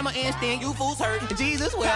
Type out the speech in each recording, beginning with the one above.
hammer and stand, you fools hurt. Jesus will.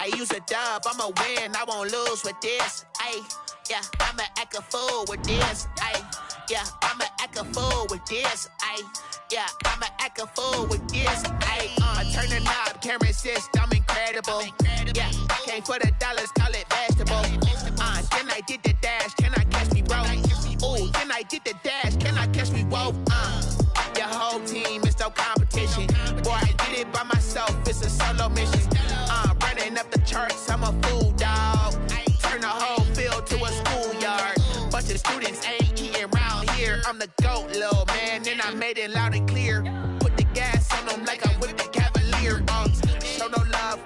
I use a dub, I'ma win, I won't lose with this. Ay, yeah, I'ma act a fool with this. Ay, yeah, I'ma act a fool with this. Ay, yeah, I'ma act a fool with this. Ay, turn the knob, camera assist, I'm incredible. Yeah, came for the dollars, call it vegetable. Then I did the dash, can I catch me, bro? Ooh, then I did the dash, can I catch me, whoa? Your whole team is no competition. Boy, I did it by myself, it's a solo mission. Running up the charts, I'm a fool, dog. Turn the whole field to a schoolyard. Bunch of students ain't eating round here. I'm the GOAT, little man, and I made it loud and clear. Put the gas on them like I'm with the Cavalier. Show no love.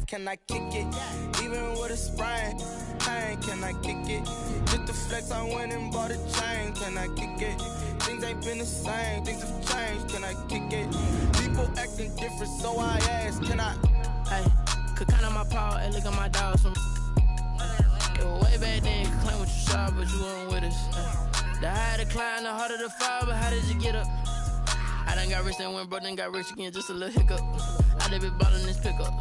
Can I kick it? Even with a sprain, pain, can I kick it? Just the flex, I went and bought a chain. Can I kick it? Things ain't been the same, things have changed. Can I kick it? People acting different, so I asked, can I? Hey, could count on my paw and look at my dog. Some it was way back then, could claim what you saw, but you weren't with us. The higher the climb, the harder the fall, but how did you get up? I done got rich and went broke, then got rich again, just a little hiccup. I done been ballin' this pickup.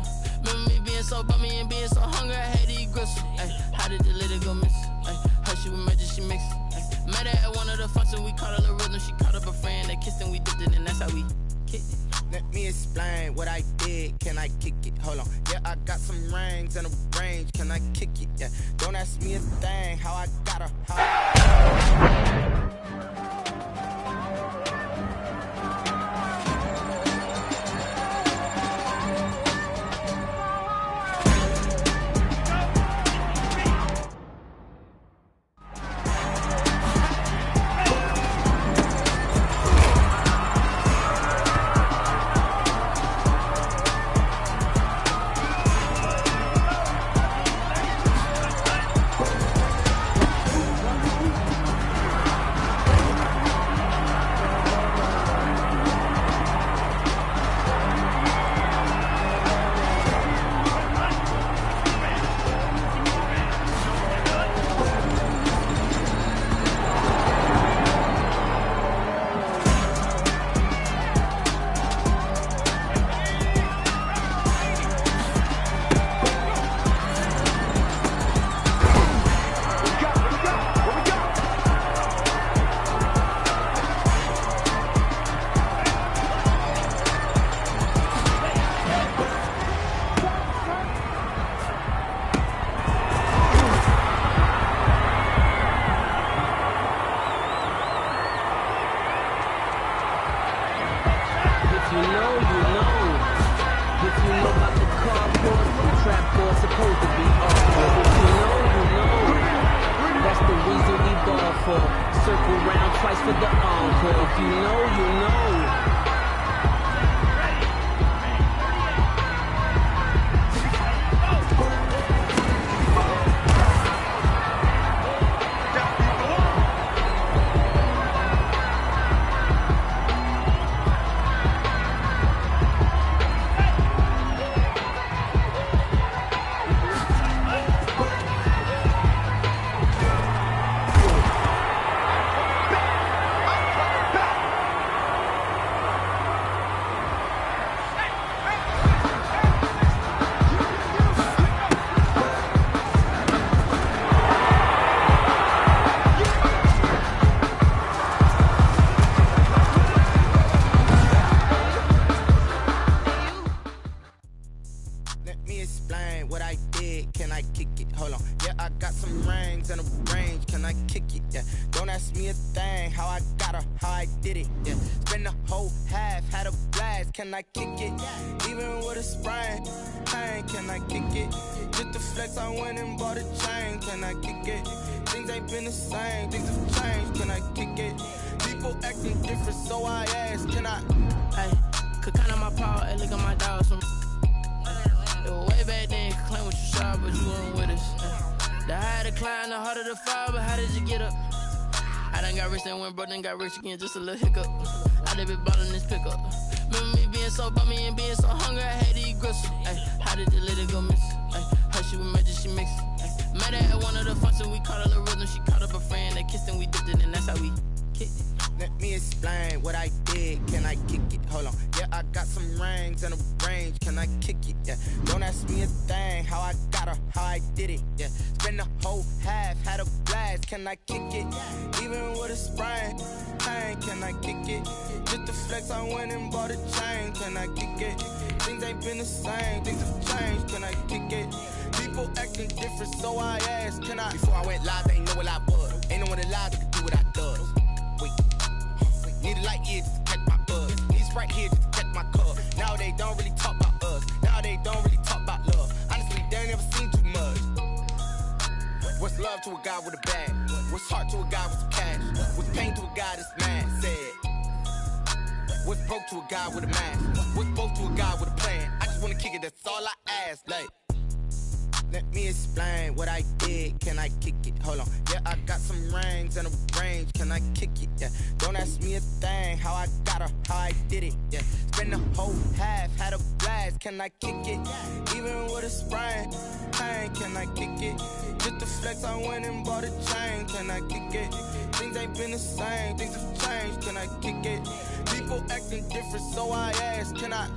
Remember me being so bummy and being so hungry, I had to eat gristle. Ay, how did the lady go miss? Ay, her she was magic, she mixed. Ay, met her at one of the functions, we caught a little rhythm. She caught up a friend, they kissed and we dipped it, and that's how we kicked it. Let me explain what I did, can I kick it? Hold on, yeah, I got some rings and a range, can I kick it? Yeah, don't ask me a thing, how I got her, for. Circle round twice for the encore. If you know, you know. Let me explain what I did. Can I kick it? Hold on. Yeah, I got some rings and a range. Can I kick it? Yeah. Don't ask me a thing. How I got her, how I did it. Yeah. Spend the whole half, had a blast. Can I kick it? Even with a sprain. Pain, can I kick it? Just the flex, I went and bought a chain. Can I kick it? Things ain't been the same. Things have changed. Can I kick it? People acting different, so I ask. Can I? Hey, could count on my paw, hey, look at my dogs. Way back then, you could claim what you saw, but you weren't with us. The higher the climb, the harder the fall, but how did you get up? I done got rich, then went broke, then got rich again, just a little hiccup. I done been ballin' this pickup. Remember me being so bummy and being so hungry, I had to eat gristle. Ay, how did the lady go miss? Ay, her she was magic, she mixed. Met her at one of the functions, we caught a little rhythm, she caught up a friend, they kissed and we dipped it, and that's how we kicked it. Let me explain what I did. Can I kick it? Hold on. Yeah, I got some rings and a range. Can I kick it? Yeah. Don't ask me a thing. How I got her, how I did it. Yeah. Spend the whole half, had a blast. Can I kick it? Even with a sprain. Pain, can I kick it? Just the flex, I went and bought a chain. Can I kick it? Things ain't been the same. Things have changed. Can I kick it? People acting different, so I asked. Can I? Before I went live, they ain't know what I was. Ain't no one alive that could do what I does. Need a light year just to catch my buzz. Need a Sprite here just to catch my cup. Now they don't really talk about us. Now they don't really talk about love. Honestly, they ain't never seen too much. What's love to a guy with a bag? What's heart to a guy with some cash? What's pain to a guy that's mad? Said. What's broke to a guy with a mask? What's both to a guy with a plan? I just wanna kick it, that's all I ask. Like, let me explain what I did. Can I kick it? Hold on. Yeah, I got some rings and a range. Can I kick it? Yeah. Don't ask me a thing. How I got her, how I did it. Yeah. Spend the whole half, had a blast. Can I kick it? Even with a sprain. Pain, can I kick it? Just the flex, I went and bought a chain. Can I kick it? Things ain't been the same. Things have changed. Can I kick it? People acting different, so I ask. Can I?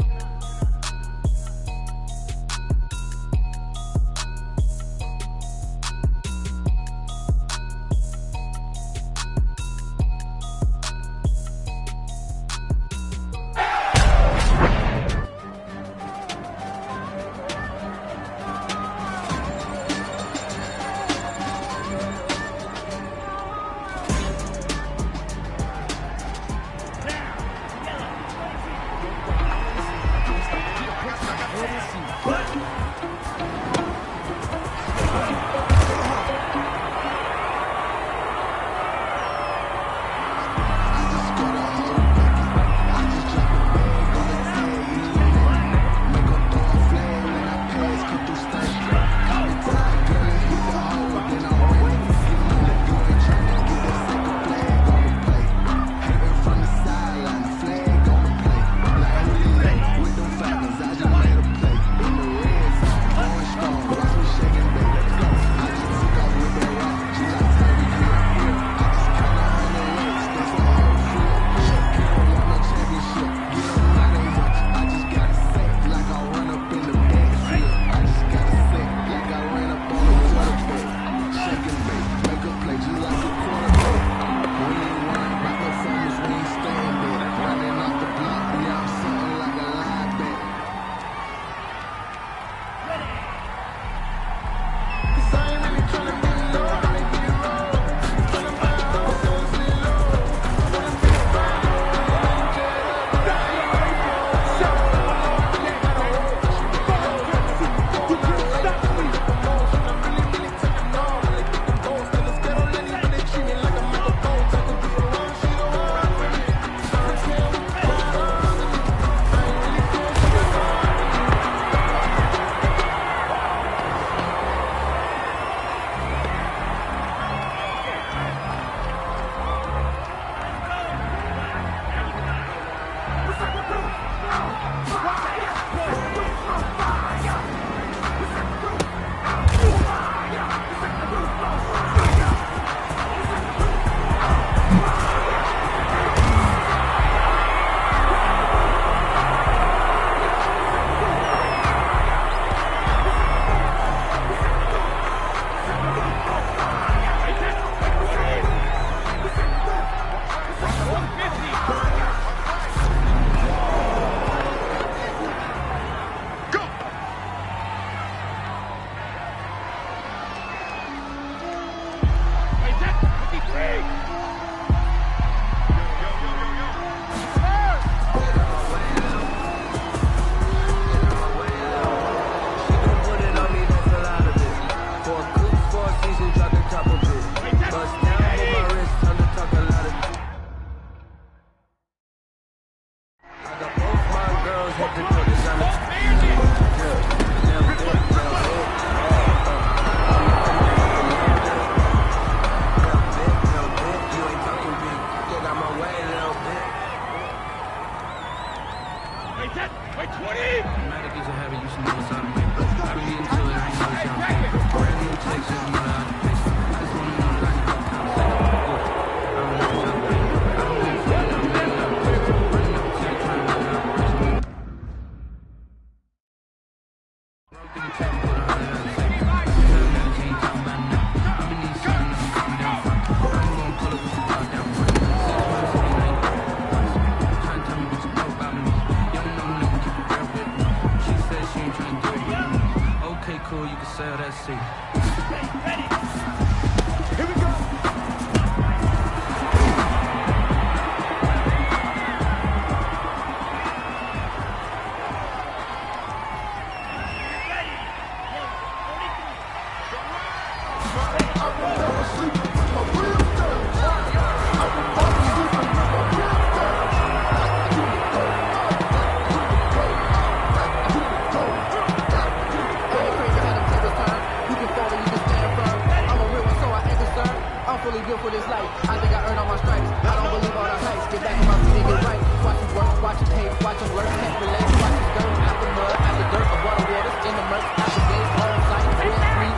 I think I earned all my stripes. I don't believe all the hype. Get back on my feet and get right. Watch them work, watch them hate, watch them lurk, can't relate. Watch them dirt, after mud, after dirt, of water waters, in the murk, after gates, on sight.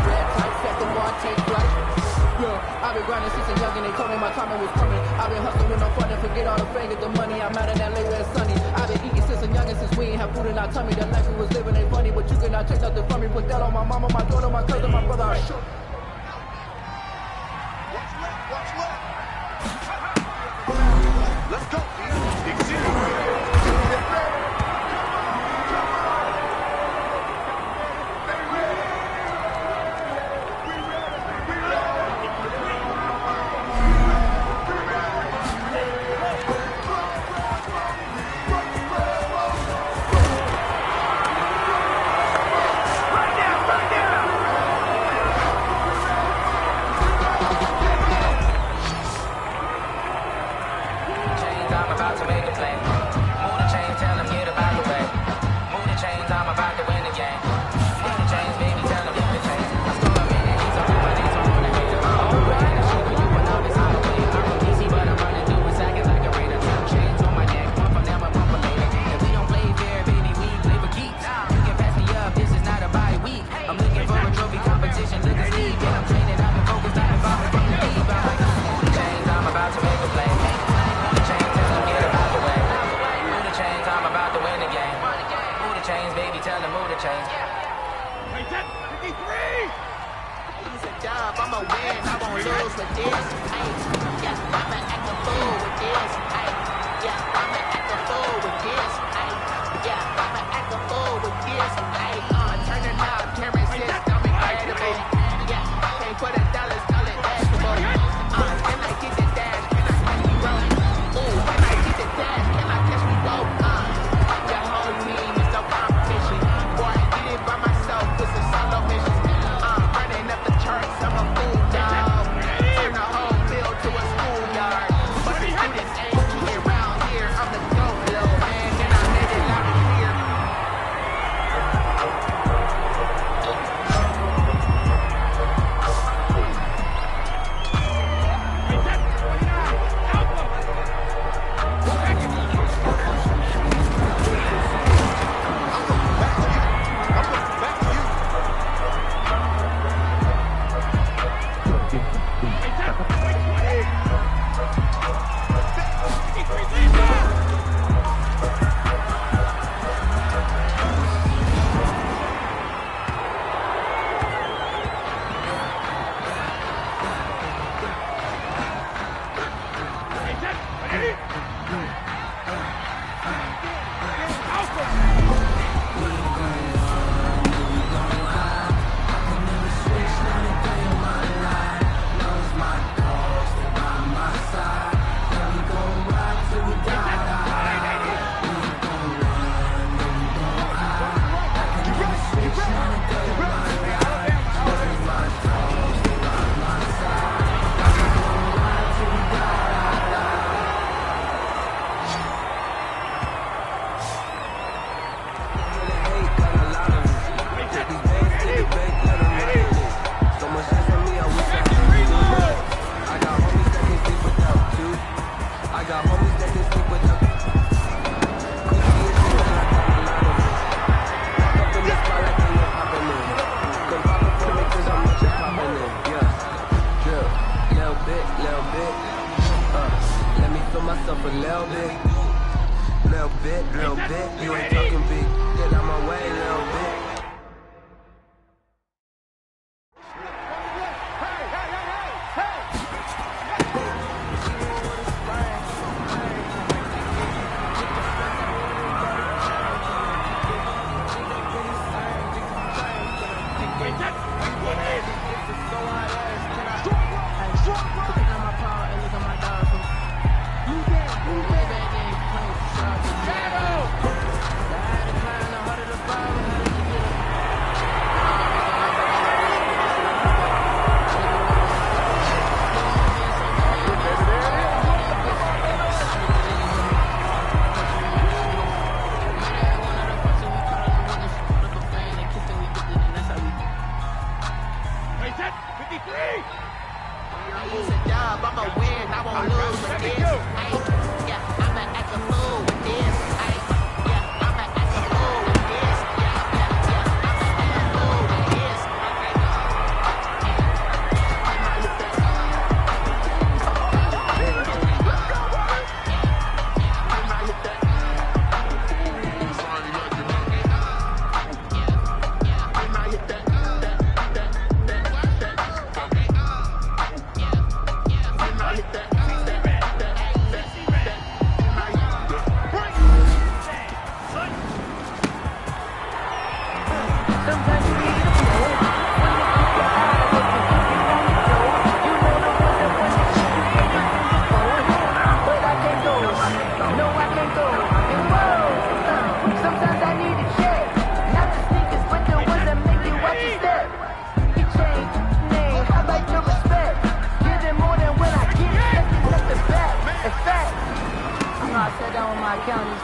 Red tight, set the one, take flight. Yeah, I've been grinding since a youngin', they told me my time was coming. I've been hustling with no fun and forget all the fame, get the money. I'm out in LA where it's sunny. I've been eating since a youngin', since we ain't have food in our tummy. That life we was living ain't funny, but you cannot take nothing from me. Put that on my mama, my daughter, my cousin, my brother. I shook. Let's go. I'ma win, I won't lose with this. Ay, yeah, I'ma act a fool with this. Ay, yeah, I'ma act a fool with this. Ay, yeah, I'ma act a fool with this. Ay, turn the knob, camera system incredible. Yeah, can't put $1, call it vegetable. Can I get the dash? Can I catch me broke? Ooh, can I get the dash? Can I catch me broke? Your whole team is no competition. Boy, I did it by myself, this is solo mission. Running up the charts, I'm a fool dog. Turn the whole field to a schoolyard. But the students ain't key around here. I'm the dope little man, and I made it loud and clear. Little bit, you ain't talking big. Get out my way, little bit. Shadow!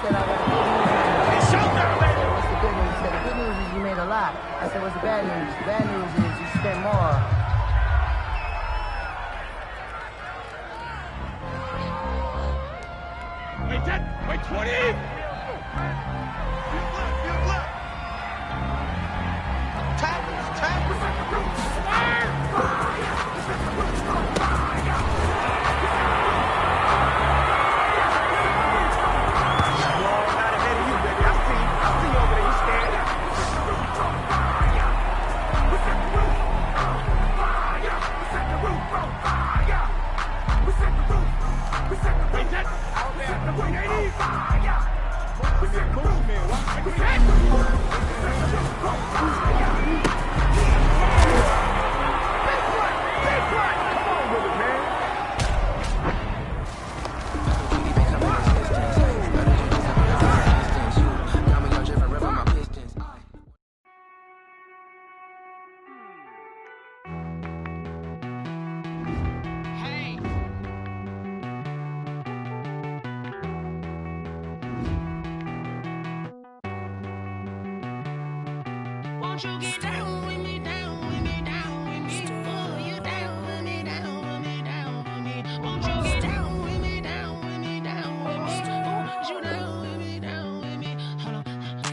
said, I got good news. It's showtime, baby. What's the good news? He said, the good news is you made a lot. I said, what's the bad news? The bad news is you spent more. Wait, 10. Wait, 20. Won't you get down with me, down with me, down with me? Oh, you down with me, down with me, down with me. Won't you get down with me, down with me, down with me? Oh, you down with me, down with me? Hold on.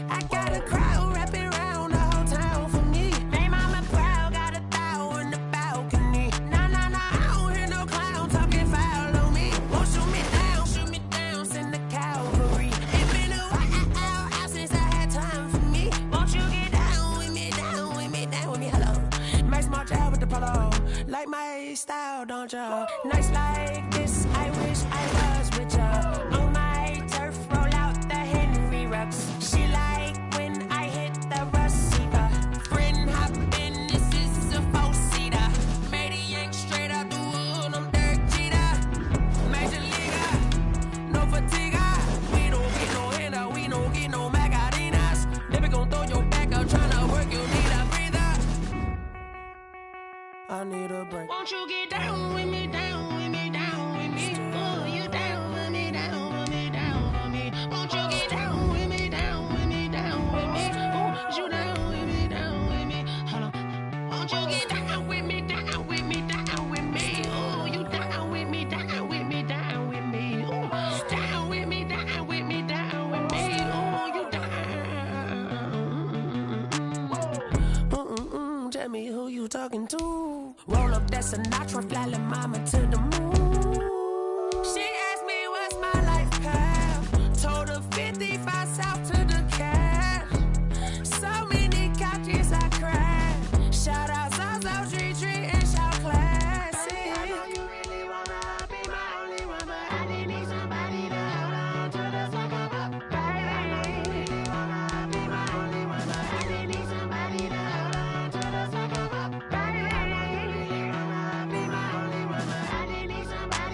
I got a crowd wrapping around the whole town for me. They mama proud, got a thou on the balcony. Nah, nah, nah, I don't hear no clown talking foul on me. Won't shoot me down, send the cavalry. It been a while since I had time for me. Won't you get down with me, down with me, down with me? Hello. Nice smart job with the polo. Like my style, don't ya? Nice like this, I wish I was with ya. On my turf, roll out the Henry Rux. She like when I hit the receiver. Friend hop in, this is a four-seater. Made a yank straight out the wood, I'm Derek Jeter. Major leaguer, no fatigue. We don't get no handout, we don't get no Macarinas. Never gon' throw your back out, tryna work, you need a breather. I need a break. Won't you get down with me, down with me, down with me? Oh, you down with me, down with me, down with me. Won't you get down with me, down with me, down with me? Oh, you down with me, down with me? Hold on. Won't you get down with me, down with me, down with me? Oh, you down with me, down with me, down with me? Oh, down with me, down with me, down with me? Oh, you down. Tell me who you talking to. Roll up that Sinatra, fly la mama to the moon. She asked me what's my life path. Told her 55 south to the cash. So many couches I crashed. Shout out South Street Tree and shout classic. I know you really wanna be my only one, but I didn't need somebody to hold on to the second up. Baby, I know you really wanna be my only one, but I didn't need somebody to hold on to the second up. Baby, I know you really wanna be my only one, but I didn't need somebody.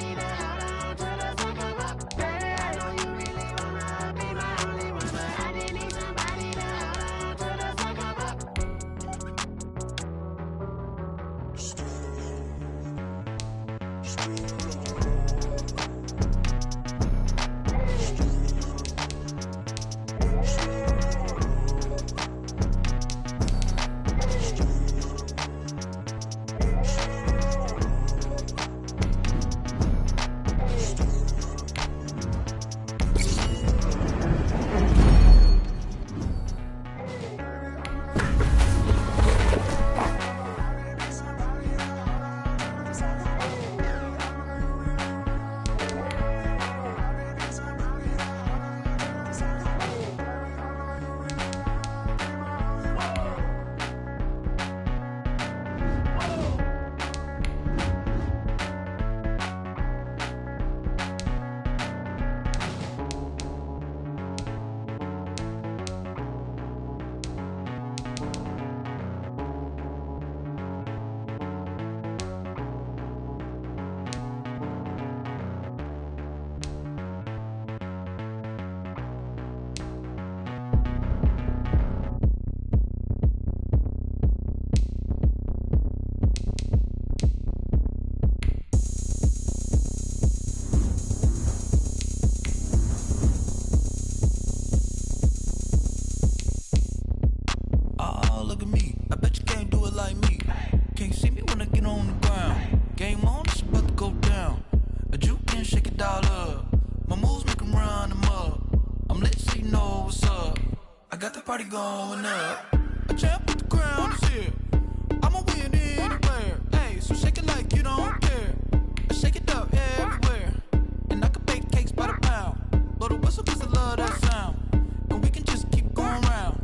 what's up? I got the party going up. A champ with the crown is here. I'ma win anywhere. Hey, so shake it like you don't care. I shake it up everywhere. And I can bake cakes by the pound. Blow the whistle cause I love that sound. And we can just keep going round.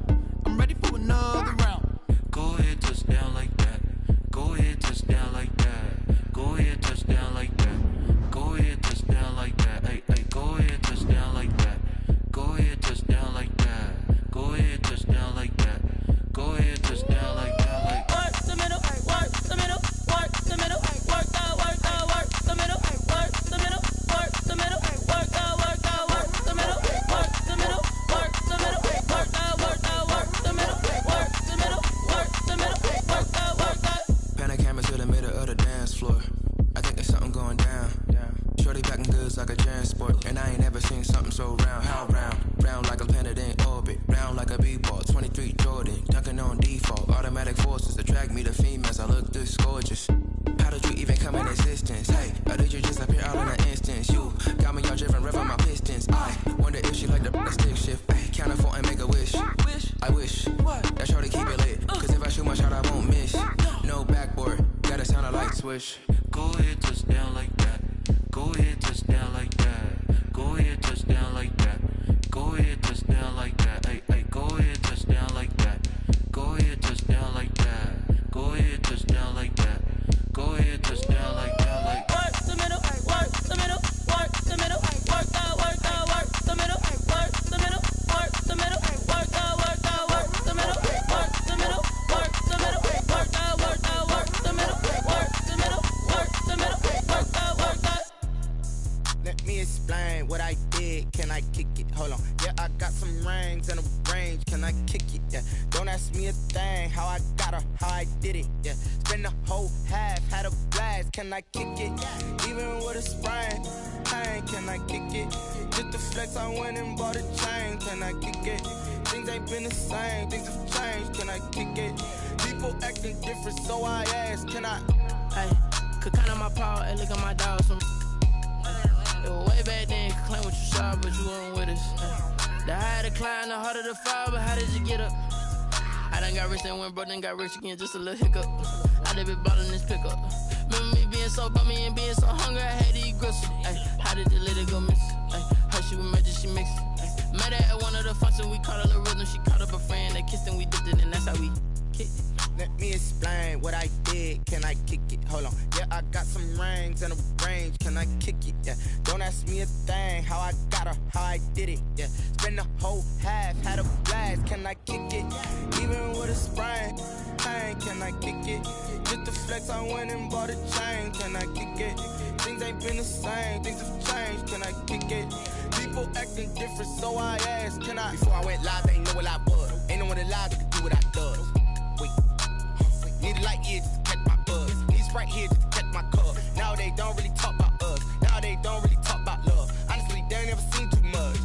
I'm ready for another round. Go ahead, touch down like that. Go ahead, touch down like that. Go ahead, touch down like that. Go ahead, touch down like that. Hey, hey, go ahead, touch down like that. Go ahead, touch down like that. Go ahead, touch down like that. Go ahead, touch down like that. Like work the middle, work the middle, work the middle, work the middle, work the middle, work the middle, work the middle, work the middle, work the middle, work the middle, work the middle, work the middle, work the. Pan a camera to the middle of the dance floor. I think there's something going down. Shorty packing goods like a transport, and I ain't never seen something so round. How round? Round like a planet in orbit, round like a b-ball. 23 Jordan, dunking on default. Automatic forces attract me to females. I look this gorgeous. How did you even come in existence? Hey, or did you just appear out in an instance? You got me all driven, revving my pistons. I wonder if she like the stick shift. Ay, count a 4 and make a wish. I wish that shorty keep it lit. Cause if I shoot my shot, I won't miss. No backboard, gotta sound a light switch. Go ahead, touch down like that. Go ahead, touch down like that. Go ahead, touch down like that. Go ahead, touch down like that. Hey, hey, go ahead, touch down like that. Go ahead, touch down like that. Go ahead, touch down like that. Go ahead, touch down like that. Like Work the middle, work the middle, work the middle, work the middle, work the middle, work the middle, work the middle, work the middle, work the middle, work the middle, work the middle, work the middle, work the middle, work the. let me explain what I did. Can I kick it? Hold on. Yeah, I got some rings and a range. Can I kick it? Yeah. Don't ask me a thing. How I got her, how I did it. Yeah. Spend the whole half, had a blast. Can I kick it? Even with a sprain. Hey, can I kick it? Just the flex, I went and bought a chain. Can I kick it? Things ain't been the same. Things have changed. Can I kick it? People acting different, so I ask. Can I? Hey, could count on my paw and look at my dog. Some way back then, could claim what you saw, but you weren't with us. The higher the climb, the harder the fall, but how did you get up? I done got rich, then went broke, then got rich again, just a little hiccup. I done been ballin' this pickup. Remember me being so bummy and being so hungry, I had to eat gristle. Ay, how did you let it go miss? Ay, how she was magic, she mixed. Met her at one of the functions, we caught a little rhythm, she caught up a friend, they kissed and we dipped it, and that's how we kicked it. Let me explain what I did. Can I kick it? Hold on. Yeah, I got some rings and a range. Can I kick it? Yeah. Don't ask me a thing. How I got her, how I did it. Yeah. Spend the whole half, had a blast. Can I kick it? Even with a sprain. Hey, can I kick it? Just the flex, I went and bought a chain. Can I kick it? Things ain't been the same. Things have changed. Can I kick it? People acting different, so I asked. Can I? Before I went live, they ain't know what I was. Ain't no one alive that could do what I does. Wait. Need a light year just to catch my buzz. Need Sprite here just to catch my cup. Now they don't really talk about us. Now they don't really talk about love. Honestly, they ain't never seen too much.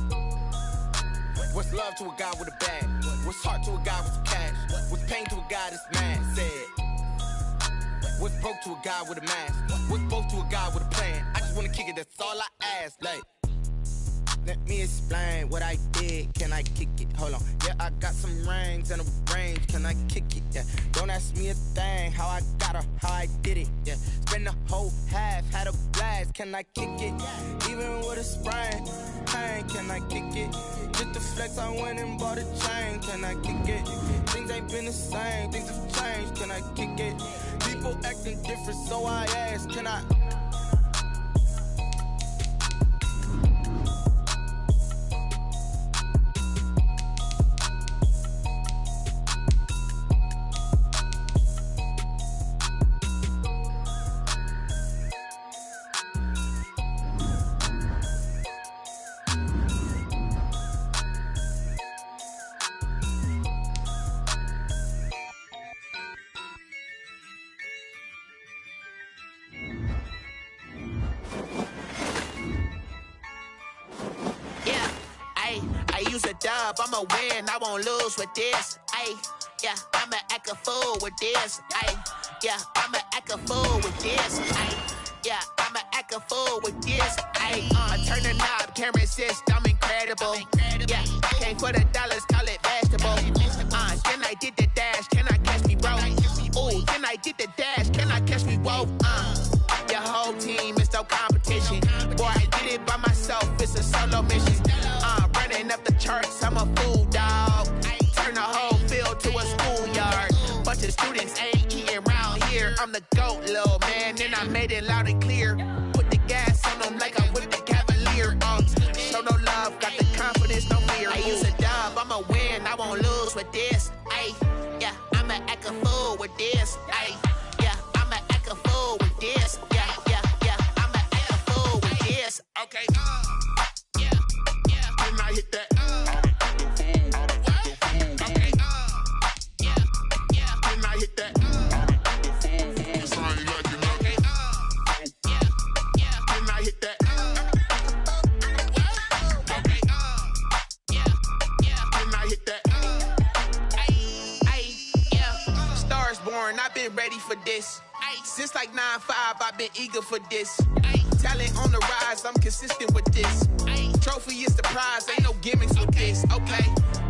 What's love to a guy with a bag? What's heart to a guy with some cash? What's pain to a guy that's mad? Said. What's broke to a guy with a mask? What's both to a guy with a plan? I just wanna kick it, that's all I ask. Like, let me explain what I did. Can I kick it? Hold on. Yeah, I got some rings and a range. Can I kick it? Yeah. Don't ask me a thing. How I got her, how I did it. Yeah. Spend the whole half, had a blast. Can I kick it? Even with a sprain. Hey, can I kick it? Just the flex, I went and bought a chain. Can I kick it? Things ain't been the same. Things have changed. Can I kick it? People acting different, so I ask. Can I? I use a dub, I'ma win, I won't lose with this. Ay, yeah, I'ma act a fool with this. Ay, yeah, I'ma act a fool with this. Ay, yeah, I'ma act a fool with this. I turn the knob, can't resist, I'm incredible. Yeah, came for the dollars, call it vegetable. Then I did the dash, can I catch me, bro? Ooh, then I did the dash, can I catch me, whoa? Your whole team is no competition. Boy, I did it by myself, it's a solo mission. Running up the charts, I'm a fool, dog. Turn the whole field to a schoolyard. Bunch of students ain't eating round here. I'm the GOAT, little man, and I made it loud and clear. Put the gas on them like I'm with the Cavalier. Show no love, got the confidence, no fear. I use a dub, I'ma win, I won't lose with this. Yeah, I'ma act a fool with this. Yeah, I'ma act a fool with this. Yeah, I'ma act a fool with this. Okay, yeah, then I hit that. I've been ready for this. Since like 9-5, I've been eager for this. Talent on the rise, I'm consistent with this. Trophy is the prize, ain't no gimmicks with this. Okay,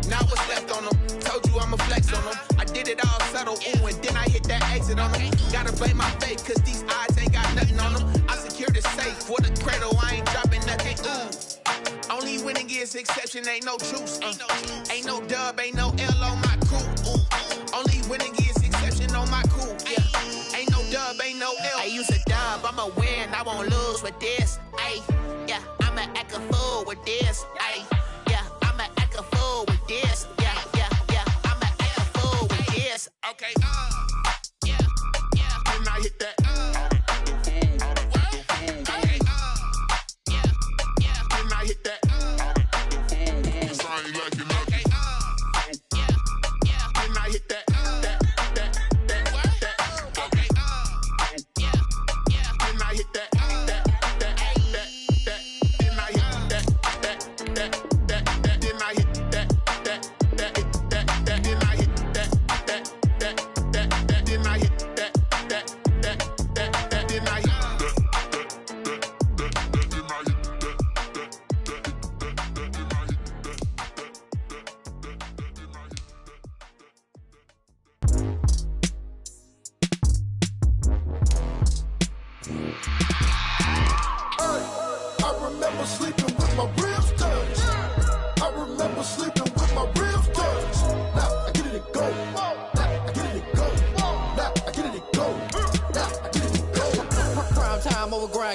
now what's left on them? Told you I'ma flex on them. I did it all subtle, ooh, and then I hit that exit on them. Gotta blame my fate, cause these eyes ain't got nothing on them. I secured the safe for the cradle, I ain't dropping nothing, ooh. Only winning is exception, ain't no truce. Ain't no dub, ain't no L on my crew. Only winning is exception on my crew. Yeah, ain't no dub, ain't no L. I use a dub, I'ma win, I won't lose with this. Yeah, I'ma act a fool with this. Yeah, I'ma act a fool with this. Yeah, I'ma act a fool with this. Okay, yeah, then I hit that. Then I hit that. I ain't like it.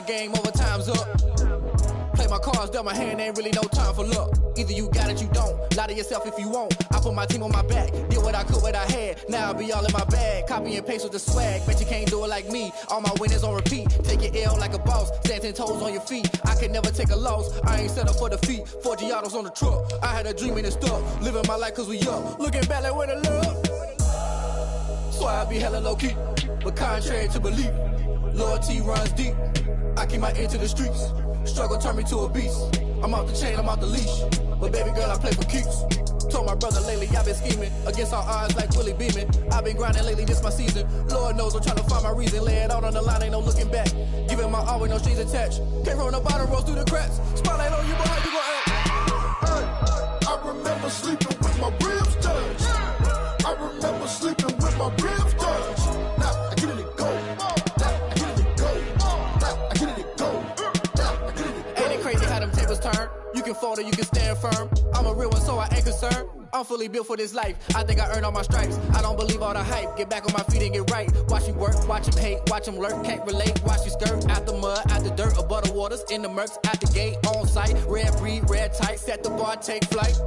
Game over, time's up. Play my cards, dealt my hand, ain't really no time for luck. Either you got it, you don't. Lie to yourself if you won't. I put my team on my back, did what I could, what I had. Now I'll be all in my bag, copy and paste with the swag. Bet you can't do it like me. All my winners on repeat. Take your L like a boss, stand 10 toes on your feet. I can never take a loss, I ain't set up for defeat. 4 Giottos on the truck, I had a dream and it stuck. Living my life cause we up, looking back like where the love. So I be hella low key, but contrary to belief, loyalty runs deep. I keep my ear to the streets. Struggle turned me to a beast. I'm off the chain, I'm off the leash. But baby girl, I play for keeps. Told my brother lately, I've been scheming against all odds like Willie Beeman. I've been grinding lately, this my season. Lord knows I'm trying to find my reason. Lay it out on the line, ain't no looking back. Giving my all with no strings attached. Came from the bottom, rose through the cracks. Spotlight on you, but how you gon' act? I remember sleeping with my ribs touched. I remember sleeping with my ribs touched. Now I get it and go. Turn. You can fold or you can stand firm. I'm a real one, so I ain't concerned. I'm fully built for this life. I think I earned all my stripes. I don't believe all the hype. Get back on my feet and get right. Watch me work, watch him hate, watch him lurk. Can't relate, watch you skirt. Out the mud, out the dirt, above the waters, in the murks, out the gate, on site. Red breed, red tight, set the bar, take flight.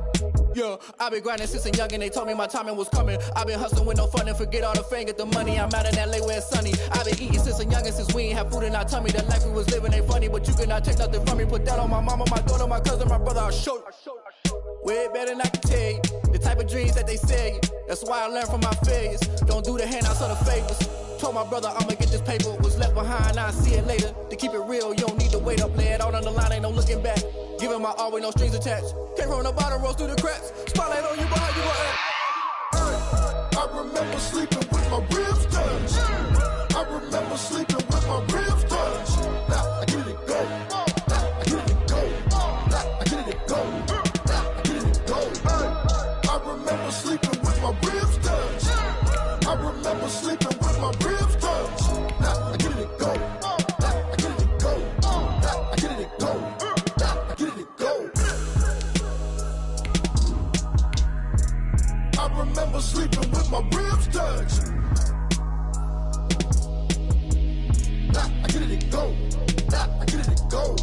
Yeah, I been grinding since a young and they told me my timing was coming. I been hustling with no fun and forget all the fame, get the money. I'm out in LA where it's sunny. I been eating since a young and since we ain't have food in our tummy. The life we was living ain't funny, but you cannot take nothing from me. Put that on my mama, my daughter, my cousin, my brother, I'll show you. Way better than I can tell you. The type of dreams that they sell you. That's why I learned from my failures. Don't do the handouts or the favors. Told my brother I'ma get this paper. Was left behind, I'll see it later. To keep it real, you don't need to wait up. Lay it out on the line, ain't no looking back. Giving my all with no strings attached. Came from the bottom, rose through the cracks. Spotlight on you, but how you gon' act? I remember sleeping with my ribs touched. I remember sleeping with my ribs touched. Now I get it go. I get it to go. I get it to go. I get it to go. I remember sleeping with my ribs touched. I remember sleeping with my ribs touched. I get it to go. I get it to go. I get it to go. I get it to go. I remember sleeping with my ribs touched. I get it to go. I get it to go.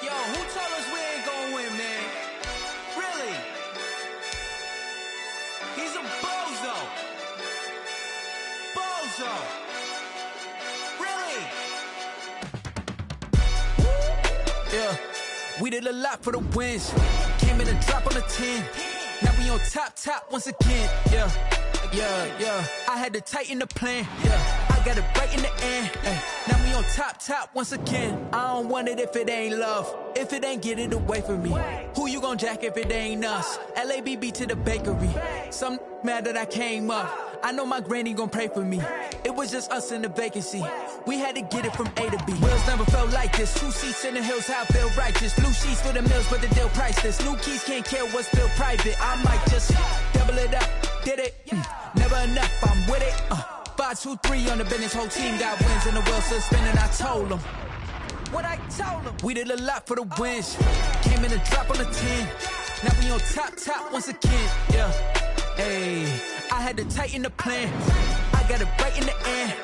Yo, who told us we ain't gonna win, man? Really? He's a bozo. Bozo. Really? Yeah, we did a lot for the wins. Came in and drop on the 10. Now we on top once again. Yeah. I had to tighten the plan. Yeah, I got it right in the end. Hey. Now we on top once again. I don't want it if it ain't love. If it ain't, get it away from me. Who you gon' jack if it ain't us? LABB to the bakery. Some mad that I came up. I know my granny gon' pray for me. It was just us in the vacancy. We had to get it from A to B. Wheels never felt like this. 2 seats in the hills, how I feel righteous. Blue sheets for the mills, but the deal priceless. New keys can't care what's still private. I might just double it up. Did it? Never enough, I'm with it. 5, 2, 3 on the business. Whole team got wins and the wheels still spinning. I told them what I told them. We did a lot for the wins. Came in and drop on the 10. Now we on top once again. Yeah. Hey, I had to tighten the plan. I got it right in the end.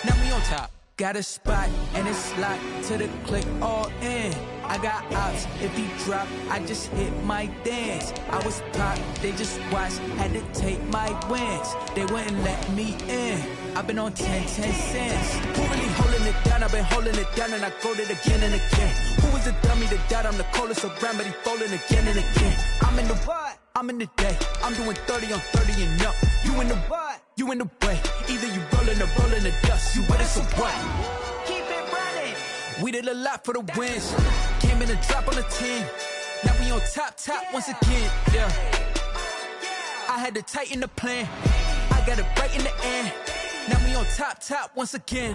Now we on top. Got a spot and it's locked to the click all in. I got ops, if he drop, I just hit my dance. I was pop, they just watched, had to take my wins. They wouldn't let me in. I've been on 10 cents. Who really holding it down? I've been holding it down and I go it again and again. Who was the dummy that doubt? I'm the coldest around, but he folding again and again. I'm in the what? I'm in the day. I'm doing 30 on 30 and up. You in the what? You in the way. Either you rolling or rolling the dust. You with us or what? Keep it running. We did a lot for the wins. Came in and drop on the 10. Now we on top once again. Yeah. I had to tighten the plan. I got it right in the end. Now we on top once again.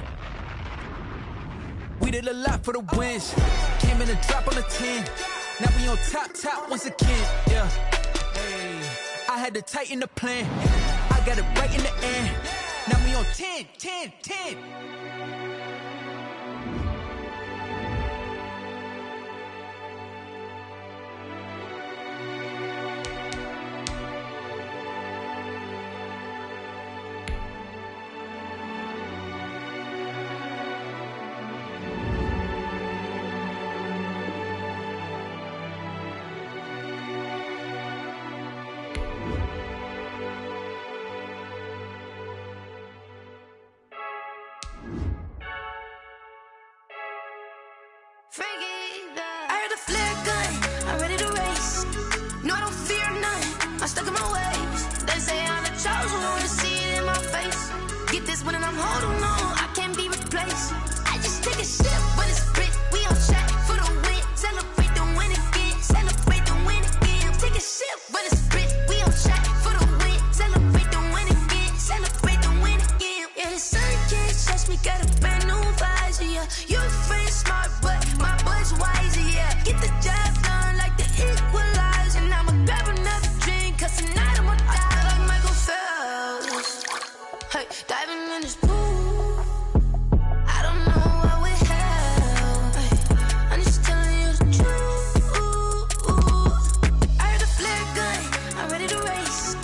We did a lot for the wins. Came in and drop on the 10. Now we on top once again. Yeah. Hey, I had to tighten the plan. I got it right in the end. Now we on 10. I heard a flare gun, I'm ready to race. No, I don't fear none, I'm stuck in my ways. They say I'm the chosen one, to see it in my face. Get this one and I'm holding on, I can't be replaced. I just take a sip when it's split, we on track for the win. Celebrate the win again, celebrate the win again. Take a sip when it's split, we on track for the win. Celebrate the win again, celebrate the win again. Yeah, the sun can't touch me, got a brand new visor, yeah. You're friend smart, but my boy's wiser, yeah. Get the job done like the equalizer. And I'ma grab another drink, cause tonight I'ma die like Michael Phelps. Hey, diving in this pool, I don't know what we have. Hey, I'm just telling you the truth. I heard a flare gun, I'm ready to race.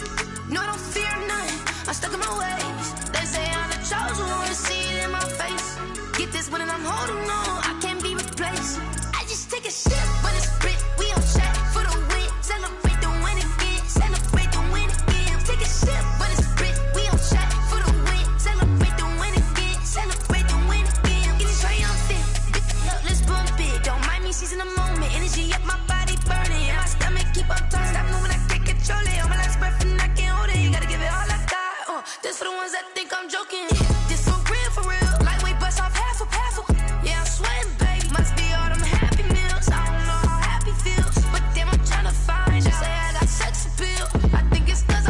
No, I don't fear none, I'm stuck in my ways. They say I'm the chosen one, to see it in my face. Get this one and I'm holding on, I can't be replaced. I just take a sip when it's split, we on track for the win. Celebrate the win again, celebrate the win again. Take a sip when it's split, we on track for the win. Celebrate the win again, celebrate the win again. Getting triumphant, let's bump it. Don't mind me seizing the moment, energy up my body burning. And my stomach keep on turning, stop moving, I can't control it. On my last breath and I can't hold it, you gotta give it all I got. This for the ones that think I'm joking. This for real. Lightweight bust off half a. Yeah, I'm sweating, baby. Must be all them happy meals. I don't know how happy feels, but damn, I'm tryna find out. Say I got sex appeal. I think it's 'cause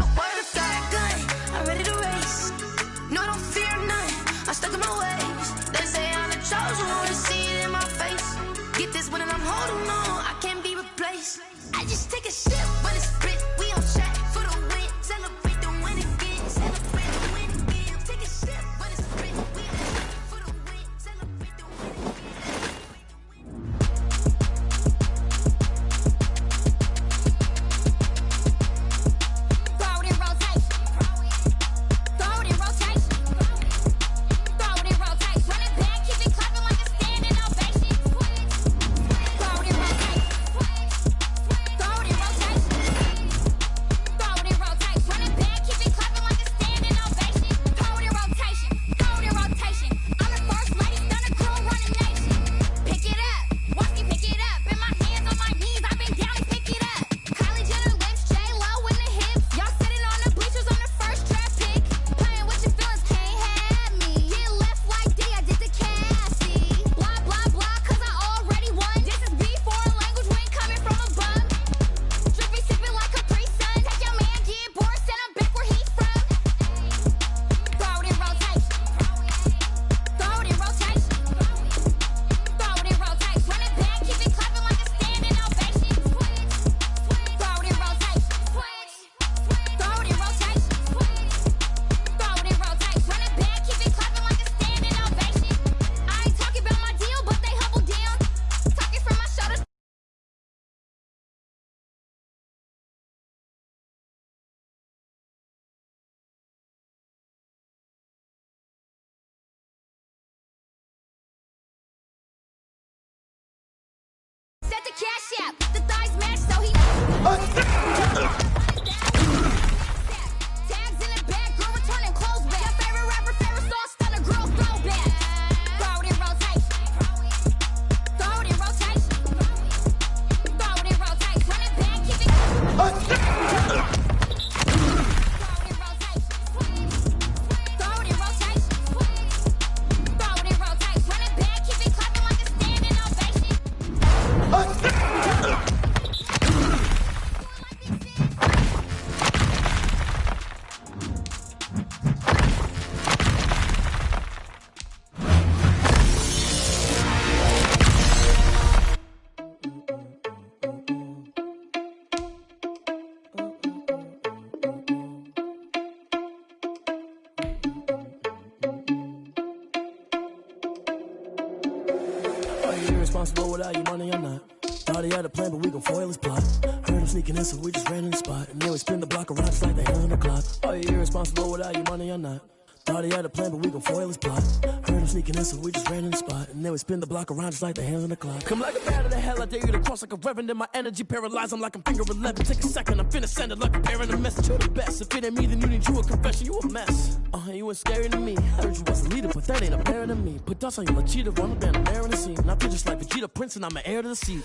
irresponsible without your money or not. Thought he had a plan, but we gon' foil his plot. Heard him sneaking in, so we just ran in the spot. And then we spin the block around just like the hand on the clock. Are you irresponsible without your money or not? Thought he had a plan, but we gon' foil his plot. Heard him sneaking in, so we just ran in the spot. And then we spin the block around just like the hands on the clock. Come like a bat of the hell, I dare you to cross like a reverend. In my energy paralyzed, I'm like I'm finger 11. Take a second, I'm finna send it like a parent a message. You're the best, if it ain't me, then you need you a confession. You a mess, you ain't scary to me. Heard you was a leader, but that ain't apparent to me. Put dust on you like cheetah, run a band, I'm there in the scene. I feel just like Vegeta Prince, and I'm an heir to the seat.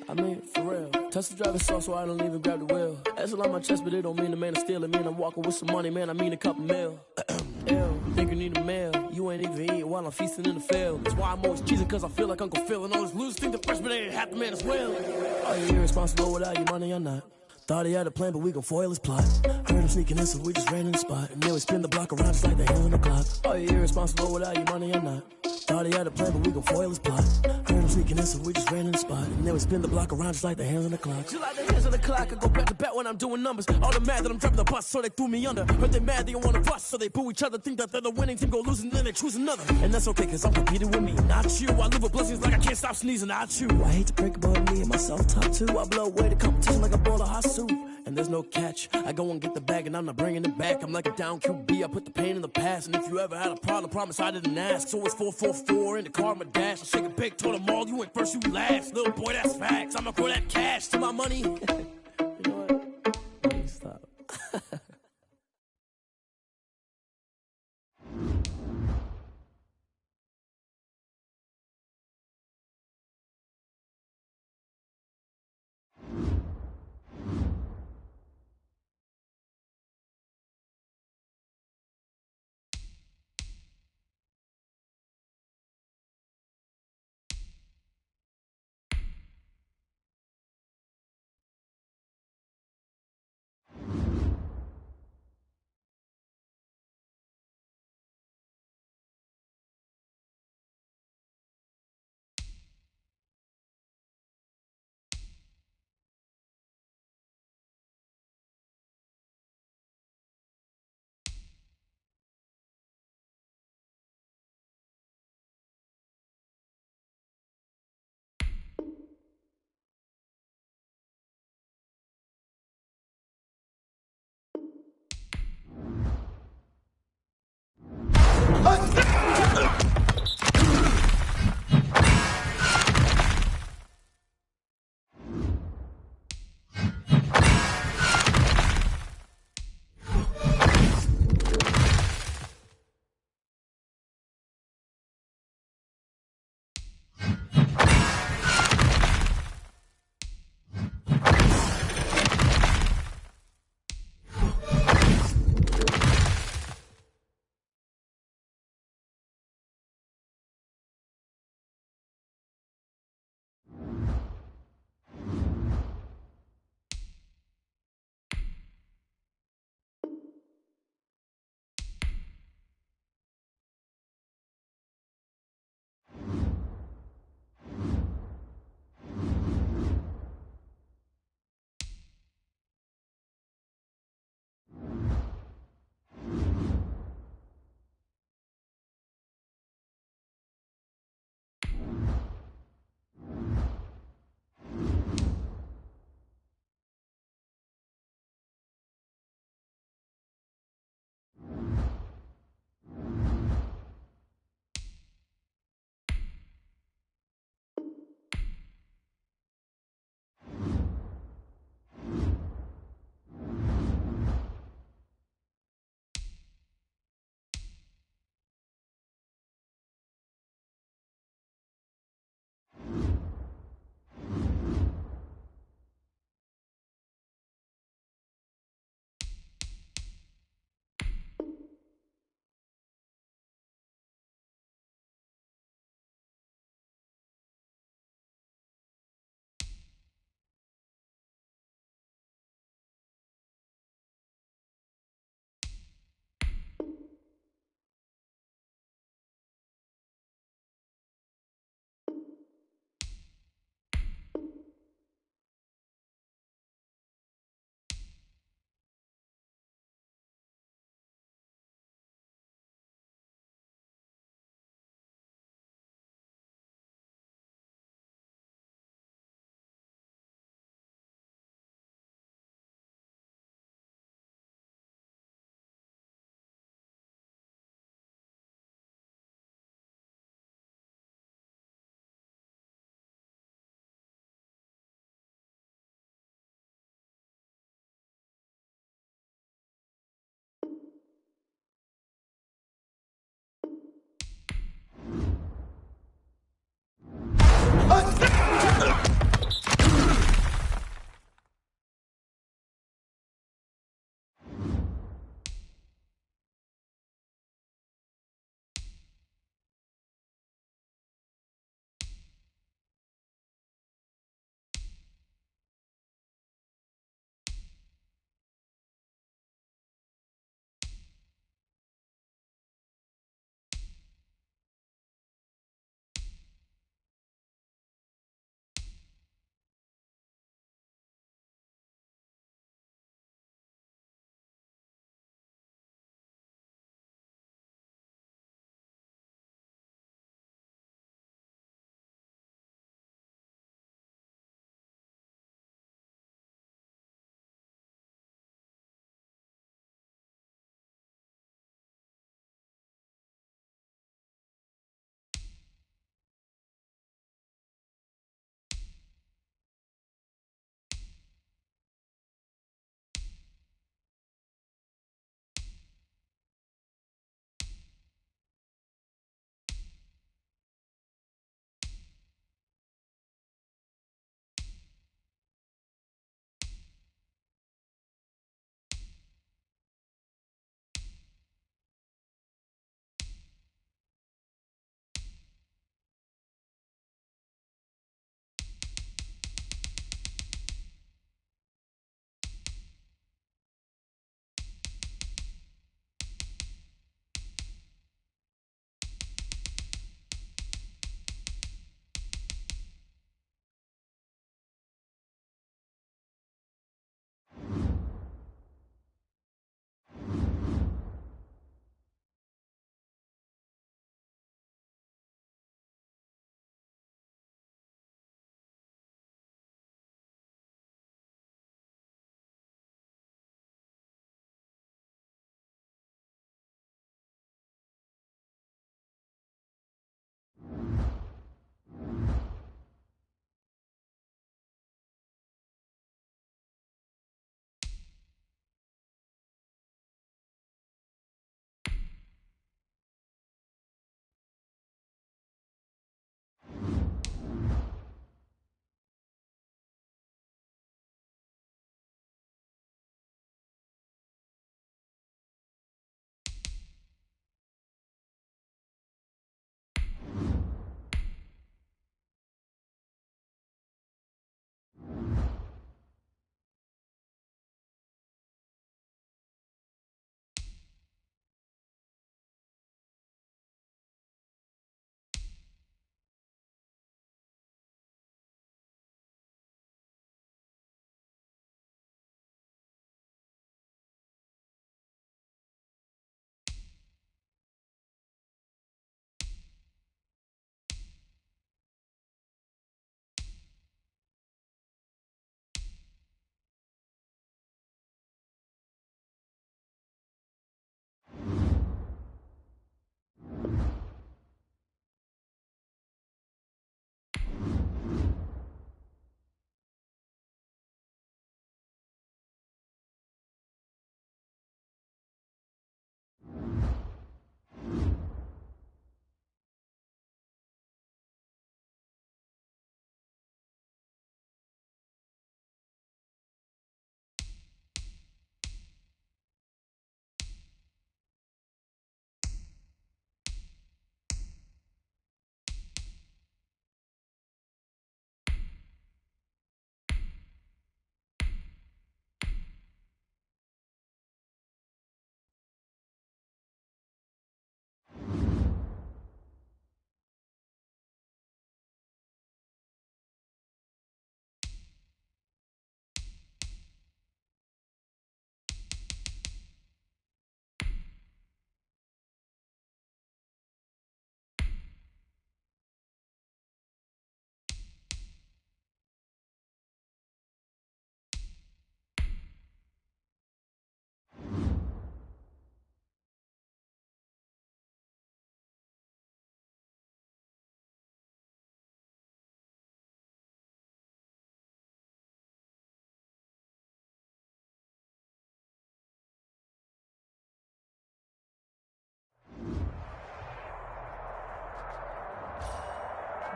I mean, for real. Touch the driver's soft, so I don't even grab the wheel. That's on my chest, but it don't mean the man is stealing. Man, I'm walking with some money, man, I mean a couple mil. Ew, think you need a meal. You ain't even eating while I'm feasting in the field. That's why I'm always cheesing, cause I feel like Uncle Phil. And all those losers think the freshman ain't half the man as well. Are you irresponsible without your money or not? Thought he had a plan, but we gon' foil his plot. Heard him sneaking in, so we just ran in the spot. And then we spin the block around just like the hand on the clock. Are you irresponsible without your money or not? Thought he had a plan, but we gon' foil his plot. Heard him sneaking in, so we just ran in the spot. And then we spin the block around just like the hands on the clock. Just like the hands on the clock, I go back to back when I'm doing numbers. All the mad that I'm driving the bus, so they threw me under. Heard they mad, they don't wanna bust, so they boo each other. Think that they're the winning team, go losing, then they choose another. And that's okay, cause I'm competing with me, not you. I live with blessings like I can't stop sneezing, not you. I hate to break about me and my self-talk too. I blow away the competition like a bowl of hot soup. And there's no catch. I go and get the bag and I'm not bringing it back. I'm like a down QB, I put the pain in the past. And if you ever had a problem, promise I didn't ask. So it's 444 in the car, my dash. I shake a big, told them all, you ain't first, you last. Little boy, that's facts. I'ma grow that cash to my money. You know what? Let me stop.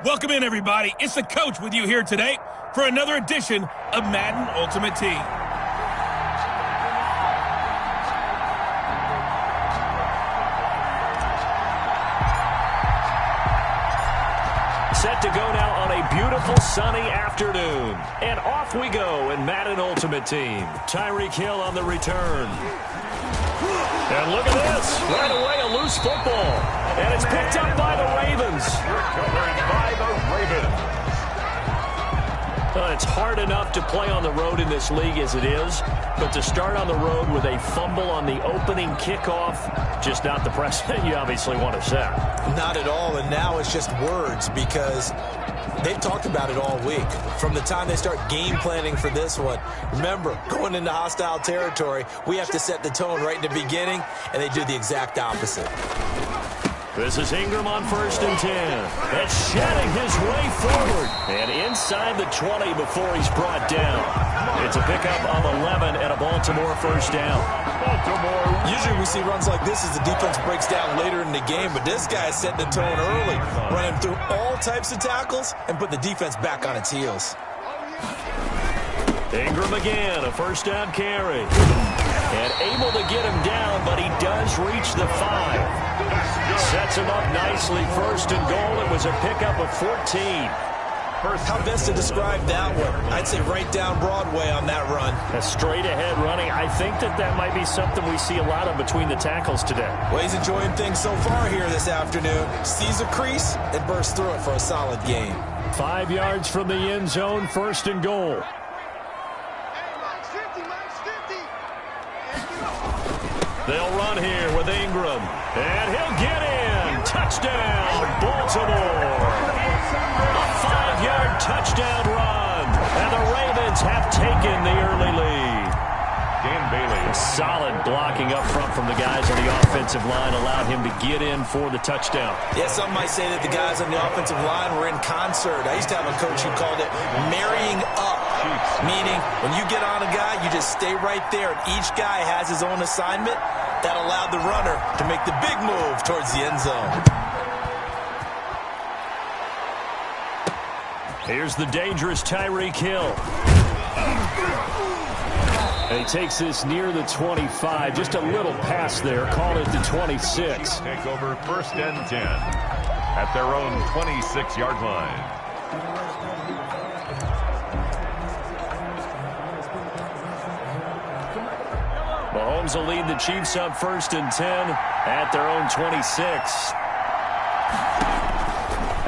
Welcome in, everybody. It's the coach with you here today for another edition of Madden Ultimate Team. Set to go now on a beautiful sunny afternoon. And off we go in Madden Ultimate Team. Tyreek Hill on the return. And look at this. Right away, a loose football. And it's picked up by the Ravens. Recovered by the Ravens. It's hard enough to play on the road in this league as it is, but to start on the road with a fumble on the opening kickoff, just not the precedent you obviously want to set. Not at all, and now it's just words because they've talked about it all week. From the time they start game planning for this one, remember, going into hostile territory, we have to set the tone right in the beginning, and they do the exact opposite. This is Ingram on 1st and 10. That's shedding his way forward. And inside the 20 before he's brought down. It's a pickup of 11 and a Baltimore first down. Usually we see runs like this as the defense breaks down later in the game, but this guy set the tone early, running through all types of tackles and put the defense back on its heels. Ingram again, a first down carry. And able to get him down, but he does reach the 5. Sets him up nicely, 1st and goal. It was a pickup of 14. How best to describe that one? I'd say right down Broadway on that run. A straight ahead running. I think that might be something we see a lot of between the tackles today. Well, he's enjoying things so far here this afternoon. Sees a crease and bursts through it for a solid gain. 5 yards from the end zone, 1st and goal. They'll run here with Ingram. And he'll get in. Touchdown, Baltimore. A 5-yard touchdown run. And the Ravens have taken the early lead. Dan Bailey. Solid blocking up front from the guys on the offensive line allowed him to get in for the touchdown. Yeah, some might say that the guys on the offensive line were in concert. I used to have a coach who called it marrying up. Meaning, when you get on a guy, you just stay right there. And each guy has his own assignment. That allowed the runner to make the big move towards the end zone. Here's the dangerous Tyreek Hill. And he takes this near the 25. Just a little pass there. Call it the 26. Take over 1st and 10 at their own 26-yard line. Mahomes will lead the Chiefs up 1st and 10 at their own 26.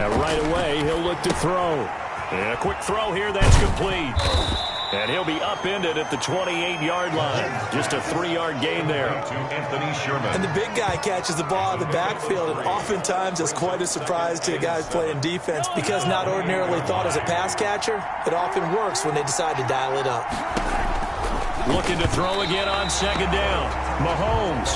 And right away, he'll look to throw. And a quick throw here, that's complete. And he'll be upended at the 28-yard line. Just a 3-yard gain there. To Anthony Sherman. And the big guy catches the ball in the backfield, and oftentimes it's quite a surprise to the guys playing defense because not ordinarily thought as a pass catcher, it often works when they decide to dial it up. Looking to throw again on 2nd down. Mahomes.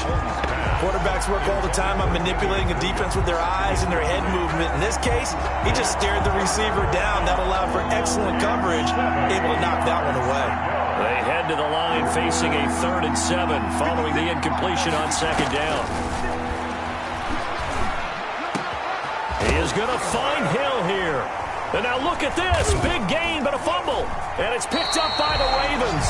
Quarterbacks work all the time on manipulating a defense with their eyes and their head movement. In this case, he just stared the receiver down. That allowed for excellent coverage, able to knock that one away. They head to the line facing a 3rd and 7 following the incompletion on 2nd down. He is going to find Hill here. And now look at this. Big gain, but a fumble. And it's picked up by the Ravens.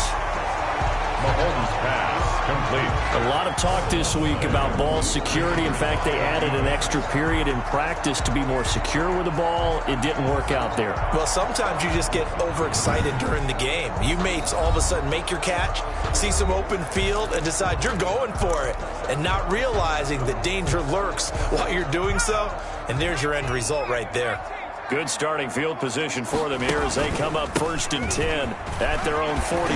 Mahomes pass complete. A lot of talk this week about ball security. In fact, they added an extra period in practice to be more secure with the ball. It didn't work out there. Well, sometimes you just get overexcited during the game. You may all of a sudden make your catch, see some open field, and decide you're going for it, and not realizing that danger lurks while you're doing so. And there's your end result right there. Good starting field position for them here as they come up 1st and 10 at their own 43.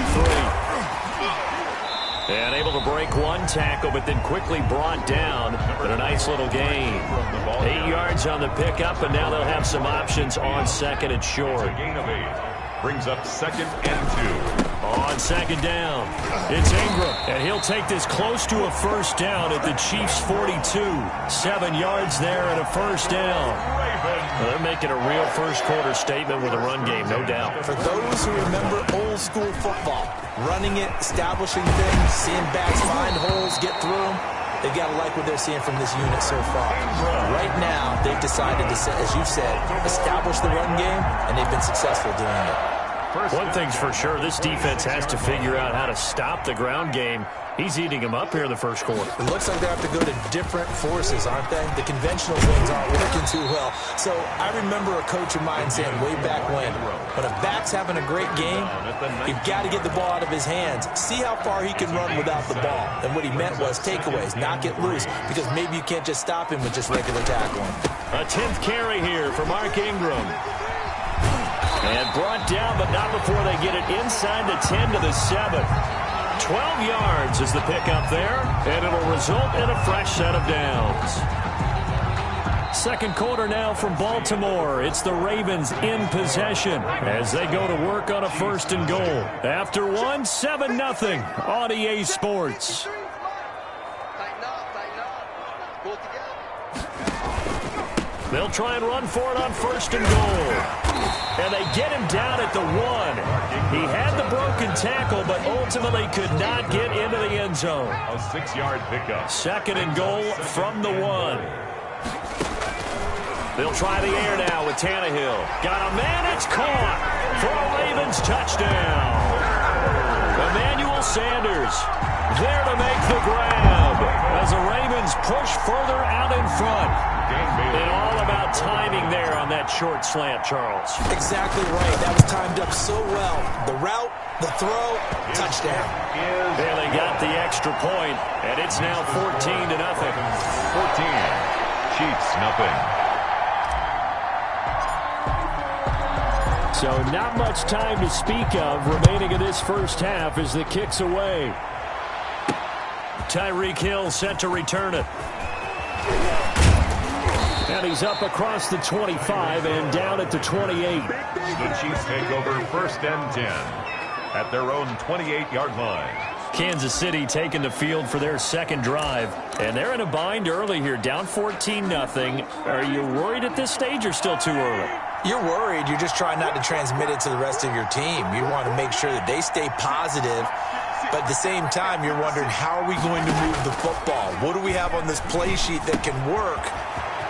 And able to break one tackle, but then quickly brought down in a nice little gain. 8 yards on the pickup, and now they'll have some options on 2nd and short. A gain of 8. Brings up 2nd and 2. On 2nd down, it's Ingram, and he'll take this close to a first down at the Chiefs' 42. 7 yards there and a first down. Well, they're making a real first-quarter statement with a run game, no doubt. For those who remember old-school football, running it, establishing things, seeing backs find holes, get through them, They've got to like what they're seeing from this unit so far. Right now, they've decided to, as you said, establish the run game, and they've been successful doing it. One thing's for sure, this defense has to figure out how to stop the ground game. He's eating them up here in the first quarter. It looks like they have to go to different forces, aren't they? The conventional things aren't working too well. So I remember a coach of mine saying way back when a back's having a great game, you've got to get the ball out of his hands. See how far he can run without the ball. And what he meant was takeaways, knock it loose, because maybe you can't just stop him with just regular tackling. A 10th carry here for Mark Ingram. And brought down, but not before they get it inside the 10 to the 7. 12 yards is the pickup there, and it'll result in a fresh set of downs. Second quarter now from Baltimore. It's the Ravens in possession as they go to work on a 1st and goal. After one, 7-0 on EA Sports. They'll try and run for it on 1st and goal. And they get him down at the 1. He had the broken tackle, but ultimately could not get into the end zone. A 6-yard pickup. 2nd and goal from the 1. They'll try the air now with Tannehill. Got a man, it's caught for a Ravens touchdown. Emmanuel Sanders there to make the grab as the Ravens push further out in front. And all about timing there on that short slant, Charles. Exactly right. That was timed up so well. The route, the throw, touchdown. And they got the extra point, and it's now 14-0. 14. Chiefs, nothing. So not much time to speak of remaining in this first half as the kick's away. Tyreek Hill set to return it. And he's up across the 25 and down at the 28. The Chiefs take over 1st and 10 at their own 28-yard line. Kansas City taking the field for their second drive. And they're in a bind early here, down 14-0. Are you worried at this stage or still too early? You're worried. You're just trying not to transmit it to the rest of your team. You want to make sure that they stay positive. But at the same time, you're wondering, how are we going to move the football? What do we have on this play sheet that can work?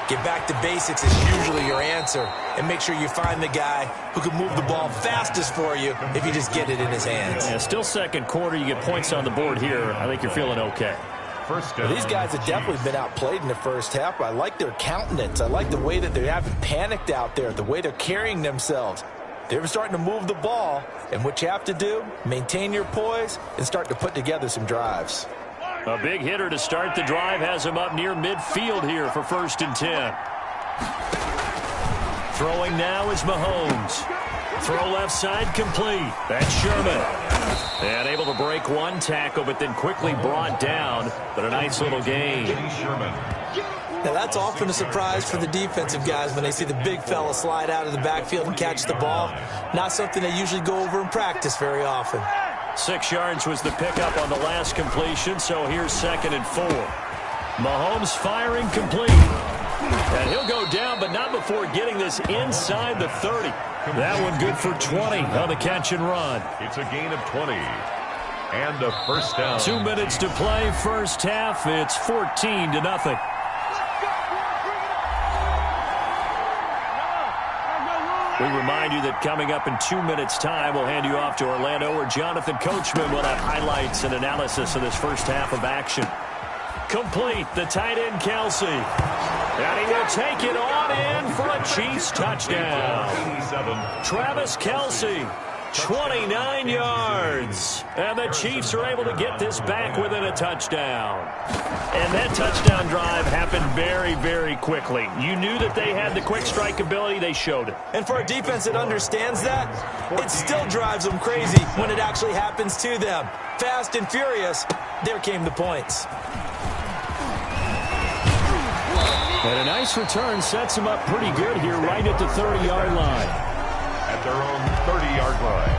Get back to basics is usually your answer. And make sure you find the guy who can move the ball fastest for you if you just get it in his hands. Yeah, still second quarter. You get points on the board here. I think you're feeling okay. Well, these guys have definitely been outplayed in the first half, but I like their countenance. I like the way that they haven't panicked out there, the way they're carrying themselves. They're starting to move the ball, and what you have to do, maintain your poise and start to put together some drives. A big hitter to start the drive has him up near midfield here for 1st and 10. Throwing now is Mahomes. Throw left side complete. That's Sherman. And able to break one tackle, but then quickly brought down. But a nice little gain. Now that's often a surprise for the defensive guys when they see the big fella slide out of the backfield and catch the ball. Not something they usually go over in practice very often. 6 yards was the pickup on the last completion, so here's 2nd and 4. Mahomes firing complete. And he'll go down, but not before getting this inside the 30. That one good for 20 on the catch and run. It's a gain of 20. And a 1st down. 2 minutes to play, first half. It's 14-0. We remind you that coming up in 2 minutes' time, we'll hand you off to Orlando, where Jonathan Coachman will have highlights and analysis of this first half of action. Complete, the tight end, Kelsey. And he will take it on in for a Chiefs touchdown. Travis Kelsey, 29 yards. And the Chiefs are able to get this back within a touchdown. And that touchdown drive happened very, very quickly. You knew that they had the quick strike ability. They showed it. And for a defense that understands that, it still drives them crazy when it actually happens to them. Fast and furious, there came the points. And a nice return sets them up pretty good here right at the 30-yard line. At their own 30-yard line.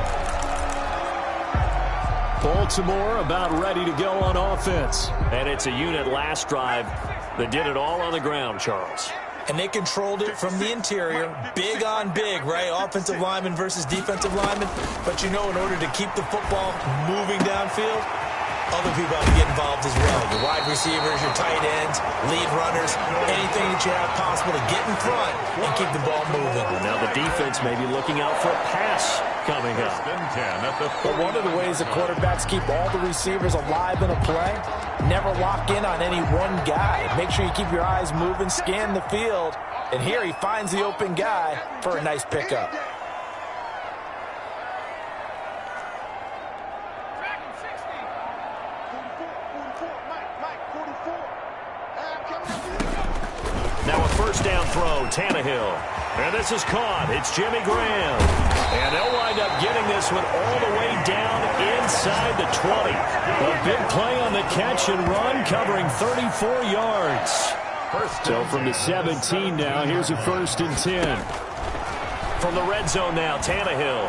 Baltimore about ready to go on offense. And it's a unit last drive that did it all on the ground, Charles. And they controlled it from the interior, big on big, right? Offensive lineman versus defensive lineman. But you know, in order to keep the football moving downfield, Other people have to get involved as well. Your wide receivers, your tight ends, lead runners, anything that you have possible to get in front and keep the ball moving. Now the defense may be looking out for a pass coming up. But one of the ways that quarterbacks keep all the receivers alive in a play, never lock in on any one guy. Make sure you keep your eyes moving, scan the field, and here he finds the open guy for a nice pickup. Now a first down throw, Tannehill. And this is caught. It's Jimmy Graham. And they'll wind up getting this one all the way down inside the 20. A big play on the catch and run, covering 34 yards. So from the 17 now, here's a 1st and 10. From the red zone now, Tannehill.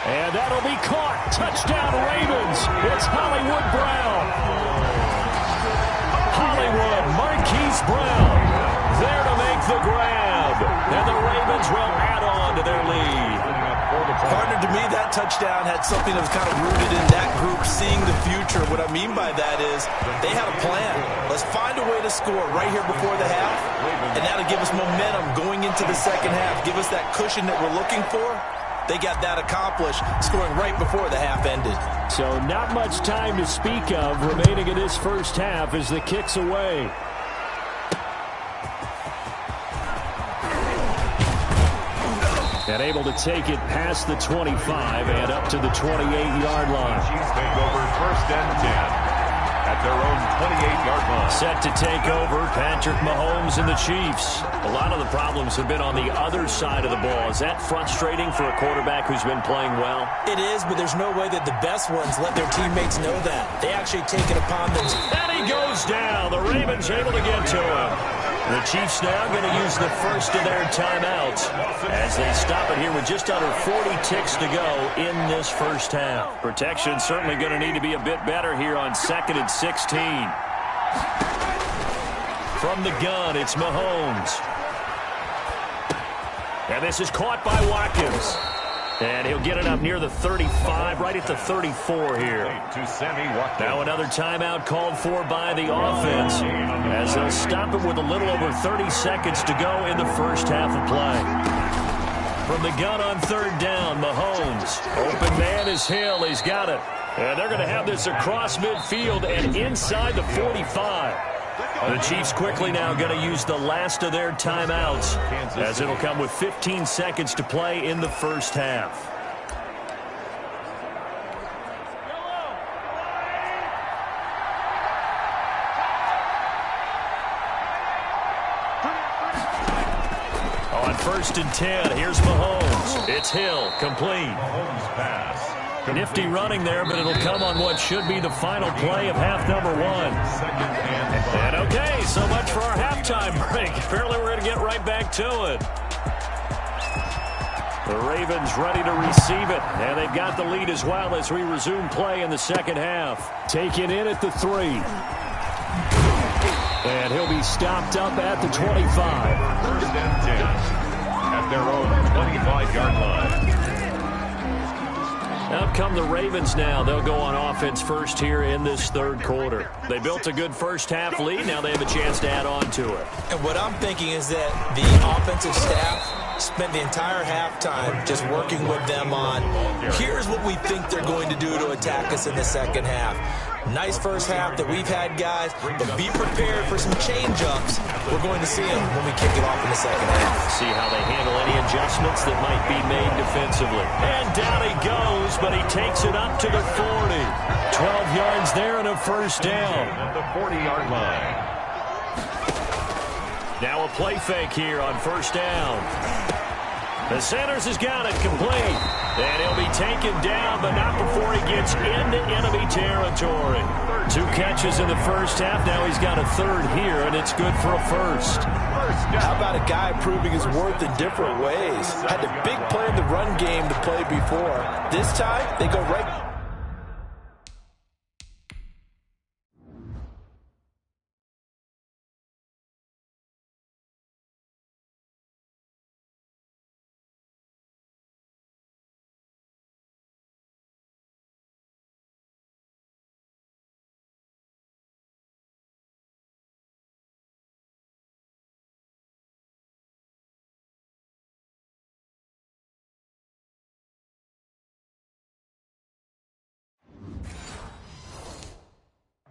And that'll be caught. Touchdown, Ravens. It's Hollywood Brown. Hollywood, Marquise Brown, there to make the grab. And the Ravens will add on to their lead. Partner, to me, that touchdown had something that was kind of rooted in that group seeing the future. What I mean by that is they had a plan. Let's find a way to score right here before the half, and that'll give us momentum going into the second half, give us that cushion that we're looking for. They got that accomplished, scoring right before the half ended. So not much time to speak of remaining in this first half as the kick's away. And able to take it past the 25 and up to the 28-yard line. Chiefs take over 1st and 10 at their own 28-yard line. Set to take over, Patrick Mahomes and the Chiefs. A lot of the problems have been on the other side of the ball. Is that frustrating for a quarterback who's been playing well? It is, but there's no way that the best ones let their teammates know that. They actually take it upon them. And he goes down. The Ravens able to get to him. The Chiefs now going to use the first of their timeouts as they stop it here with just under 40 ticks to go in this first half. Protection certainly going to need to be a bit better here on 2nd and 16. From the gun, it's Mahomes. And this is caught by Watkins. And he'll get it up near the 35, right at the 34 here. Now another timeout called for by the offense as they'll stop it with a little over 30 seconds to go in the first half of play. From the gun on 3rd down, Mahomes. Open man is Hill. He's got it. And they're going to have this across midfield and inside the 45. The Chiefs quickly now going to use the last of their timeouts as it'll come with 15 seconds to play in the first half. On 1st and 10, here's Mahomes. It's Hill, complete. Mahomes pass. Nifty running there, but it'll come on what should be the final play of half number 1. And okay, so much for our halftime break. Apparently we're going to get right back to it. The Ravens ready to receive it, and they've got the lead as well as we resume play in the second half. Taken in at the 3. And he'll be stopped up at the 25. 1st and 10 at their own 25-yard line. Out come the Ravens now. They'll go on offense first here in this 3rd quarter. They built a good first half lead. Now they have a chance to add on to it. And what I'm thinking is that the offensive staff spent the entire halftime just working with them on, here's what we think they're going to do to attack us in the second half. Nice first half that we've had, guys, but be prepared for some change-ups. We're going to see them when we kick it off in the second half. See how they handle any adjustments that might be made defensively. And down he goes, but he takes it up to the 40. 12 yards there and a first down. At the 40-yard line. Now a play fake here on first down. The Sanders has got it complete. And he'll be taken down, but not before he gets into enemy territory. 2 catches in the first half. Now he's got a 3rd here, and it's good for a first. How about a guy proving his worth in different ways? Had a big play in the run game to play before. This time, they go right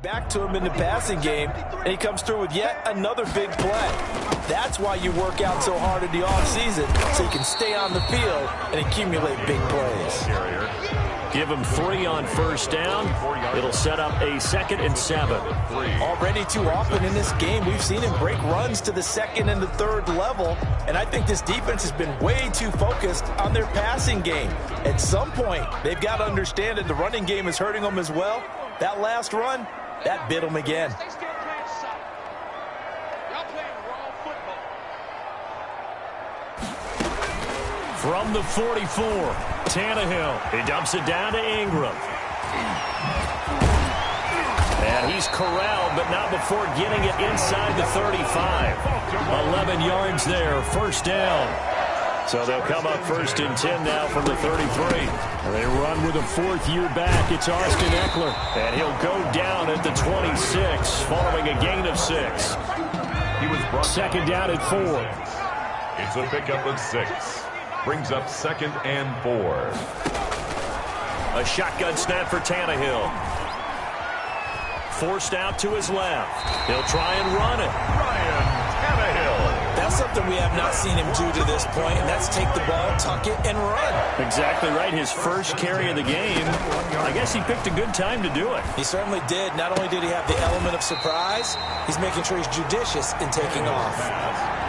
Back to him in the passing game, and he comes through with yet another big play. That's why you work out so hard in the offseason, so you can stay on the field and accumulate big plays. Give him 3 on first down. It'll set up a 2nd and 7. Already too often in this game, we've seen him break runs to the 2nd and the 3rd level, and I think this defense has been way too focused on their passing game. At some point, they've got to understand that the running game is hurting them as well. That last run, that bit him again. From the 44, Tannehill. He dumps it down to Ingram. And he's corralled, but not before getting it inside the 35. 11 yards there, first down. So they'll come up 1st and 10 now from the 33. They run with a 4th-year back. It's Austin Eckler. And he'll go down at the 26, following a gain of 6. He was brought 2nd down at 4. It's a pickup of 6. Brings up 2nd and 4. A shotgun snap for Tannehill. Forced out to his left. He'll try and run it. Ryan Tannehill. That's something we have not seen him do to this point, and that's take the ball, tuck it, and run. Exactly right. His first carry of the game. I guess he picked a good time to do it. He certainly did. Not only did he have the element of surprise, he's making sure he's judicious in taking off.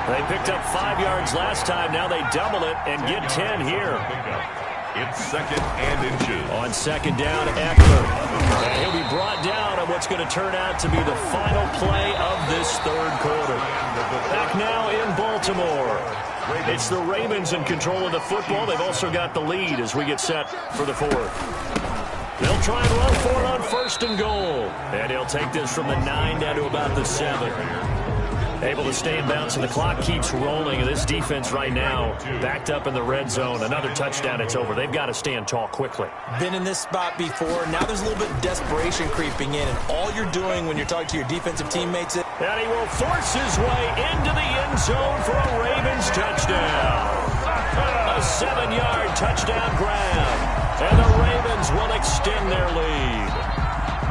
They picked up 5 yards last time. Now they double it and get 10 here. It's 2nd and inches. On 2nd down, Eckler. And he'll be brought down on what's going to turn out to be the final play of this 3rd quarter. Back now in Baltimore. It's the Ravens in control of the football. They've also got the lead as we get set for the 4th. They'll try and run for it on 1st and goal. And he'll take this from the 9 down to about the 7. Able to stay in bounds, and the clock keeps rolling. This defense right now backed up in the red zone. Another touchdown, it's over. They've got to stand tall quickly. Been in this spot before. Now there's a little bit of desperation creeping in, and all you're doing when you're talking to your defensive teammates is... And he will force his way into the end zone for a Ravens touchdown. A 7-yard touchdown grab. And the Ravens will extend their lead.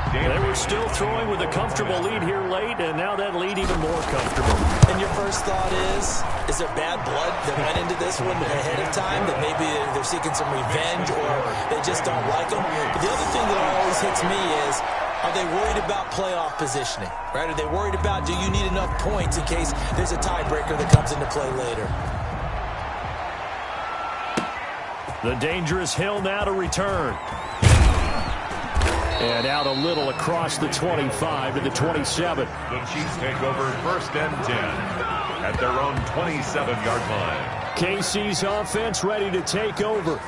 They were still throwing with a comfortable lead here late, and now that lead even more comfortable. And your first thought is there bad blood that went into this one ahead of time, that maybe they're seeking some revenge or they just don't like them? But the other thing that always hits me is, are they worried about playoff positioning? Right? Are they worried about, do you need enough points in case there's a tiebreaker that comes into play later? The dangerous Hill now to return. And out a little across the 25 to the 27. The Chiefs take over 1st and 10 at their own 27-yard line. KC's offense ready to take over.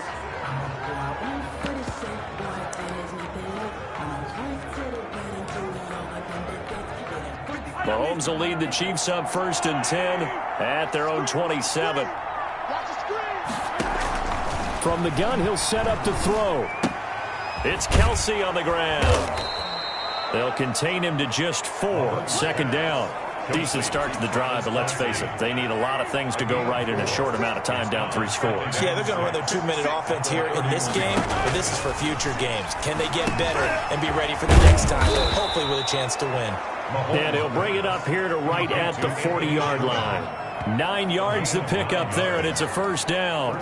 Mahomes will lead the Chiefs up 1st and 10 at their own 27. From the gun, he'll set up to throw. It's Kelsey on the ground. They'll contain him to just 4. 2nd down. Decent start to the drive, but let's face it, they need a lot of things to go right in a short amount of time, down 3 scores. Yeah, they're going to run their 2-minute offense here in this game, but this is for future games. Can they get better and be ready for the next time, hopefully with a chance to win? And he'll bring it up here to right at the 40-yard line. 9 yards to pick up there, and it's a 1st down.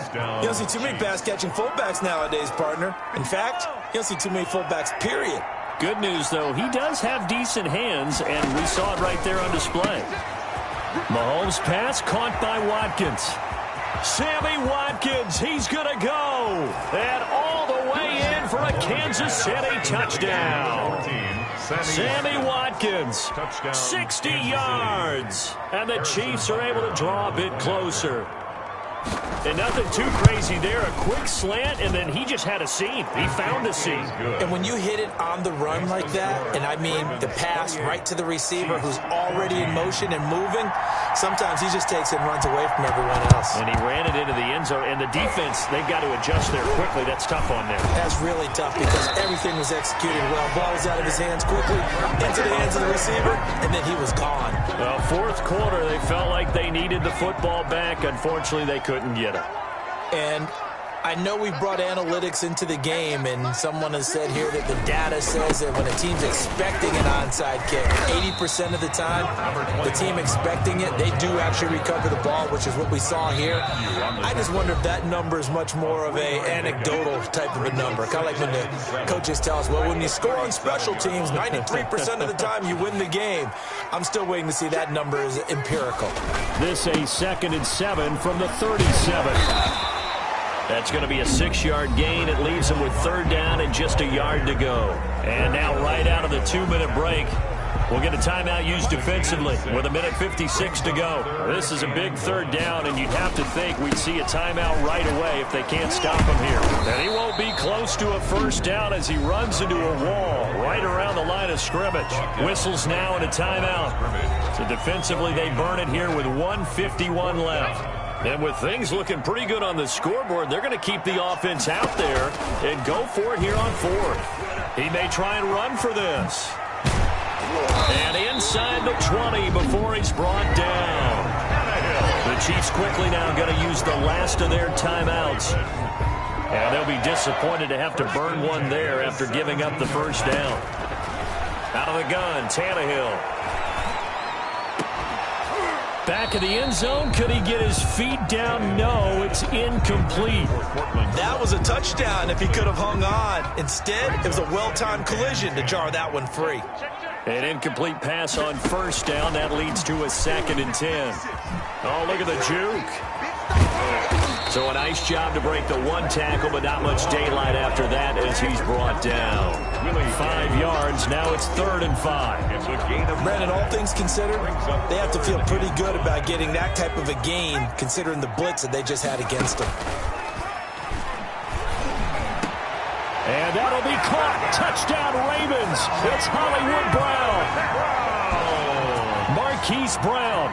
You don't see too many pass-catching fullbacks nowadays, partner. In fact, you don't see too many fullbacks, period. Good news, though, he does have decent hands, and we saw it right there on display. Mahomes' pass caught by Watkins. Sammy Watkins, he's going to go. And all the way in for a Kansas City touchdown. Sammy Watkins, 60 yards. And the Chiefs are able to draw a bit closer. And nothing too crazy there. A quick slant, and then he just had a seam. He found a seam. And when you hit it on the run like that, and I mean the pass right to the receiver who's already in motion and moving, sometimes he just takes it and runs away from everyone else. And he ran it into the end zone. And the defense, they've got to adjust there quickly. That's tough on them. That's really tough because everything was executed well. Ball was out of his hands quickly, into the hands of the receiver, and then he was gone. Well, 4th quarter, they felt like they needed the football back. Unfortunately, they couldn't get it. And I know we brought analytics into the game, and someone has said here that the data says that when a team's expecting an onside kick, 80% of the time, the team expecting it, they do actually recover the ball, which is what we saw here. I just wonder if that number is much more of a anecdotal type of a number. Kind of like when the coaches tell us, well, when you score on special teams, 93% of the time you win the game. I'm still waiting to see that number is empirical. This a 2nd and 7 from the 37. That's going to be a 6-yard gain. It leaves them with 3rd down and just a yard to go. And now right out of the 2-minute break, we'll get a timeout used defensively with 1:56 to go. This is a big 3rd down, and you'd have to think we'd see a timeout right away if they can't stop him here. And he won't be close to a 1st down as he runs into a wall right around the line of scrimmage. Whistles now and a timeout. So defensively, they burn it here with 1:51 left. And with things looking pretty good on the scoreboard, they're going to keep the offense out there and go for it here on 4th. He may try and run for this. And inside the 20 before he's brought down. The Chiefs quickly now going to use the last of their timeouts. And they'll be disappointed to have to burn one there after giving up the 1st down. Out of the gun, Tannehill. Back of the end zone. Could he get his feet down? No, it's incomplete. That was a touchdown if he could have hung on. Instead, it was a well-timed collision to jar that one free. An incomplete pass on 1st down. That leads to a 2nd and 10. Oh, look at the juke. So a nice job to break the 1 tackle, but not much daylight after that as he's brought down. 5 yards. Now it's 3rd and 5. Brandon, all things considered, they have to feel pretty good about getting that type of a gain considering the blitz that they just had against them. And that'll be caught. Touchdown, Ravens. It's Hollywood Brown. Marquise Brown.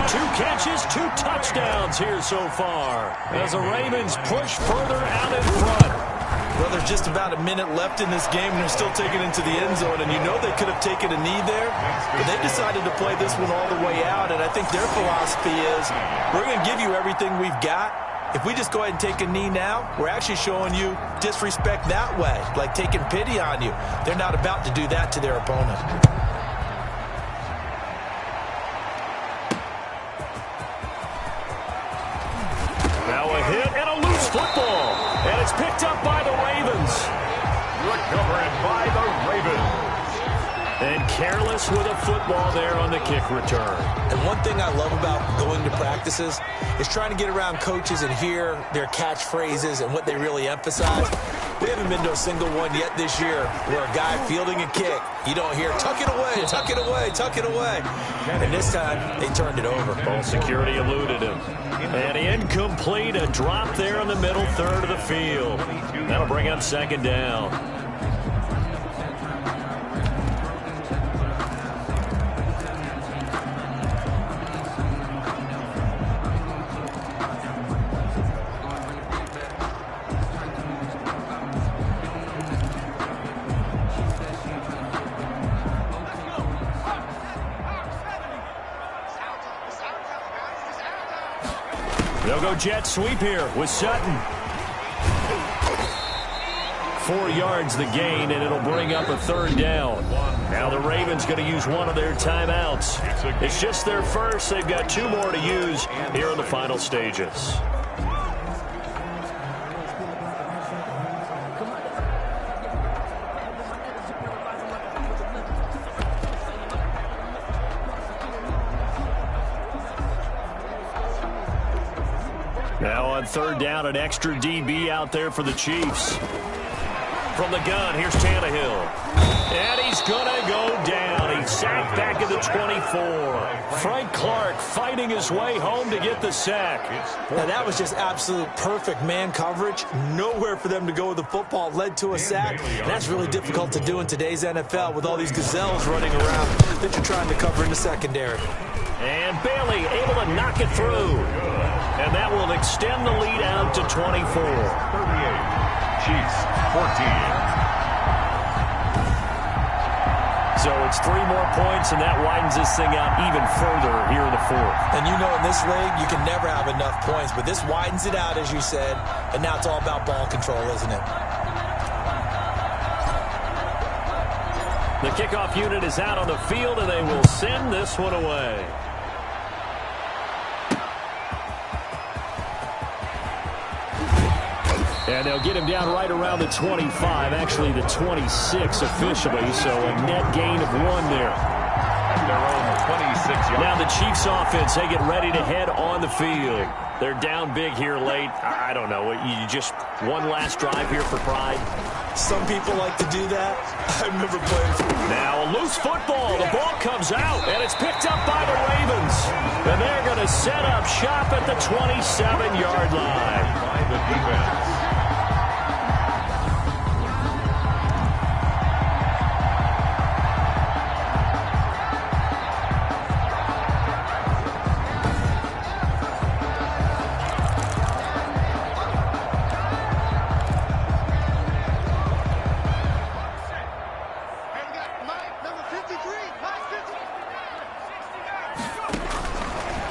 2 catches, 2 touchdowns here so far as the Ravens push further out in front. Well, there's just about a minute left in this game, and they're still taking it into the end zone. And you know they could have taken a knee there, but they decided to play this one all the way out. And I think their philosophy is, we're going to give you everything we've got. If we just go ahead and take a knee now, we're actually showing you disrespect that way, like taking pity on you. They're not about to do that to their opponent. Now a hit and a loose football. And it's picked up by the Ravens. Recovered by the Ravens. And careless with a football there on the kick return. And one thing I love about going to practices is trying to get around coaches and hear their catchphrases and what they really emphasize. We haven't been to a single one yet this year where a guy fielding a kick, you don't hear, tuck it away, tuck it away, tuck it away. And this time, they turned it over. Ball security eluded him. And incomplete, a drop there in the middle third of the field. That'll bring up 2nd down. They'll go jet sweep here with Sutton. 4 yards the gain, and it'll bring up a 3rd down. Now the Ravens going to use one of their timeouts. It's just their first. They've got 2 more to use here in the final stages. Now on 3rd down, an extra DB out there for the Chiefs. From the gun, here's Tannehill. And he's going to go down. He's sacked back at the 24. Frank Clark fighting his way home to get the sack. Now that was just absolute perfect man coverage. Nowhere for them to go with the football. Led to a sack. And that's really difficult to do in today's NFL with all these gazelles running around that you're trying to cover in the secondary. And Bailey able to knock it through. And that will extend the lead out to 24. 38, Chiefs 14. So So it's 3 more points, and that widens this thing out even further here in the fourth. And you know in this league, you can never have enough points, but this widens it out, as you said, and now it's all about ball control, isn't it? The kickoff unit is out on the field, and they will send this one away. And they'll get him down right around the 25, actually the 26 officially, so a net gain of 1 there. At their own 26 yards. Now the Chiefs offense, they get ready to head on the field. They're down big here late. I don't know. You just one last drive here for pride. Some people like to do that. I remember playing. Now a loose football. The ball comes out, and it's picked up by the Ravens. And they're going to set up shop at the 27-yard line. By the defense.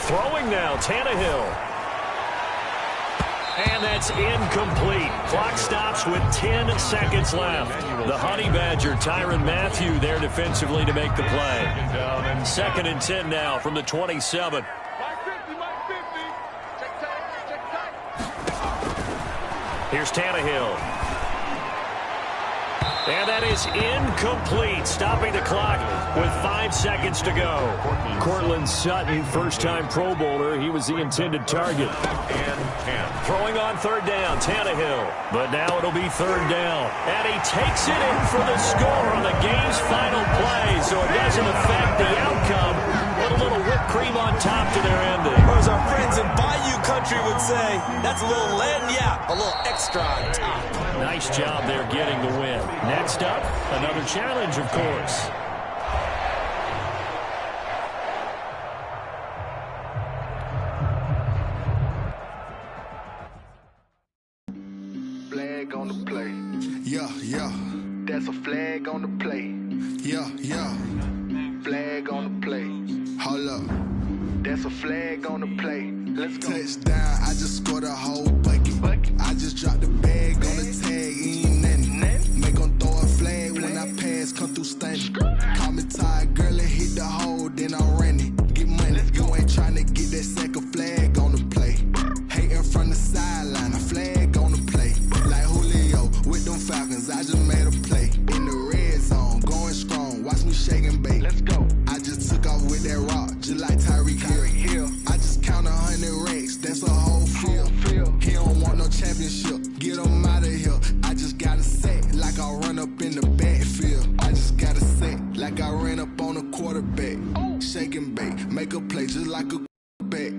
Throwing now, Tannehill. And that's incomplete. Clock stops with 10 seconds left. The Honey Badger, Tyrann Mathieu, there defensively to make the play. 2nd and 10 now from the 27. Here's Tannehill. And that is incomplete, stopping the clock with 5 seconds to go. Cortland Sutton, first-time Pro Bowler. He was the intended target. Throwing on 3rd down, Tannehill. But now it'll be 3rd down. And he takes it in for the score on the game's final play, so it doesn't affect the outcome. Put a little whipped cream on top to their ending. Or as our friends in Bayou Country would say, that's a little lead, yeah, a little extra on top. Nice job there getting the win. Next up, another challenge, of course. Flag on the play. Yeah, yeah. That's a flag on the play. Yeah, yeah. Flag on the play. Hold up. That's a flag on the play. Let's go. Touchdown, I just scored a whole bucket. I just dropped the bag on the tag, ain't nothing. Make them throw a flag when I pass, come through stunning. Call me tired, girl, and hit the hole, then I'm running. Get money, you ain't trying to get that second flag on the play. Hating from the sideline, a flag on the play. Like Julio with them Falcons, I just made a play. In the red zone, going strong, watch me shake and bake. Let's go. I just took off with that rock, just like Tyreek Hill. I just count 100 racks, that's a whole field. He don't want no championship, get him out of here. I just gotta say, like I run up in the backfield. I just gotta say, like I ran up on a quarterback. Shake and bake, make a play just like a quarterback.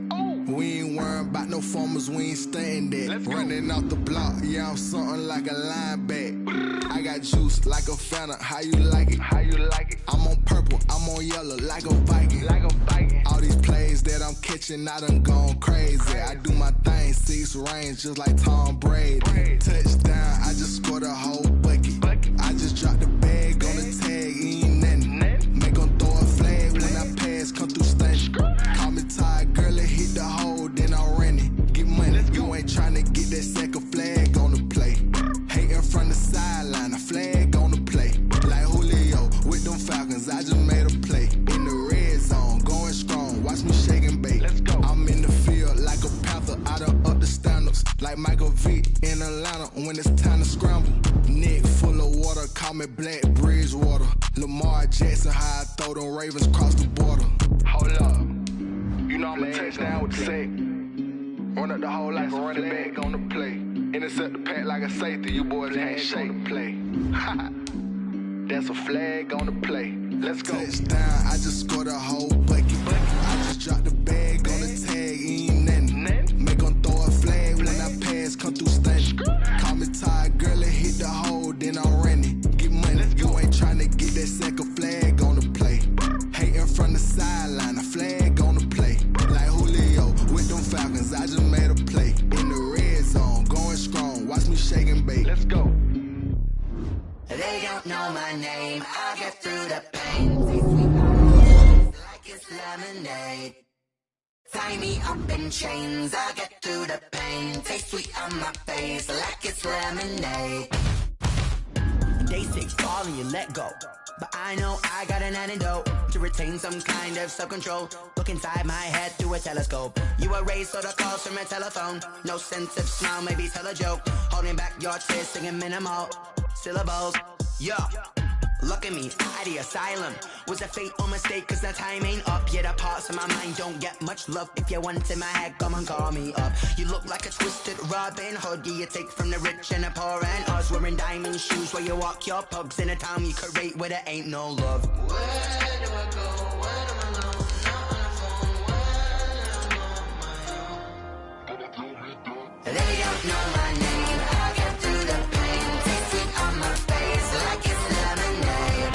We ain't worrying about no formers, we ain't staying there. Running off the block, yeah, I'm something like a linebacker. I got juice like a Fanta, how you like it? How you like it? I'm on purple, I'm on yellow, like a Viking. Like a Viking. All these plays that I'm catching, I done gone crazy. I do my thing, 6 range, just like Tom Brady. Touchdown, I just scored a whole bucket. I just dropped the bag on the tag, ain't nothing. Make them throw a flag when I pass, come through stunning. Call me tired, girl, and hit the hole, then I'm running. Get money, you ain't trying to get that second flag on the play. Hating from the sideline, a flag on the play. Like Julio with them Falcons, I just made a play. In the red zone, going strong, watch me shake and bake. Let's go. I'm in the field like a Panther, I done up the standards. Like Michael Vick in Atlanta when it's time to scramble. Neck full of water, call me Black Bridgewater. Lamar Jackson, how I throw them Ravens cross the border. Hold up, you know I'm a touchdown with the sack. Run up the hole like a running back on the play. Intercept the pack like a safety, you boys can't shake the play. That's a flag on the play. Let's go. Touchdown, I just scored a whole bucket. I just dropped the bag on the tag, ain't nothing. Make them throw a flag when I pass, come through stunning. Call me tired, girl, and hit the hole, then I'm running. Get money, you ain't trying to get that second flag on the play. Hating from the sideline, a flag on the play. Like Julio with them Falcons, I just made a play. In the red zone, going strong, watch me shake and bake. Let's go. They don't know my name, I'll get through the pain. lemonade. Tie me up in chains, I'll get through the pain. Taste sweet on my face like it's lemonade. They say fall and you let go, but I know I got an antidote to retain some kind of self-control. Look inside my head through a telescope. You erase all the calls from a telephone. No sense of smile, maybe tell a joke. Holding back your tears, singing minimal syllables. Yeah. Look at me, at the asylum. Was a fate or mistake, cause the time ain't up. Yeah, the parts of my mind don't get much love. If you want in my head, come and call me up. You look like a twisted Robin Hood. Yeah, you take from the rich and the poor and us. Wearing diamond shoes where you walk your pugs. In a town you create where there ain't no love. Where do I go? When I'm alone? Not on the phone, when I'm on my own. They don't know my name. I get through the pain. Taste sweet on my face like it's lemonade.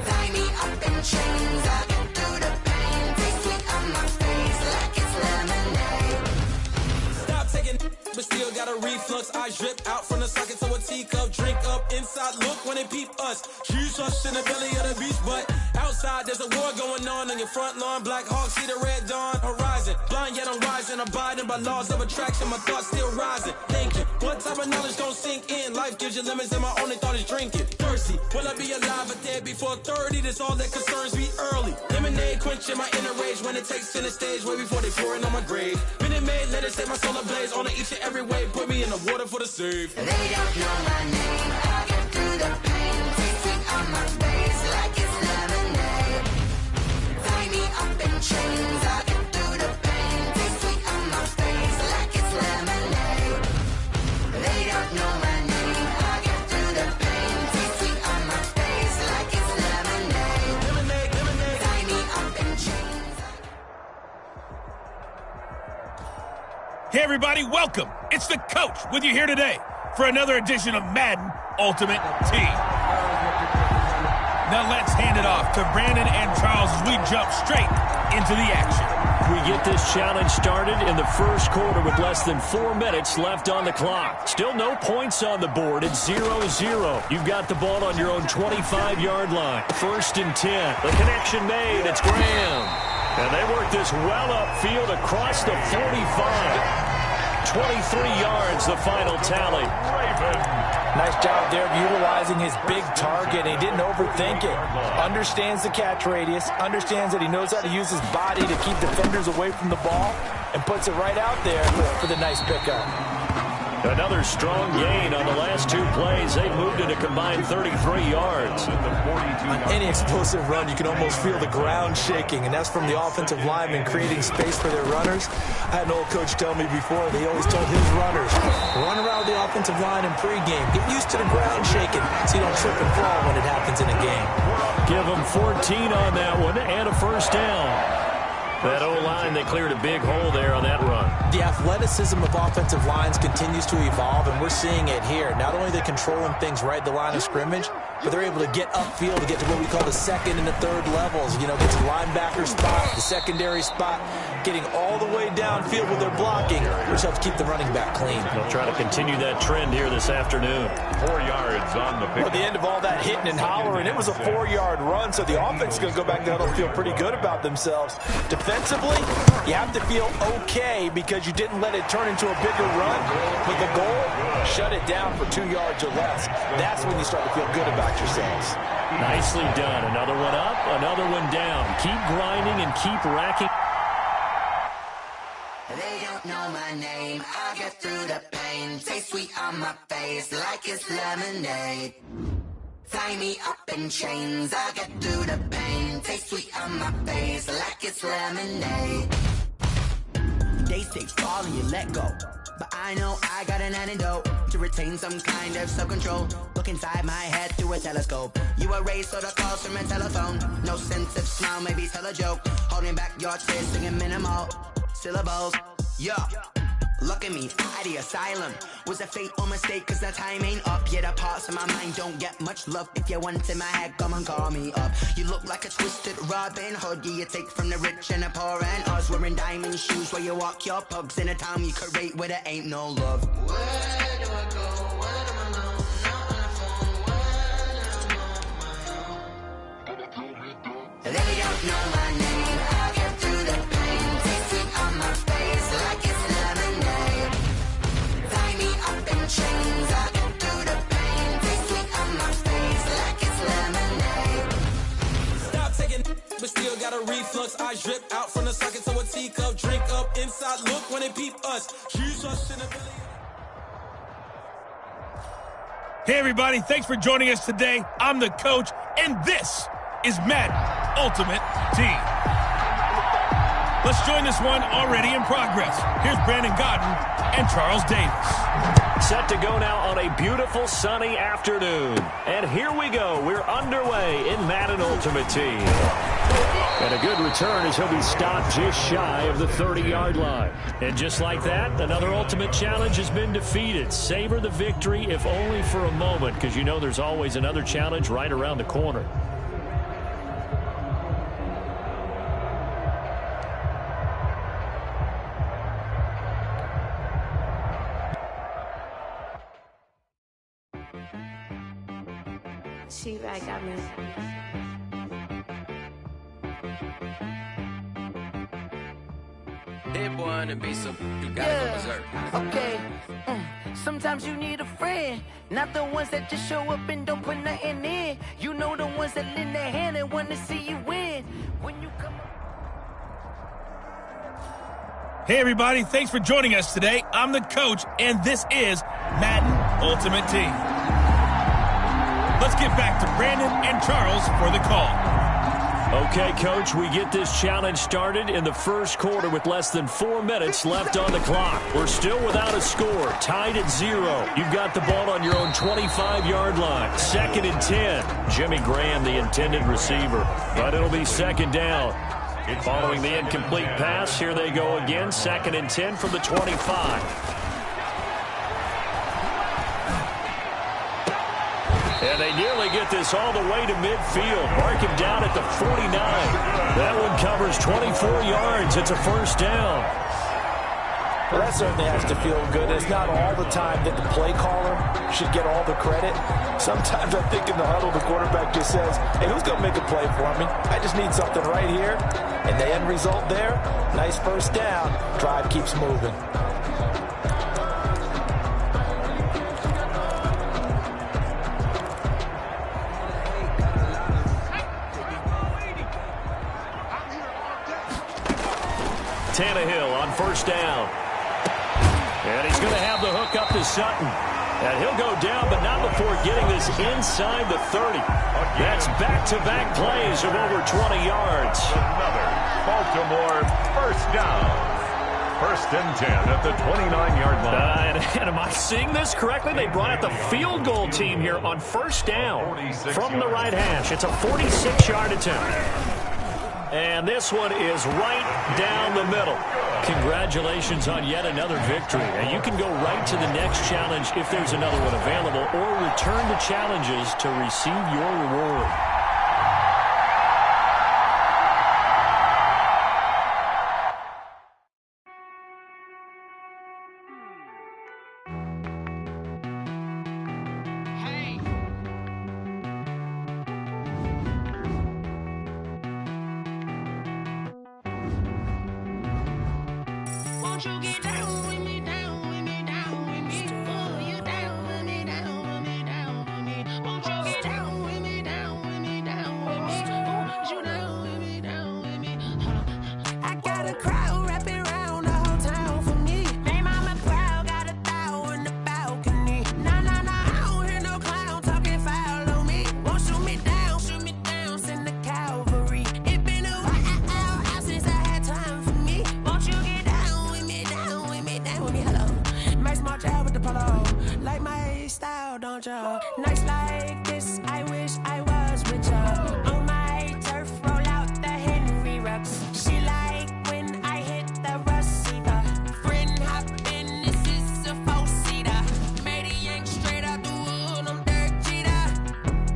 Tie me up in chains. I get through the pain. Taste sweet on my face like it's lemonade. Stop taking, but still got a reflux. I drip out from the socket to a teacup. Drink up inside, look when they peep us. Huge us in the belly of the beach, but outside there's a war going on your front lawn. Black Hawk, see the red dawn horizon. Blind yet I'm rising, abiding by laws of attraction. My thoughts still rising. Thinking, what type of knowledge don't sink in? Life gives you limits, and my only thought is drinking. Thirsty, will I be alive or dead before 30? That's all that concerns me early. Lemonade quenching my inner rage when it takes center stage, way before they pour it on my grave. Minute Maid, let it set my soul ablaze. On each and every way, put me in the water for the save. They don't know my name. I get through the pain. Taste sweet on my face like it's lemonade. Tie me up in chains. I get through the pain. Taste sweet on my face like it's lemonade. They don't know my name. I get through the pain. Taste sweet on my face like it's lemonade. Lemonade, lemonade. Tie me up in chains. Hey, everybody, welcome. It's the coach with you here today for another edition of Madden Ultimate Team. Now let's hand it off to Brandon and Charles as we jump straight into the action. We get this challenge started in the first quarter with less than 4 minutes left on the clock. Still no points on the board. It's 0-0. You've got the ball on your own 25-yard line. 1st and 10. The connection made. It's Graham. And they work this well upfield across the 45. 23 yards, the final tally. Nice job there of utilizing his big target. He didn't overthink it. Understands the catch radius. Understands that he knows how to use his body to keep defenders away from the ball. And puts it right out there for the nice pickup. Another strong gain on the last 2 plays. They've moved it a combined 33 yards. On any explosive run, you can almost feel the ground shaking, and that's from the offensive linemen creating space for their runners. I had an old coach tell me before, they always told his runners, run around the offensive line in pregame. Get used to the ground shaking so you don't trip and fall when it happens in a game. Give them 14 on that one and a first down. That O-line, they cleared a big hole there on that run. The athleticism of offensive lines continues to evolve, and we're seeing it here. Not only are they controlling things right at the line of scrimmage, but they're able to get upfield to get to what we call the 2nd and the 3rd levels. You know, get to the linebacker spot, the secondary spot, getting all the way downfield with their blocking, which helps keep the running back clean. They'll try to continue that trend here this afternoon. 4 yards on the pick. Well, at the end of all that hitting and hollering, it was a 4-yard run, so the offense is going to go back down and feel pretty good about themselves. Defensively, you have to feel okay because you didn't let it turn into a bigger run. But the goal, shut it down for 2 yards or less. That's when you start to feel good about yourselves. Nicely done. Another one up, another one down. Keep grinding and keep racking. They don't know my name. I get through the pain. Taste sweet on my face like it's lemonade. Tie me up in chains. I get through the pain. Taste sweet on my face like it's lemonade. They say fall and you let go, but I know I got an antidote to retain some kind of self-control. Look inside my head through a telescope. You erase all the calls from a telephone. No sense of smile, maybe tell a joke. Holding back your tears, singing minimal syllables. Yeah. Look at me, at the asylum. Was a fate or mistake, cause the time ain't up. Yeah, the parts of my mind don't get much love. If you want in my head, come and call me up. You look like a twisted Robin Hood. Yeah, you take from the rich and the poor and us. Wearing diamond shoes where you walk your pugs. In a town you create where there ain't no love. Where do I go when I'm alone? Not on the phone, when I'm on my own. They don't know my name. got a reflux. I drip out from the socket to a teacup. Drink up inside, look when they peep us. She's just in a billion. Hey, everybody. Thanks for joining us today. I'm the coach, and this is Madden Ultimate Team. Let's join this one already in progress. Here's Brandon Godden and Charles Davis. Set to go now on a beautiful sunny afternoon. And here we go. We're underway in Madden Ultimate Team. And a good return as he'll be stopped just shy of the 30-yard line. And just like that, another Ultimate Challenge has been defeated. Savor the victory, if only for a moment, because you know there's always another challenge right around the corner. She right, got me. Hit one and be so you gotta go berserk. Okay. Sometimes you need a friend, not the ones that just show up and don't put nothing in. You know the ones that lend their hand and want to see you win. When you come. Hey, everybody. Thanks for joining us today. I'm the coach, and this is Madden Ultimate Team. Let's get back to Brandon and Charles for the call. Okay, Coach, we get this challenge started in the first quarter with less than 4 minutes left on the clock. We're still without a score, tied at 0. You've got the ball on your own 25-yard line. 2nd and 10. Jimmy Graham, the intended receiver, but it'll be 2nd down. Following the incomplete pass, here they go again. 2nd and 10 from the 25. And they nearly get this all the way to midfield. Mark him down at the 49. That one covers 24 yards. It's a 1st down. Well, that certainly has to feel good. It's not all the time that the play caller should get all the credit. Sometimes I think in the huddle, the quarterback just says, hey, who's going to make a play for me? I just need something right here. And the end result there, nice 1st down. Drive keeps moving. Tannehill on 1st down. And he's going to have the hook up to Sutton. And he'll go down, but not before getting this inside the 30. That's back-to-back plays of over 20 yards. Another Baltimore 1st down. 1st and 10 at the 29-yard line. And am I seeing this correctly? They brought out the field goal team here on 1st down from the right hash. It's a 46-yard attempt. And this one is right down the middle. Congratulations on yet another victory. And you can go right to the next challenge if there's another one available, or return to challenges to receive your reward. Nights like this, I wish I was with ya. On my turf, roll out the Henry rocks. She like when I hit the Rosita. Friend hop in, this is a 4-seater. Made a yank straight out the wood, I'm dirt cheater.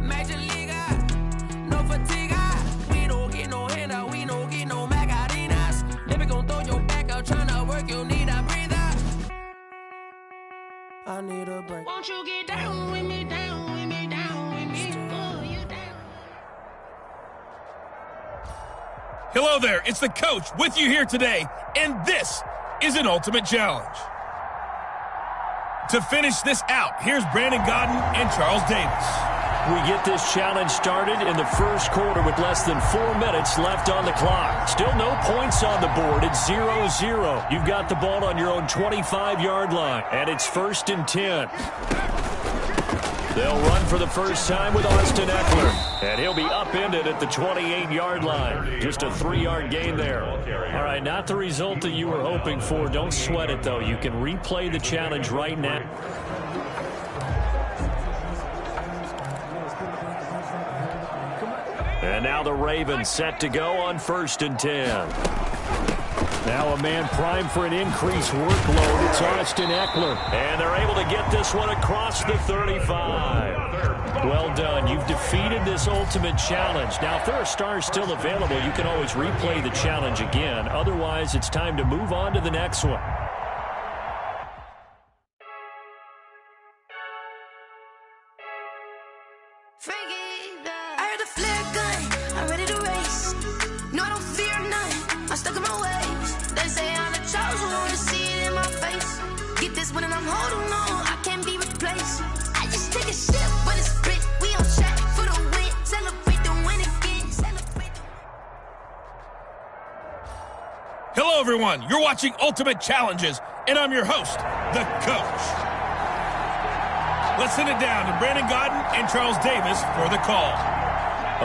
Major leaguer, no fatigue. We don't get no handout, we don't get no Macarinas. Never gon' throw your back out, tryna work, you need a breather. I need a break. Won't you get down with me, down with me, down with me? Pull you down. Hello there, it's the coach with you here today, and this is an Ultimate Challenge. To finish this out, here's Brandon Godden and Charles Davis. We get this challenge started in the first quarter with less than 4 minutes left on the clock. Still no points on the board. It's 0-0. You've got the ball on your own 25-yard line, and it's 1st and 10. They'll run for the first time with Austin Eckler, and he'll be upended at the 28-yard line. Just a 3-yard gain there. All right, not the result that you were hoping for. Don't sweat it, though. You can replay the challenge right now. And now the Ravens set to go on 1st and 10. Now a man primed for an increased workload. It's Austin Eckler. And they're able to get this one across the 35. Well done. You've defeated this ultimate challenge. Now, if there are stars still available, you can always replay the challenge again. Otherwise, it's time to move on to the next one. Hello, everyone. You're watching Ultimate Challenges, and I'm your host, the Coach. Let's send it down to Brandon Gaudin and Charles Davis for the call.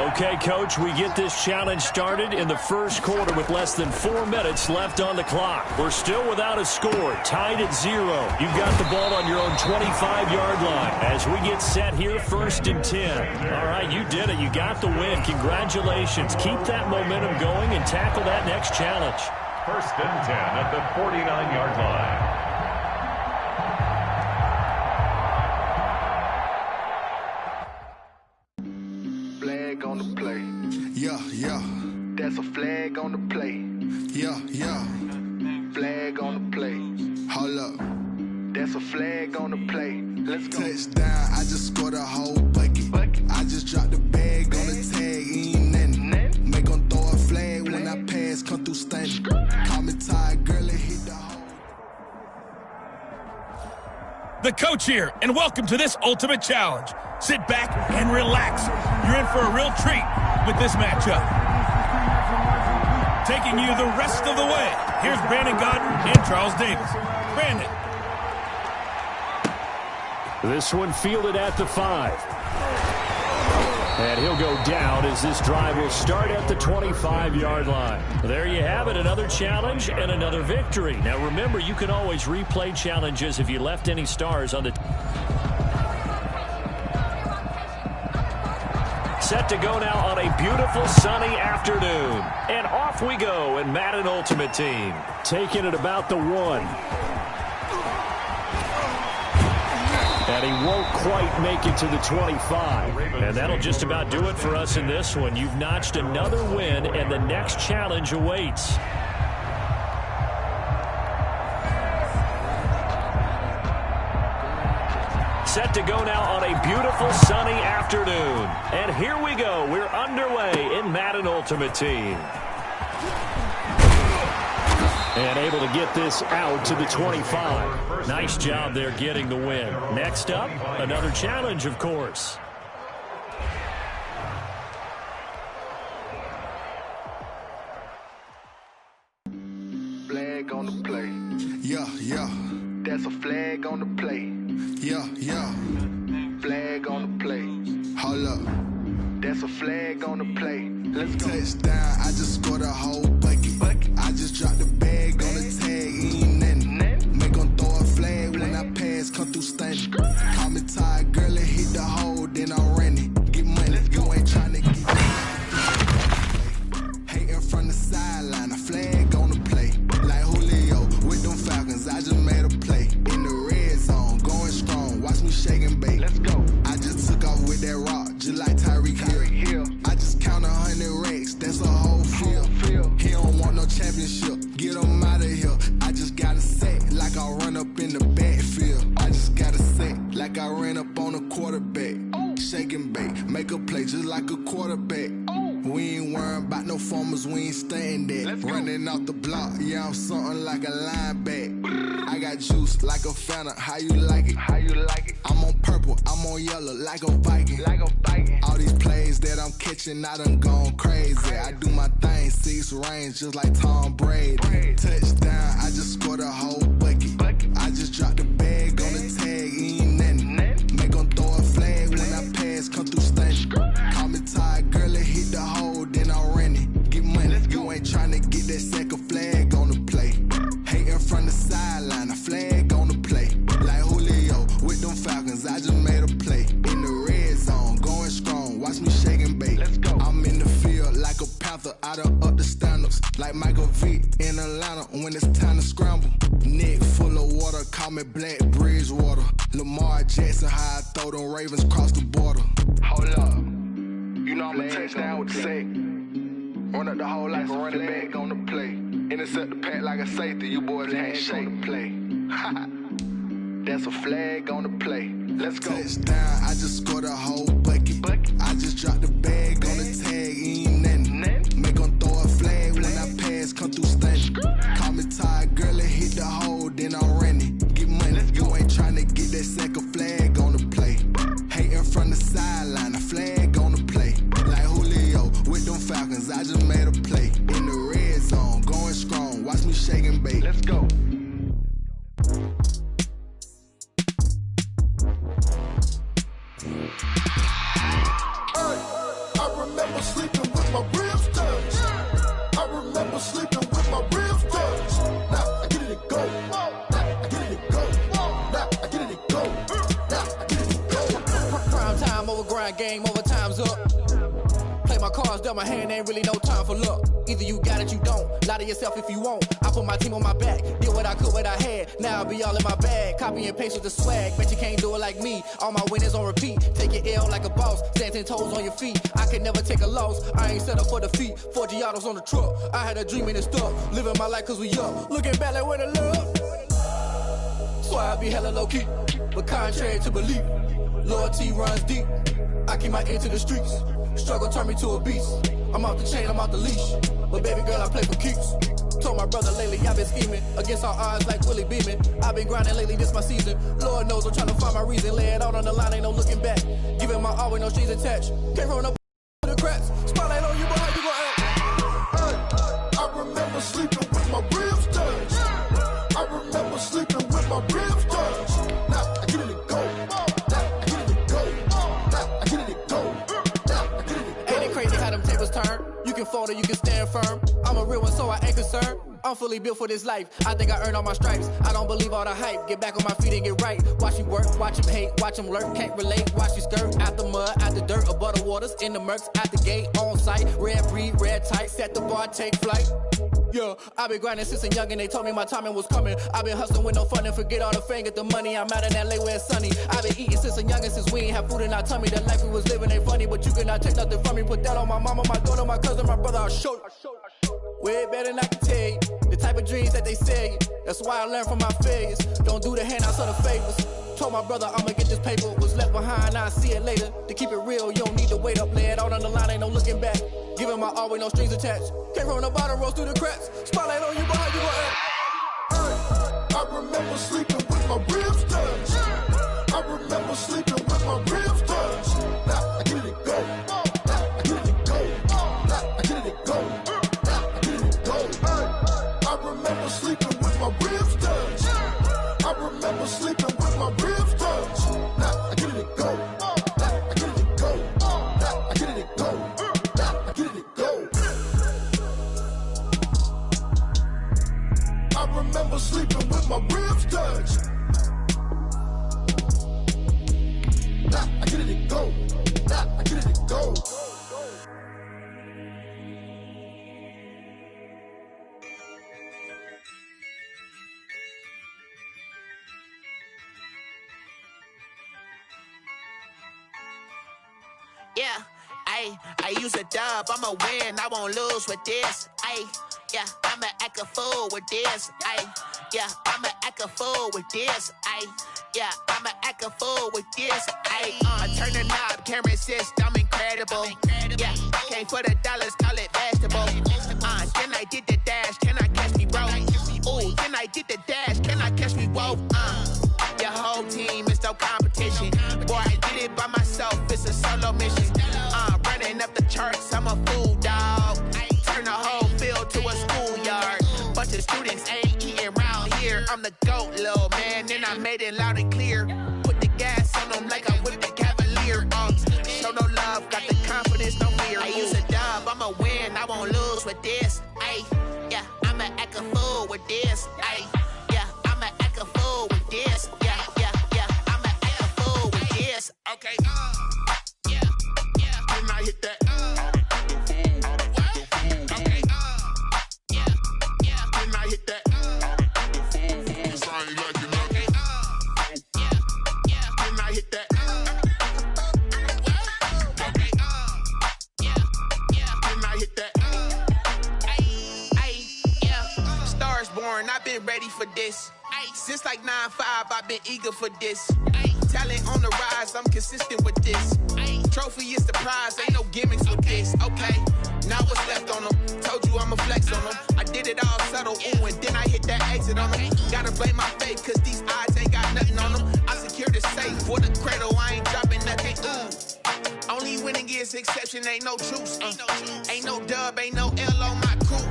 Okay, Coach, we get this challenge started in the first quarter with less than 4 minutes left on the clock. We're still without a score, tied at 0. You've got the ball on your own 25-yard line as we get set here, 1st and 10. All right, you did it. You got the win. Congratulations. Keep that momentum going and tackle that next challenge. 1st and 10 at the 49-yard line. Flag on the play. Yeah, yeah. That's a flag on the play. Yeah, yeah. Flag on the play. Hold up. That's a flag on the play. Let's go. Touchdown, I just scored a whole bucket. I just dropped the bag on the tag, ain't nothing. Make them throw a flag when I pass, come through stunning. Call me tired, girl, it hit the hole. The Coach here, and welcome to this Ultimate Challenge. Sit back and relax. You're in for a real treat with this matchup. Taking you the rest of the way, here's Brandon Gaudin and Charles Davis. Brandon. This one fielded at the 5. And he'll go down as this drive will start at the 25-yard line. There you have it, another challenge and another victory. Now remember, you can always replay challenges if you left any stars on the... Set to go now on a beautiful sunny afternoon. And off we go in Madden Ultimate Team. Taking it about the 1. And he won't quite make it to the 25. And that'll just about do it for us in this one. You've notched another win, and the next challenge awaits. Set to go now on a beautiful sunny afternoon. And here we go. We're underway in Madden Ultimate Team. And able to get this out to the 25. Nice job there getting the win. Next up, another challenge, of course. Flag on the play. Yeah, yeah. That's a flag on the play. Yeah, yeah. Flag on the play. Hold up. That's a flag on the play. Let's go. Touchdown, I just scored a whole bucket. I just dropped the bag on the tag, ain't nothing. Make them throw a flag when I pass, come through stunning. Call me tired, girl, it hit the hole, then I ran it. Get money, you ain't trying to get hating from the sideline, a flag on the play. Like Julio with them Falcons, I just made a play. In the red zone, going strong, watch me shake and bake. Let's go. I just took off with that rock, just like Tyreek Hill. I just count 100 racks, that's a whole field. He don't want no championship, get him out of here. I just gotta set like I run up in the backfield. I just gotta set like I ran up on a quarterback. Shake and bake, make a play just like a quarterback. We ain't worrying about no formers, we ain't staying there. Running off the block, yeah, I'm something like a linebacker. I got juice like a Fanta, how you like it? I'm on purple, I'm on yellow, like a Viking. All these plays that I'm catching, I done gone crazy. I do my thing, 6 range, just like Tom Brady. Touchdown, I just scored a whole bucket. I just dropped the bag on the tag, ain't nothing. Make 'em throw a flag when I pass, come through stunning. Call me tired, girl, it hit the hole, then I'm running. Get money, you ain't tryna get that second flag on the play. Hating from the sideline, a flag on the play. Like Julio with them Falcons, I just made a play. In the red zone, going strong, watch me shake and bake. I'm in the field like a panther, I done up the standards. Like Michael Vick in Atlanta when it's time to scramble. Neck full of water, call me Black Bridgewater. Lamar Jackson, how I throw them Ravens cross the border. Hold up, you know I'm a touchdown with the sack. Run up the whole like a running back on the play. Intercept the pack like a safety, you boys ain't shake the play. That's a flag on the play. Let's go. Touchdown, I just scored a whole bucket. I just dropped the bag on the tag, ain't nothing. Make 'em throw a flag when I pass, come through stunning. Call me tired, girl, it hit the hole, then I'm running. Get money, you ain't tryna get that second flag on the play. Hating from the sideline, a flag on the play. Like Julio with them Falcons, I just made a play. In the red zone, going strong, watch me shake and bake. Let's go. I remember sleeping with my ribs touched. I remember sleeping with my ribs touched. Now I get it to go. Now I get it to go. Now I get it to go. Now I get it to go. Prime time over grind game, over time's up. Play my cards, dealt my hand, ain't really no time for luck. Either you got it, you don't. Lie to yourself if you won't. I put my team on my back, did what I could, what I had. Now I be all in my bag, copy and paste with the swag. Bet you can't do it like me. All my winners on repeat. Take your L like a boss, stand 10 toes on your feet. I can never take a loss. I ain't set up for defeat. 4 Giottos on the truck. I had a dream and it's stuck. Living my life cause we up. Looking back like where the love. So I be hella low key, but contrary to belief, loyalty runs deep. I keep my ear to the streets. Struggle turned me to a beast. I'm out the chain, I'm out the leash. But baby girl, I play for keeps. Told my brother lately I've been scheming against all odds like Willie Beeman. I've been grinding lately, this my season. Lord knows I'm trying to find my reason. Lay it out on the line, ain't no looking back. Giving my all with no strings attached. Can't run up the cracks. Spotlight on you, but how you gon' act? I remember sleeping with my ribs touched. I remember sleeping with my ribs touched. Now I get it to go. Now I get it to go. Now I get it to go. Now I get it to go. Ain't it crazy how them tables turn? You can fold or you can stand firm. I'm a real one, so I ain't concerned. I'm fully built for this life. I think I earned all my stripes. I don't believe all the hype. Get back on my feet and get right. Watch you work, watch him hate, watch him lurk. Can't relate, watch you skirt. Out the mud, out the dirt, above the waters, in the murks, out the gate, on site. Red breed, red tight, set the bar, take flight. Yeah, I been grinding since a young and they told me my timing was coming. I been hustling with no fun and forget all the fame, get the money. I'm out in LA where it's sunny. I been eating since a young and since we ain't have food in our tummy. The life we was living ain't funny, but you cannot take nothing from me. Put that on my mama, my daughter, my cousin, my brother, I'll show you. Way better than I can tell you. The type of dreams that they sell you. That's why I learned from my failures. Don't do the handouts or the favors. Told my brother I'ma get this paper. Was left behind, I'll see it later. To keep it real, you don't need to wait up. Lay it out on the line, ain't no looking back. Giving my all with no strings attached. Came from the bottom, rose through the cracks. Spotlight on you, but how you gon' act? I remember sleeping with my ribs touched. I remember sleeping with my ribs touched. Now I get it to go. Now I get it to go. Now I get it to go. Now I get it to go. I remember sleeping with my ribs touched. I remember sleeping with my ribs touched. Now I get it to go. Now I get it to go. Now I get it to go. Now I get it to go. I remember sleeping with my ribs touched. Now I get it to go. Now I get it to go. Yeah, I use a dub, I'ma win, I won't lose with this. Yeah, I'ma act a fool with this. Yeah, I'ma act a fool with this. Yeah. yeah, I'ma act a fool with this. I turn the knob, camera assist, I'm incredible. Yeah, came for the dollars, call it vegetable. Then I did the dash, can I catch me, bro? Ooh, then I did the dash, can I catch me, whoa? Your whole team is no competition. Boy, I did it by myself, it's a solo mission. Running up the charts, I'm a fool, dog. Turn the whole field to a schoolyard. Bunch of students ain't eating round here. I'm the GOAT, little man, and I made it loud and clear. Put the gas on them like I whipped the Cavalier. Show no love, got the confidence, no fear. I use a dub, I'ma win, I won't lose with this. Yeah, I'ma act a fool with this. Yeah, I'ma act a fool with this. Yeah, I'ma act a fool with this. Okay, yeah, when I hit that. I've been ready for this. Since like 9-5, I've been eager for this. Talent on the rise, I'm consistent with this. Trophy is the prize, ain't no gimmicks with this. Okay, now what's left on them? Told you I'ma flex on them. I did it all subtle, ooh, and then I hit that exit on them. Gotta blame my fate, cause these eyes ain't got nothing on them. I secured the safe for the cradle, I ain't dropping nothing, ooh. Only winning is exception, ain't no truce. Ain't no dub, ain't no L on my crew.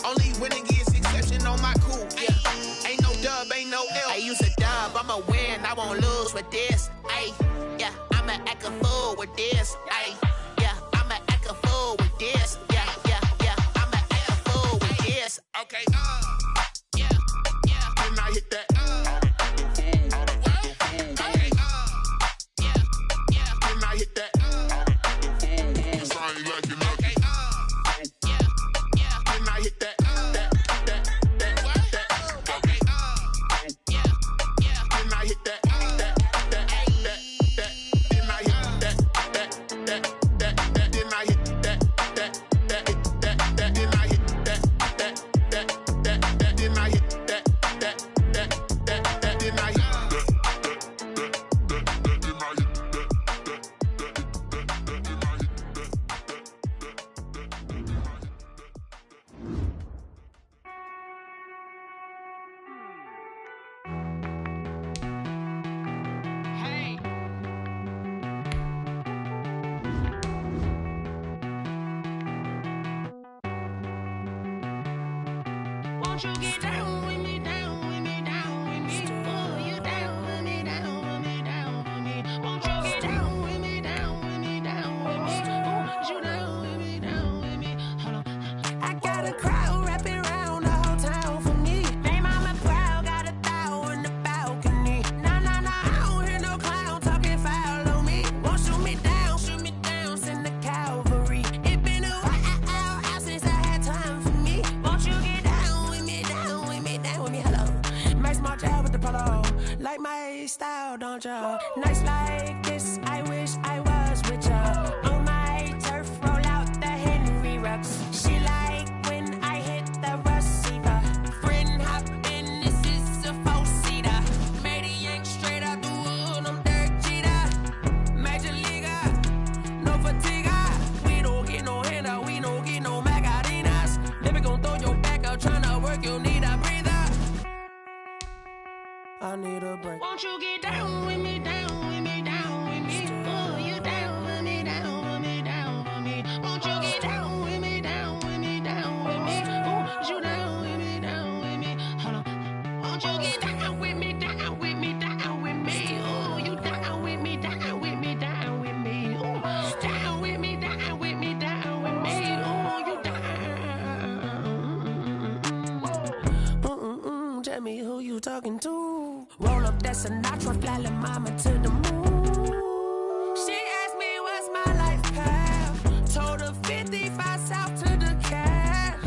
Only winning is exception on my crew. Yeah, ain't no dub, ain't no L. I use a dub, I'ma win, I won't lose with this. Yeah, I'ma act a fool with this. Yeah, I'ma act a fool with this. Yeah, I'ma act a fool with this. Okay, yeah, when I hit that. Won't you get down with me, down with me, down with me? Oh, you down with me, down with me, down with me. Won't you get down with me, down with me, down with me? Oh, you down with me, down with me? Hold on. I got a crowd wrapping around the whole town for me. They mama proud, got a thou in the balcony. Nah, I don't hear no clown talking foul on me. Won't shoot me down, send the cavalry. It been a while since I had time for me. Won't you get down with me, down with me, down with me? Hello. Max my job with the polo. Like my style, don't y'all? Nights like this, I wish I was with y'all. On my turf, roll out the Henry Rux. She like when I hit the receiver. Friend hop in, this is a four-seater. Made a yank straight out the wood, I'm Derek Jeter. Major leaguer, no fatigue. We don't get no handout, we don't get no Macarinas. Never gon' throw your back out, tryna work, you need a breather. I need a break. Won't you get down with me, down with me, down with me? Oh, you down with me, down with me, down with me? Won't you get down with me, down with me, down with me? Oh, you down with me, down with me? Hold on. Won't you get down with me, down with me, down with me? Oh, you down with me, down with me, down with me? Oh, down with me, down with me, down with me? Oh, you down. Tell me who you talking to. Roll up that Sinatra, fly la mama to the moon. She asked me what's my life path. Told her 55 south to the cash.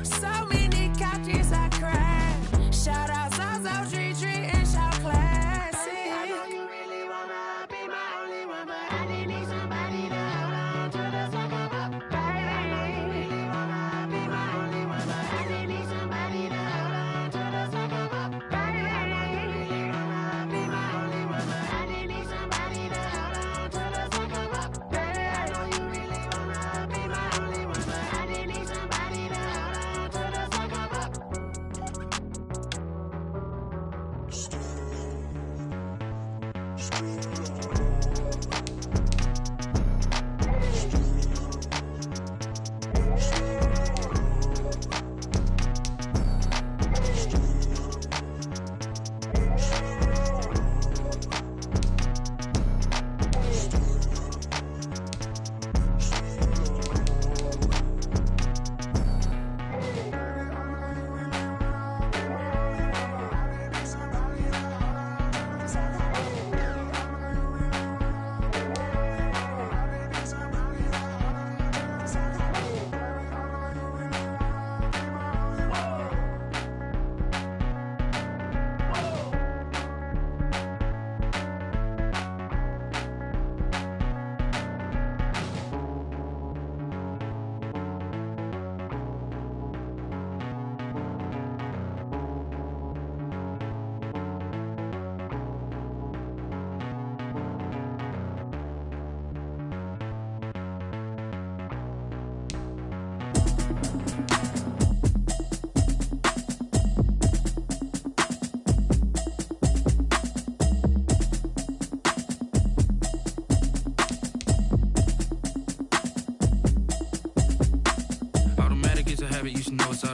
So many couches I crashed. Shout out South Street and shout classy. I know you really wanna be my only one, but I didn't need somebody to hold on to the second up. Baby, I know you really wanna be my only one, but I didn't need somebody to hold on to the second up. Baby, I know you really wanna be my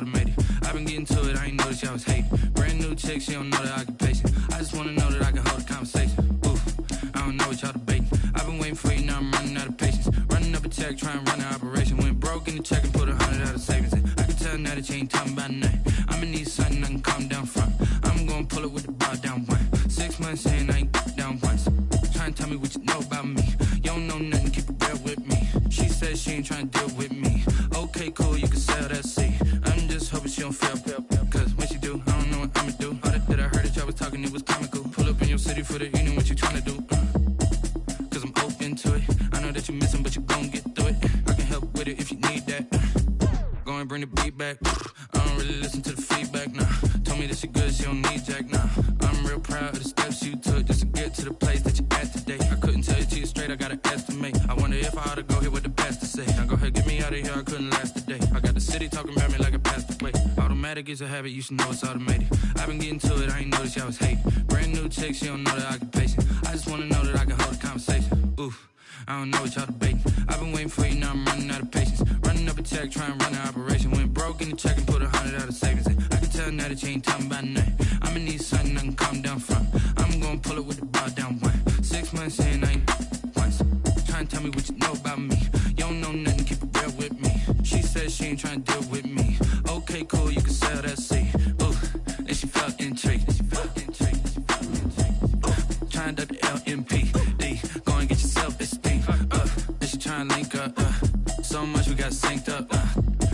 automated. I've been getting to it, I ain't noticed y'all was hating. Brand new chick, she don't know the occupation. I just wanna know that I can hold a conversation. Oof, I don't know what y'all debating. I've been waiting for you, now I'm running out of patience. Running up a check, trying to run an operation. Went broke in the check and put 100 out of savings in. I can tell now that you ain't talking about nothing. I'ma need something I can calm down from. I'm gonna pull it with the bar down one. 6 months in, I ain't down once. Trying to tell me what you know about me. You don't know nothing, keep it real with me. She says she ain't trying to deal with me. Okay, cool, you can sell that seat. I'm just hoping she don't fail. Cause when she do, I don't know what I'ma do. All that I heard that y'all was talking, it was comical. Pull up in your city for the evening, what you trying to do? Cause I'm open to it. I know that you're missing, but you gon' get through it. I can help with it if you need that. Go and bring the beat back. I don't really listen to the feedback, nah. Told me that she good, she don't need jack, nah. I'm real proud of the steps you took just to get to the place that you're at today. I couldn't tell you to you straight, I gotta estimate. I wonder if I ought to go here with the pastor say. Now go ahead, get me out of here, I couldn't last a day. I got the city talking about me like a pastor way. Automatic is a habit, you should know it's automated. I've been getting to it, I ain't noticed y'all was hating. Brand new chick, she don't know the occupation. I just wanna know that I can hold a conversation. Oof, I don't know what y'all debating. I've been waiting for you, now I'm running out of patience. Running up a check, trying to run an operation. Went broke in the check and put 100 out of savings in. I can tell now that you ain't talking about nothing. I'ma need something I can calm down from. I'm gonna pull it with the bar down one. 6 months in, I ain't once. Trying to tell me what you know about me. You don't know nothing, keep it real with me. She says she ain't trying to deal with me. Okay, cool, you can sell that seat. Ooh, then she felt intrigued. Trying up the LMPD. Go and get your self-esteem. Then she trying to link up. So much we got synced up.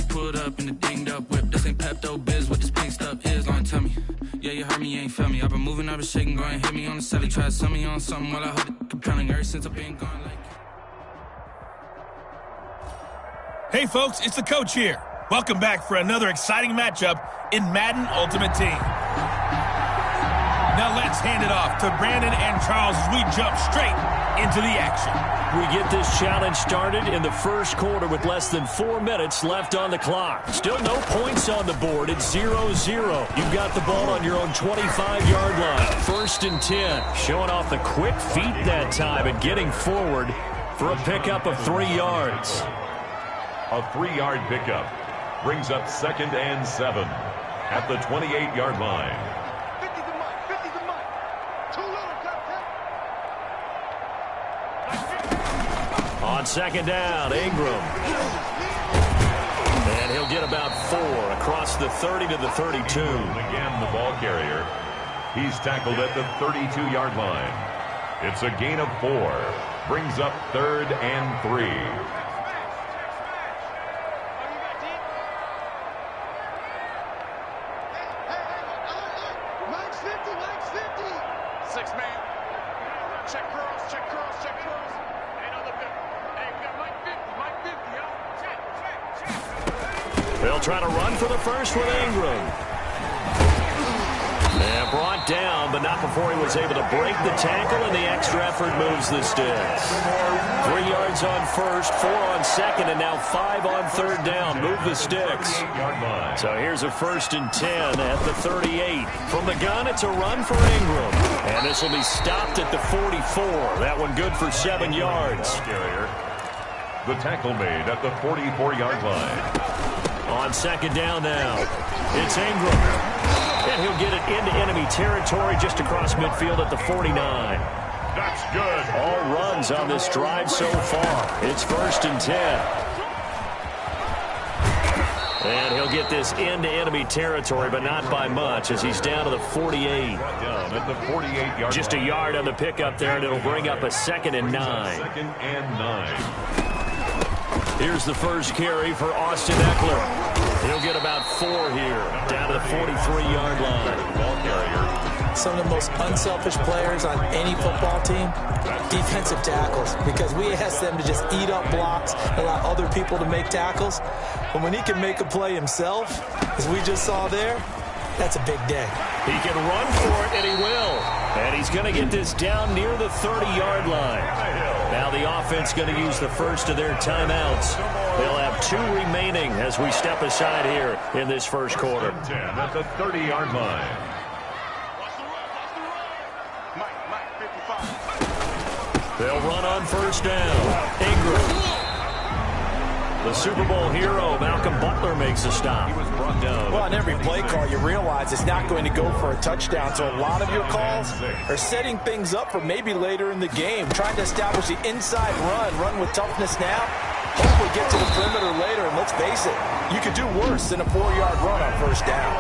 Pulled up in the dinged up whip. This ain't Pepto-Biz, what this pink stuff is. Go and tell me. Yeah, you heard me, you ain't felt me. I've been moving, I've been shaking. Go and hit me on the celly. Try to sell me on something while I hold it compelling. Ever since I've been gone like. Hey folks, it's the coach here. Welcome back for another exciting matchup in Madden Ultimate Team. Now let's hand it off to Brandon and Charles as we jump straight into the action. We get this challenge started in the first quarter with less than 4 minutes left on the clock. Still no points on the board. It's 0-0. You've got the ball on your own 25-yard line. 1st and 10. Showing off the quick feet that time and getting forward for a pickup of 3 yards. A 3-yard pickup brings up 2nd and 7 at the 28-yard line. On 2nd down, Ingram. And he'll get about 4 across the 30 to the 32. Again, the ball carrier. He's tackled at the 32-yard line. It's a gain of 4. Brings up 3rd and 3. They'll try to run for the first with Ingram. And brought down, but not before he was able to break the tackle, and the extra effort moves the sticks. 3 yards on 1st, 4 on 2nd, and now 5 on 3rd down. Move the sticks. So here's a 1st and 10 at the 38. From the gun, it's a run for Ingram. And this will be stopped at the 44. That one good for 7 yards. The tackle made at the 44-yard line. On 2nd down now, it's Ingram. And he'll get it into enemy territory just across midfield at the 49. That's good. All runs on this drive so far. It's 1st and 10. And he'll get this into enemy territory, but not by much, as he's down to the 48. Down at the 48-yard Just a yard on the pickup there, and it'll bring up a 2nd and 9. 2nd and 9. Here's the first carry for Austin Eckler. He'll get about 4 here, down to the 43-yard line. Ball carrier. Some of the most unselfish players on any football team, defensive tackles, because we ask them to just eat up blocks, allow other people to make tackles. But when he can make a play himself, as we just saw there, that's a big day. He can run for it, and he will. And he's going to get this down near the 30-yard line. Now the offense going to use the first of their timeouts. They'll have 2 remaining as we step aside here in this first quarter. 10 at the 30-yard line. They'll run on 1st down. Ingram. The Super Bowl hero, Malcolm Butler, makes a stop. He was brought down. Well, on every play call, you realize it's not going to go for a touchdown. So a lot of your calls are setting things up for maybe later in the game, trying to establish the inside run with toughness now. Hopefully get to the perimeter later, and let's face it, you could do worse than a 4-yard run on first down.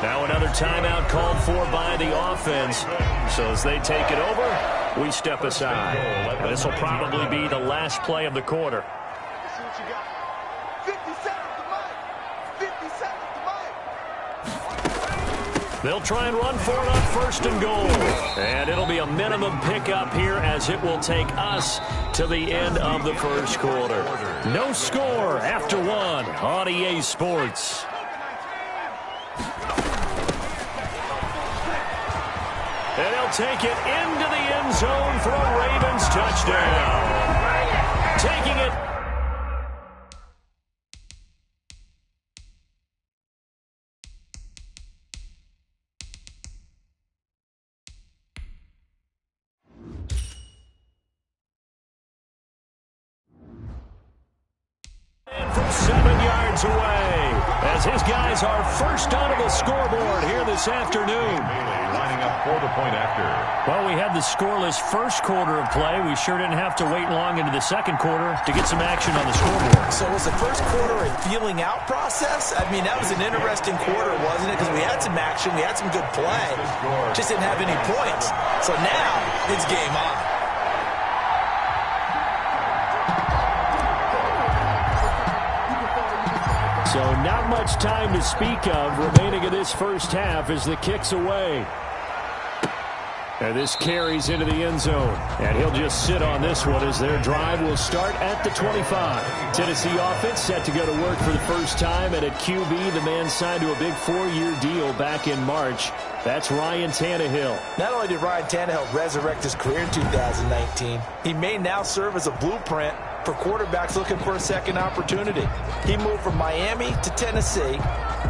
Now another timeout called for by the offense. So as they take it over, we step aside. And this will probably be the last play of the quarter. They'll try and run for it on first and goal. And it'll be a minimum pickup here as it will take us to the end of the first quarter. No score after one on EA Sports. And they'll take it into the end zone for a Ravens touchdown. Taking it. From 7 yards away, as his guys are first onto the scoreboard here this afternoon. Lining up for the point after. Well, we had the scoreless first quarter of play. We sure didn't have to wait long into the second quarter to get some action on the scoreboard. So was the first quarter a feeling out process? I mean, that was an interesting quarter, wasn't it? Because we had some action, we had some good play, just didn't have any points. So now it's game on. So not much time to speak of remaining in this first half as the kick's away. And this carries into the end zone. And he'll just sit on this one as their drive will start at the 25. Tennessee offense set to go to work for the first time. And at QB, the man signed to a big 4-year deal back in March. That's Ryan Tannehill. Not only did Ryan Tannehill resurrect his career in 2019, he may now serve as a blueprint for quarterbacks looking for a second opportunity. He moved from Miami to Tennessee,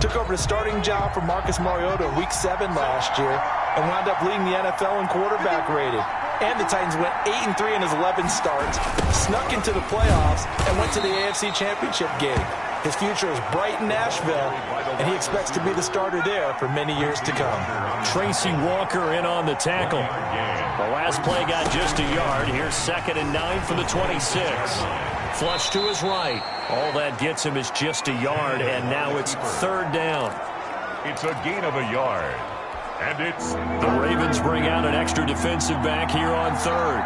took over the starting job for Marcus Mariota in Week 7 last year, and wound up leading the NFL in quarterback rating. And the Titans went 8-3 in his 11 starts, snuck into the playoffs, and went to the AFC Championship game. His future is bright in Nashville, and he expects to be the starter there for many years to come. Tracy Walker in on the tackle. The last play got just a yard. Here's 2nd and 9 for the 26. Flush to his right. All that gets him is just a yard, and now it's 3rd down. It's a gain of a yard. And it's the Ravens bring out an extra defensive back here on 3rd.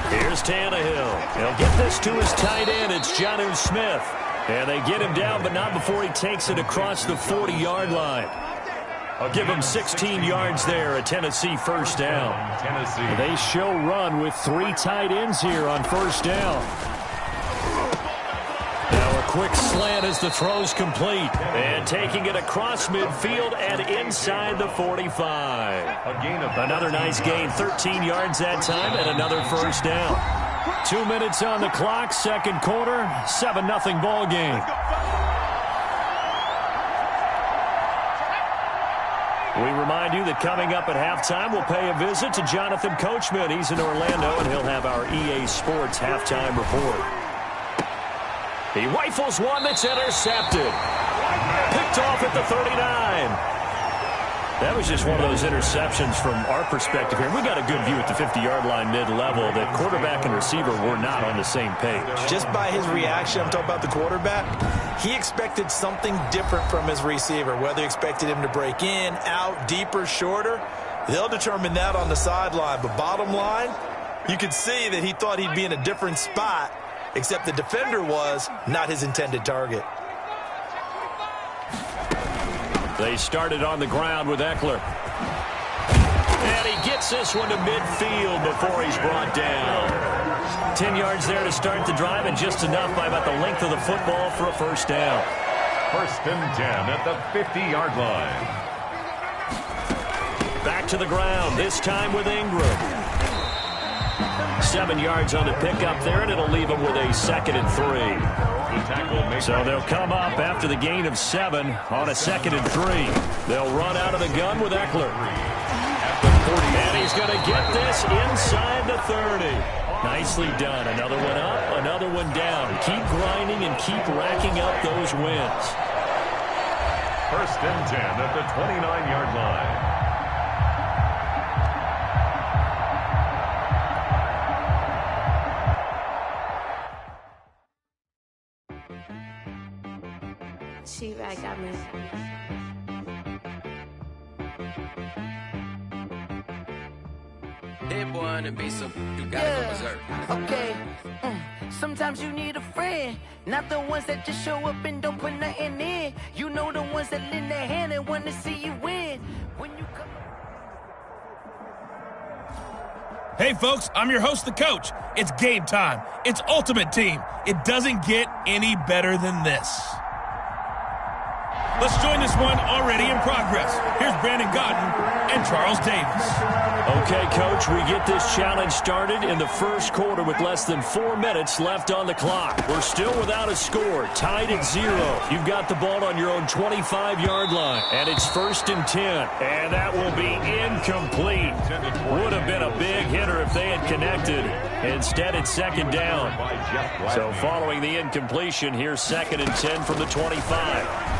Here's Tannehill. He'll get this to his tight end. It's Jonnu Smith. And they get him down, but not before he takes it across the 40-yard line. I'll give him 16 yards there, a Tennessee first down. They show run with 3 tight ends here on first down. Now a quick slant as the throw's complete. And taking it across midfield and inside the 45. Another nice gain, 13 yards that time, and another first down. 2 minutes on the clock, second quarter, 7-0 ball game. We remind you that coming up at halftime, we'll pay a visit to Jonathan Coachman. He's in Orlando, and he'll have our EA Sports halftime report. He rifles one that's intercepted. Picked off at the 39. That was just one of those interceptions from our perspective here. We got a good view at the 50-yard line mid-level that quarterback and receiver were not on the same page. Just by his reaction, I'm talking about the quarterback, he expected something different from his receiver, whether he expected him to break in, out, deeper, shorter. They'll determine that on the sideline. But bottom line, you could see that he thought he'd be in a different spot, except the defender was not his intended target. They started on the ground with Eckler. And he gets this one to midfield before he's brought down. 10 yards there to start the drive, and just enough by about the length of the football for a first down. 1st and 10 at the 50-yard line. Back to the ground, this time with Ingram. 7 yards on the pickup there, and it'll leave him with a 2nd and 3. So they'll come up after the gain of 7 on a 2nd and 3. They'll run out of the gun with Eckler. And he's going to get this inside the 30. Nicely done. Another one up, another one down. Keep grinding and keep racking up those wins. 1st and 10 at the 29-yard line. She-Rag got me. That boy on the beat, so you gotta go berserk. Okay. Sometimes you need a friend, not the ones that just show up and don't put nothing in. You know the ones that lend their hand and want to see you win. When you come. Hey, folks, I'm your host, the coach. It's game time. It's Ultimate Team. It doesn't get any better than this. Let's join this one already in progress. Here's Brandon Godden and Charles Davis. Okay, Coach, we get this challenge started in the first quarter with less than 4 minutes left on the clock. We're still without a score, tied at 0. You've got the ball on your own 25-yard line, and it's 1st and 10. And that will be incomplete. Would have been a big hitter if they had connected. Instead, it's 2nd down. So following the incompletion, here's 2nd and 10 from the 25.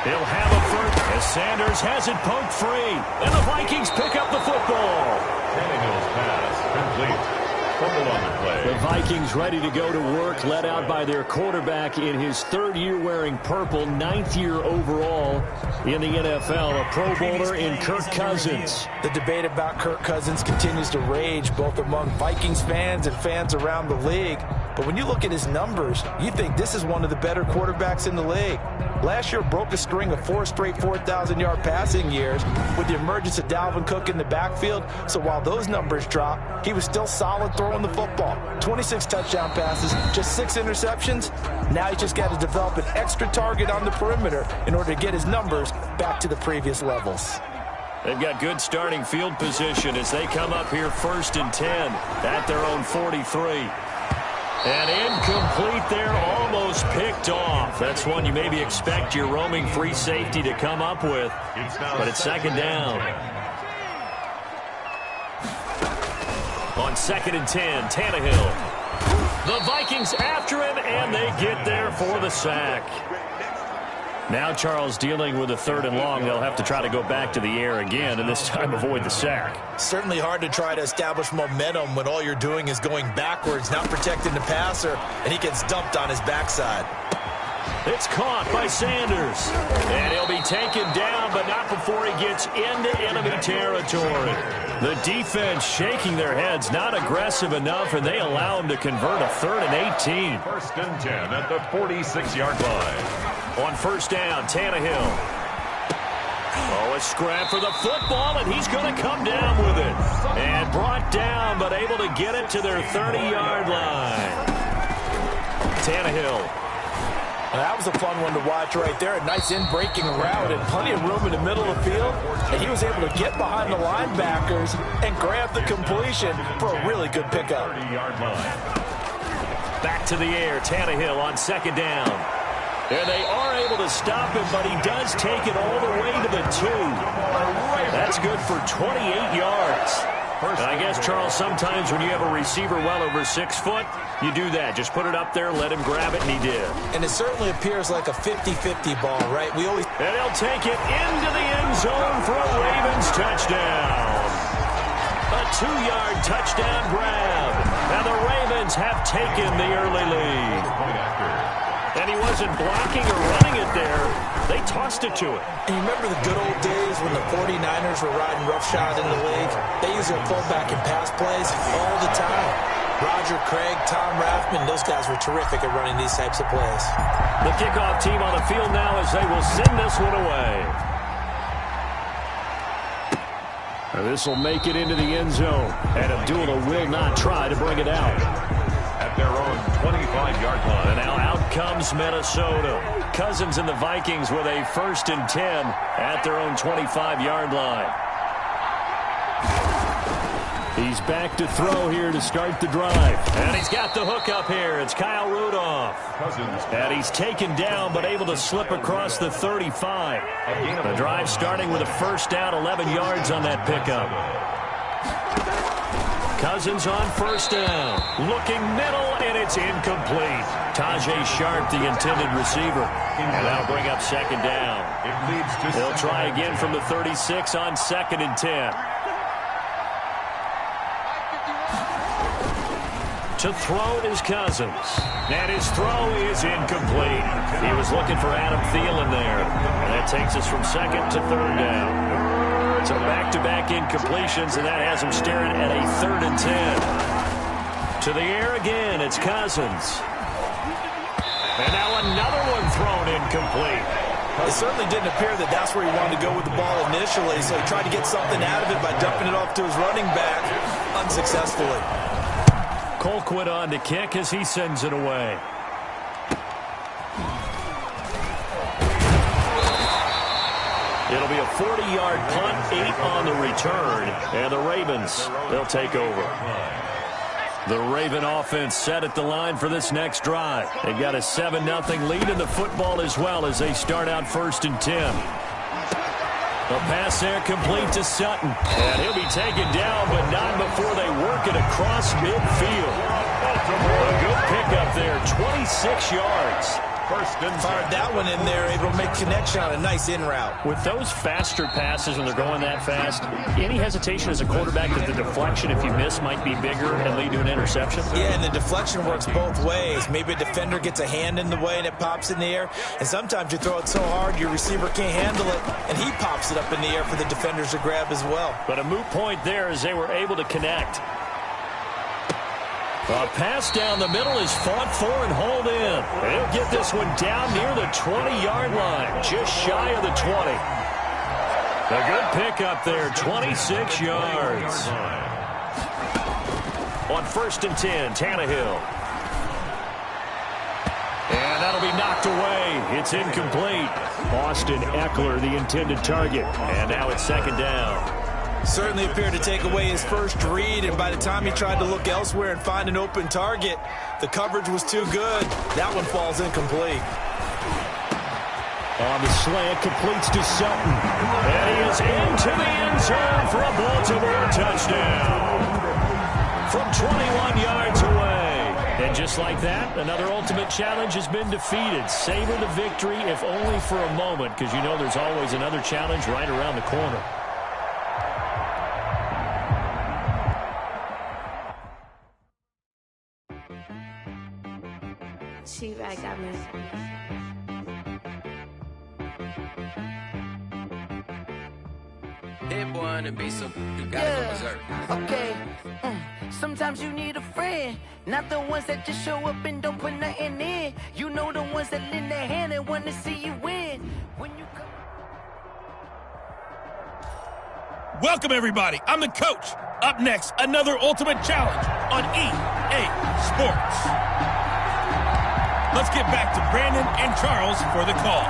He'll have a first as Sanders has it poked free. And the Vikings pick up the football. Tannehill's pass complete. Fumble on the play. The Vikings ready to go to work, led out by their quarterback in his 3rd year wearing purple, 9th year overall in the NFL, a Pro Bowler in Kirk Cousins. The debate about Kirk Cousins continues to rage both among Vikings fans and fans around the league. But when you look at his numbers, you think this is one of the better quarterbacks in the league. Last year broke a string of 4 straight 4,000-yard passing years with the emergence of Dalvin Cook in the backfield. So while those numbers drop, he was still solid throwing the football. 26 touchdown passes, just 6 interceptions. Now he just got to develop an extra target on the perimeter in order to get his numbers back to the previous levels. They've got good starting field position as they come up here 1st and 10 at their own 43. And incomplete there, almost picked off. That's one you maybe expect your roaming free safety to come up with, but it's 2nd down. On 2nd and 10, Tannehill. The Vikings after him, and they get there for the sack. Now Charles dealing with a 3rd and long. They'll have to try to go back to the air again, and this time avoid the sack. Certainly hard to try to establish momentum when all you're doing is going backwards, not protecting the passer, and he gets dumped on his backside. It's caught by Sanders. And he'll be taken down, but not before he gets into enemy territory. The defense shaking their heads, not aggressive enough, and they allow him to convert a 3rd and 18. 1st and 10 at the 46-yard line. On 1st down, Tannehill. Oh, a scrap for the football, and he's going to come down with it. And brought down, but able to get it to their 30-yard line. Tannehill. Well, that was a fun one to watch right there. A nice in-breaking route and plenty of room in the middle of the field. And he was able to get behind the linebackers and grab the completion for a really good pickup. 30-yard line. Back to the air, Tannehill on 2nd down. And they are able to stop him, but he does take it all the way to the 2. That's good for 28 yards. And I guess, Charles, sometimes when you have a receiver well over 6 foot, you do that. Just put it up there, let him grab it, and he did. And it certainly appears like a 50-50 ball, right? And he'll take it into the end zone for a Ravens touchdown. A 2-yard touchdown grab. Now the Ravens have taken the early lead. And he wasn't blocking or running it there. They tossed it to him. And you remember the good old days when the 49ers were riding roughshod in the league? They used their fullback in pass plays all the time. Roger Craig, Tom Rathman, those guys were terrific at running these types of plays. The kickoff team on the field now as they will send this one away. This will make it into the end zone. And Abdullah will not try to bring it out. At their own 25-yard line. And now out comes Minnesota. Cousins and the Vikings with a 1st and 10 at their own 25-yard line. He's back to throw here to start the drive. And he's got the hook up here. It's Kyle Rudolph. And he's taken down but able to slip across the 35. The drive starting with a 1st down, 11 yards on that pickup. Cousins on first down. Looking middle, and it's incomplete. Tajay Sharp, the intended receiver. And that'll bring up second down. They'll try again from the 36 on 2nd and 10. To throw is Cousins. And his throw is incomplete. He was looking for Adam Thielen there. And that takes us from 2nd to 3rd down. So back-to-back incompletions, and that has him staring at a 3rd and 10. To the air again, it's Cousins. And now another one thrown incomplete. It certainly didn't appear that that's where he wanted to go with the ball initially, so he tried to get something out of it by dumping it off to his running back unsuccessfully. Colquitt on to kick as he sends it away. It'll be a 40-yard punt, 8 on the return, and the Ravens, they'll take over. The Raven offense set at the line for this next drive. They've got a 7-0 lead in the football as well as they start out 1st and 10. The pass there complete to Sutton. And he'll be taken down, but not before they work it across midfield. A good pickup there, 26 yards. Fired that one in there, able to make connection on a nice in route. With those faster passes when they're going that fast, any hesitation as a quarterback that the deflection, if you miss, might be bigger and lead to an interception? Yeah, and the deflection works both ways. Maybe a defender gets a hand in the way and it pops in the air, and sometimes you throw it so hard your receiver can't handle it, and he pops it up in the air for the defenders to grab as well. But a moot point there as they were able to connect. A pass down the middle is fought for and hauled in. They'll get this one down near the 20-yard line, just shy of the 20. A good pickup there, 26 yards. On 1st and 10, Tannehill. And that'll be knocked away. It's incomplete. Austin Eckler, the intended target. And now it's 2nd down. Certainly appeared to take away his first read, and by the time he tried to look elsewhere and find an open target, the coverage was too good. That one falls incomplete. On the slant, completes to Sutton. And he is into the end zone for a Baltimore touchdown. From 21 yards away. And just like that, another ultimate challenge has been defeated. Savor the victory, if only for a moment, because you know there's always another challenge right around the corner. She-Rag got me. Hit one and be so you gotta go berserk. Okay. Sometimes you need a friend, not the ones that just show up and don't put nothing in. You know the ones that lend their hand and want to see you win. When you come. Welcome, everybody. I'm the coach. Up next, another ultimate challenge on EA Sports. Let's get back to Brandon and Charles for the call.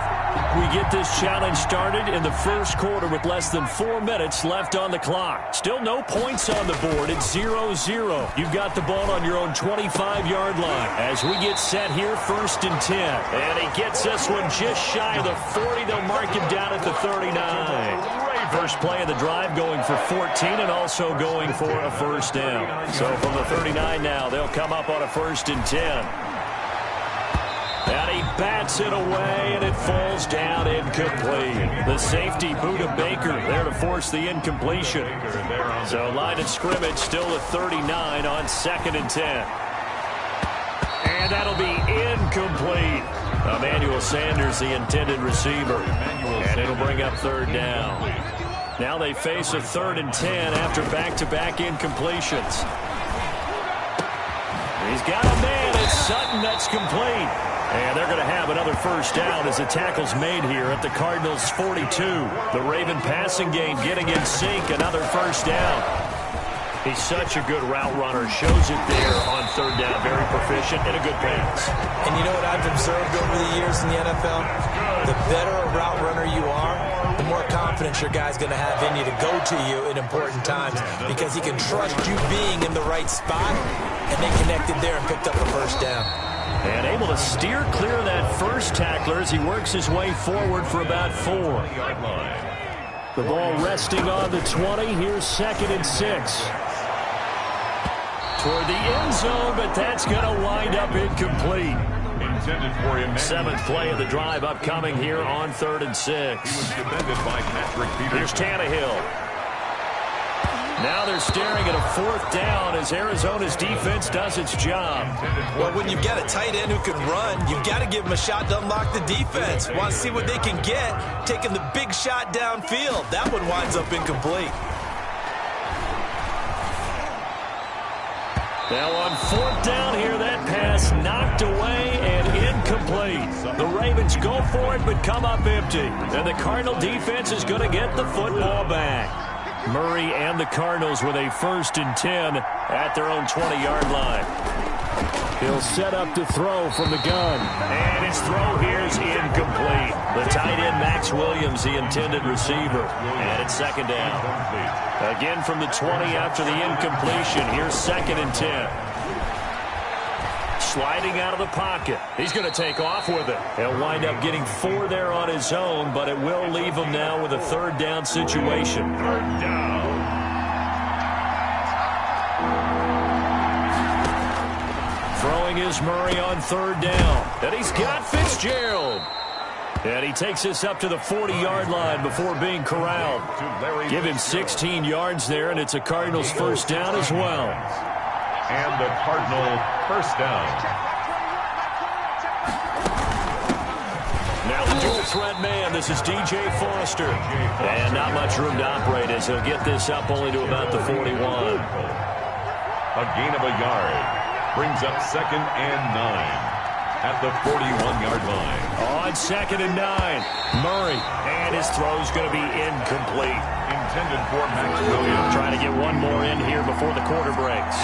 We get this challenge started in the first quarter with less than 4 minutes left on the clock. Still no points on the board. It's 0-0. You've got the ball on your own 25-yard line. As we get set here, 1st and 10. And he gets this one just shy of the 40. They'll mark him down at the 39. First play of the drive going for 14 and also going for a 1st down. So from the 39 now, they'll come up on a 1st and 10. And he bats it away, and it falls down incomplete. The safety, Buda Baker, there to force the incompletion. So line of scrimmage still at 39 on 2nd and 10. And that'll be incomplete. Emmanuel Sanders, the intended receiver. And it'll bring up 3rd down. Now they face a 3rd and 10 after back-to-back incompletions. He's got a man. It's Sutton. That's complete. And they're going to have another 1st down as the tackle's made here at the Cardinals' 42. The Raven passing game getting in sync. Another 1st down. He's such a good route runner. Shows it there on 3rd down. Very proficient and a good pass. And you know what I've observed over the years in the NFL? The better a route runner you are, the more confidence your guy's going to have in you to go to you in important times because he can trust you being in the right spot, and they connected there and picked up a 1st down. And able to steer clear of that first tackler as he works his way forward for about 4. The ball resting on the 20. Here's 2nd and 6. toward the end zone, but that's going to wind up incomplete. Intended for him. 7th play of the drive upcoming here on 3rd and 6. He was defended by Patrick Peterson. Here's Tannehill. Now they're staring at a 4th down as Arizona's defense does its job. Well, when you've got a tight end who can run, you've got to give him a shot to unlock the defense. Want to see what they can get, taking the big shot downfield. That one winds up incomplete. Now on 4th down here, that pass knocked away and incomplete. The Ravens go for it but come up empty. And the Cardinal defense is going to get the football back. Murray and the Cardinals with a 1st and 10 at their own 20-yard line. He'll set up to throw from the gun. And his throw here is incomplete. The tight end, Max Williams, the intended receiver. And it's 2nd down. Again from the 20 after the incompletion. Here's 2nd and 10. Sliding out of the pocket. He's going to take off with it. He'll wind up getting 4 there on his own, but it will leave him now with a 3rd down situation. 3rd down. Throwing is Murray on 3rd down. And he's got Fitzgerald. And he takes us up to the 40-yard line before being corralled. Give him 16 yards there, and it's a Cardinals 1st down as well. And the Cardinal 1st down. Now the dual threat man. This is DJ Foster. And not much room to operate as he'll get this up only to about the 41. A gain of a yard. Brings up 2nd and 9 at the 41-yard line. On 2nd and 9. Murray. And his throw's going to be incomplete. Intended for Max Williams. Trying to get one more in here before the quarter breaks.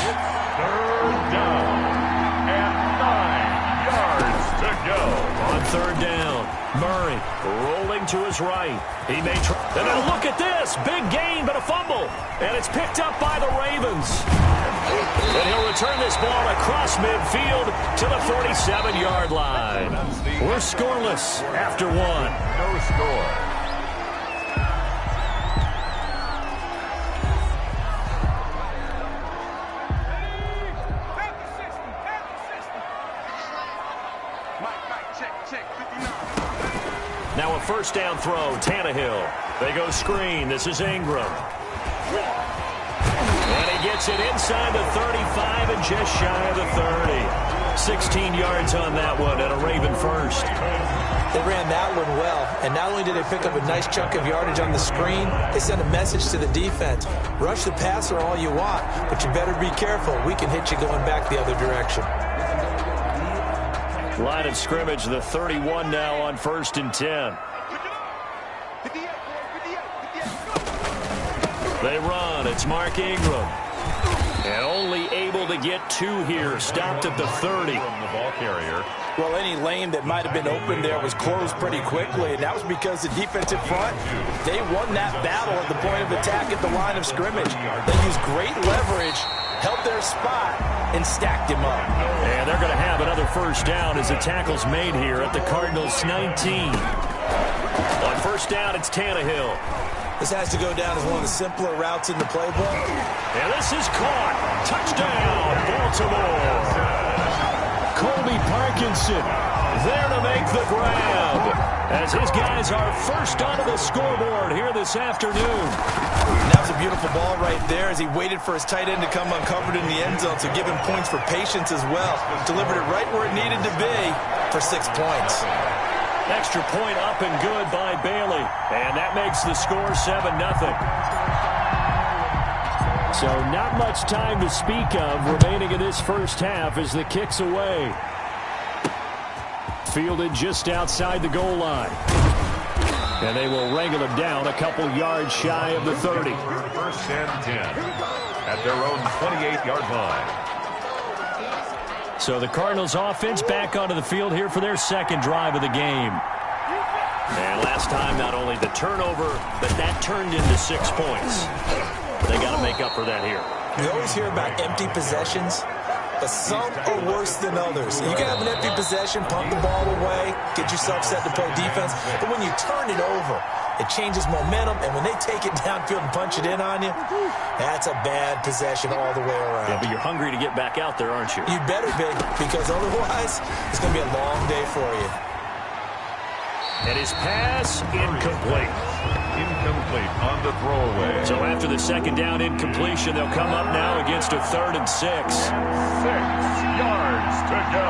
3rd down and 9 yards to go. On 3rd down, Murray rolling to his right. He may try. And then look at this. Big gain, but a fumble. And it's picked up by the Ravens. And he'll return this ball across midfield to the 47-yard line. We're scoreless after 1. No score. Now a 1st down throw, Tannehill. They go screen. This is Ingram. And he gets it inside the 35 and just shy of the 30. 16 yards on that one and a Raven 1st. They ran that one well, and not only did they pick up a nice chunk of yardage on the screen, they sent a message to the defense. Rush the passer all you want, but you better be careful. We can hit you going back the other direction. Line of scrimmage, the 31 now on 1st and 10. They run. It's Mark Ingram. And only able to get 2 here. Stopped at the 30. The ball carrier. Well, any lane that might have been open there was closed pretty quickly, and that was because the defensive front, they won that battle at the point of attack at the line of scrimmage. They used great leverage, held their spot, and stacked him up. And they're going to have another 1st down as the tackle's made here at the Cardinals' 19. On 1st down, it's Tannehill. This has to go down as one of the simpler routes in the playbook. And this is caught. Touchdown, Baltimore. Colby Parkinson there to make the grab as his guys are 1st onto the scoreboard here this afternoon. That was a beautiful ball right there as he waited for his tight end to come uncovered in the end zone to give him points for patience as well. Delivered it right where it needed to be for 6 points. Extra point up and good by Bailey. And that makes the score 7-0. So not much time to speak of remaining in this 1st half as the kick's away. Fielded just outside the goal line. And they will wrangle him down a couple yards shy of the 30. 1st and 10 at their own 28-yard line. So the Cardinals offense back onto the field here for their 2nd drive of the game. And last time, not only the turnover, but that turned into 6 points. They got to make up for that here. You always hear about empty possessions, but some are worse than others. You can have an empty possession, pump the ball away, get yourself set to play defense, but when you turn it over, it changes momentum, and when they take it downfield and punch it in on you, that's a bad possession all the way around. Yeah, but you're hungry to get back out there, aren't you? You better be, because otherwise it's going to be a long day for you. And his pass incomplete. Incomplete on the throwaway. So after the second down incompletion, they'll come up now against a 3rd and 6. 6 yards to go.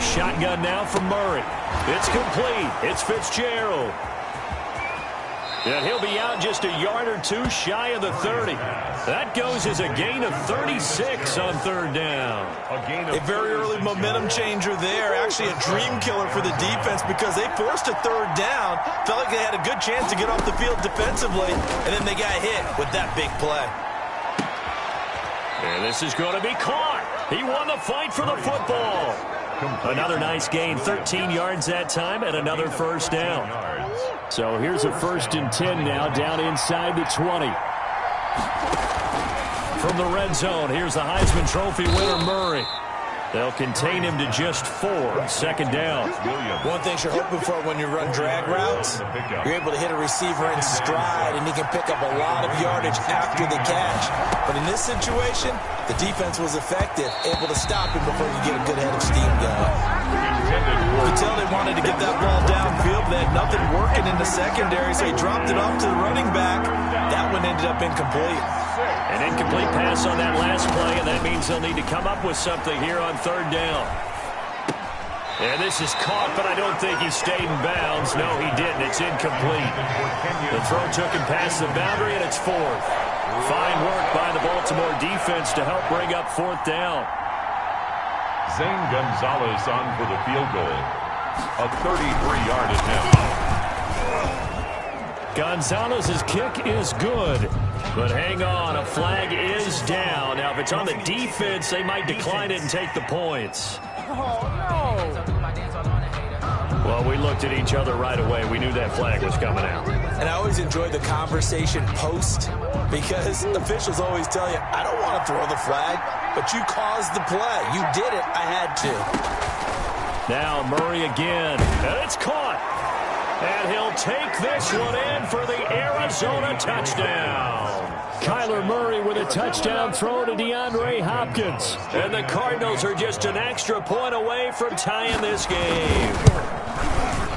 Shotgun now from Murray. It's complete. It's Fitzgerald. And he'll be out just a yard or two shy of the 30. That goes as a gain of 36 on 3rd down. A very early momentum changer there. Actually a dream killer for the defense because they forced a 3rd down. Felt like they had a good chance to get off the field defensively, and then they got hit with that big play. And this is going to be caught. He won the fight for the football. Another nice gain, 13 yards that time, and another 1st down. So here's a 1st and 10 now, down inside the 20. From the red zone, here's the Heisman Trophy winner, Murray. They'll contain him to just 4. 2nd down. One thing you're hoping for when you run drag routes, you're able to hit a receiver in stride, and he can pick up a lot of yardage after the catch. But in this situation, the defense was effective, able to stop him before you get a good head of steam going. You could tell they wanted to get that ball downfield, but they had nothing working in the secondary, so he dropped it off to the running back. That one ended up incomplete. An incomplete pass on that last play, and that means they'll need to come up with something here on 3rd down. And this is caught, but I don't think he stayed in bounds. No, he didn't. It's incomplete. The throw took him past the boundary, and it's 4th. Fine work by the Baltimore defense to help bring up 4th down. Zane Gonzalez on for the field goal. A 33-yard attempt. Gonzalez's kick is good. But hang on, a flag is down. Now, if it's on the defense, they might decline it and take the points. Well, we looked at each other right away. We knew that flag was coming out. And I always enjoy the conversation post because officials always tell you, I don't want to throw the flag, but you caused the play. You did it. I had to. Now Murray again, and it's caught. And he'll take this one in for the Arizona touchdown. Kyler Murray with a touchdown throw to DeAndre Hopkins. And the Cardinals are just an extra point away from tying this game.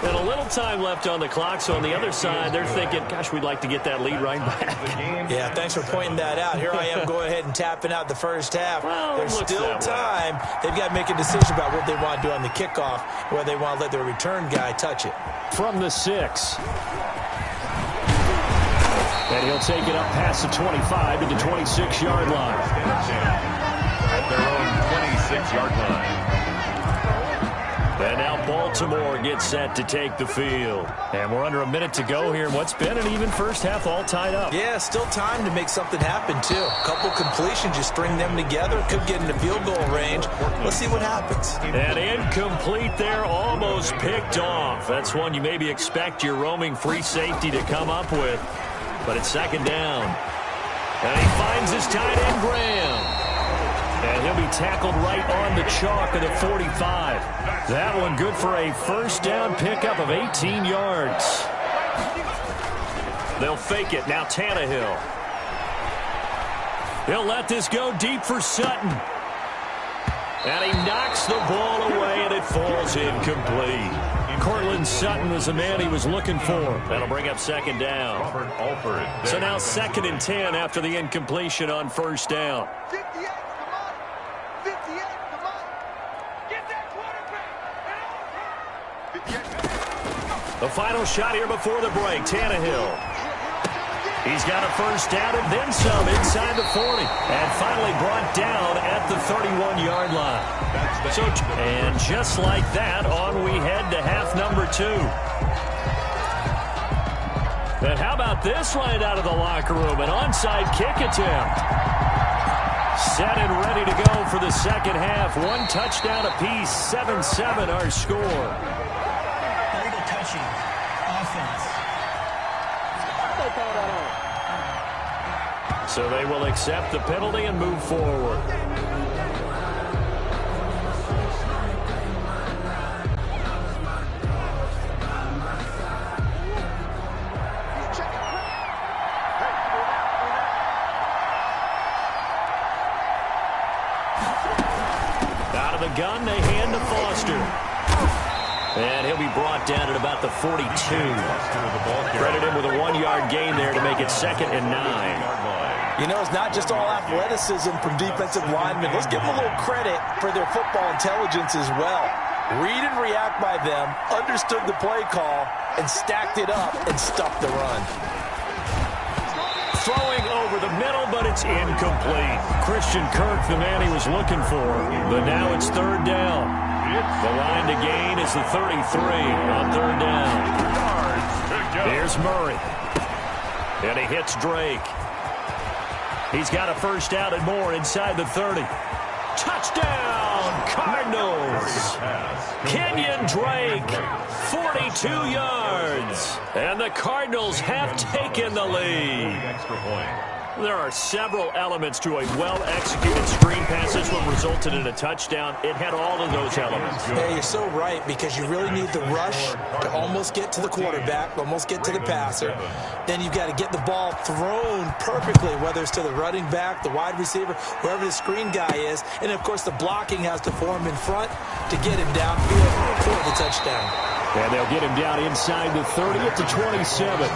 And a little time left on the clock, so on the other side, they're thinking, gosh, we'd like to get that lead right back. Yeah, thanks for pointing that out. Here I am going ahead and tapping out the first half. Well, there's still time. They've got to make a decision about what they want to do on the kickoff, whether they want to let their return guy touch it. From the 6. And he'll take it up past the 25 to the 26-yard line. At their own 26-yard line. And now Baltimore gets set to take the field. And we're under a minute to go here in what's been an even first half all tied up. Yeah, still time to make something happen, too. A couple completions, you string them together, could get into field goal range. Let's see what happens. And incomplete there, almost picked off. That's one you maybe expect your roaming free safety to come up with. But it's 2nd down. And he finds his tight end, Graham. And he'll be tackled right on the chalk of the 45. That one good for a first down pickup of 18 yards. They'll fake it. Now Tannehill. He'll let this go deep for Sutton. And he knocks the ball away, and it falls incomplete. Cortland Sutton was the man he was looking for. That'll bring up 2nd down. So now 2nd and 10 after the incompletion on first down. The final shot here before the break, Tannehill. He's got a first down and then some inside the 40. And finally brought down at the 31-yard line. And just like that, on we head to half number 2. And how about this line out of the locker room? An onside kick attempt. Set and ready to go for the second half. One touchdown apiece, 7-7 our score. So they will accept the penalty and move forward. roster. And he'll be brought down at about the 42. Credit him with a 1-yard gain there to make it 2nd and 9. You know, it's not just all athleticism from defensive linemen. Let's give them a little credit for their football intelligence as well. Read and react by them, understood the play call, and stacked it up and stuffed the run. Throwing over the middle, but it's incomplete. Christian Kirk, the man he was looking for, but now it's 3rd down. The line to gain is the 33 on 3rd down. Here's Murray. And he hits Drake. He's got a 1st down and more inside the 30. Touchdown, Cardinals. Kenyon Drake, 42 yards. And the Cardinals have taken the lead. Extra point. There are several elements to a well-executed screen pass. This one resulted in a touchdown. It had all of those elements. Yeah, you're so right, because you really need the rush to almost get to the quarterback, almost get to the passer. Then you've got to get the ball thrown perfectly, whether it's to the running back, the wide receiver, wherever the screen guy is. And, of course, the blocking has to form in front to get him downfield for the touchdown. And they'll get him down inside the 30 at the 27.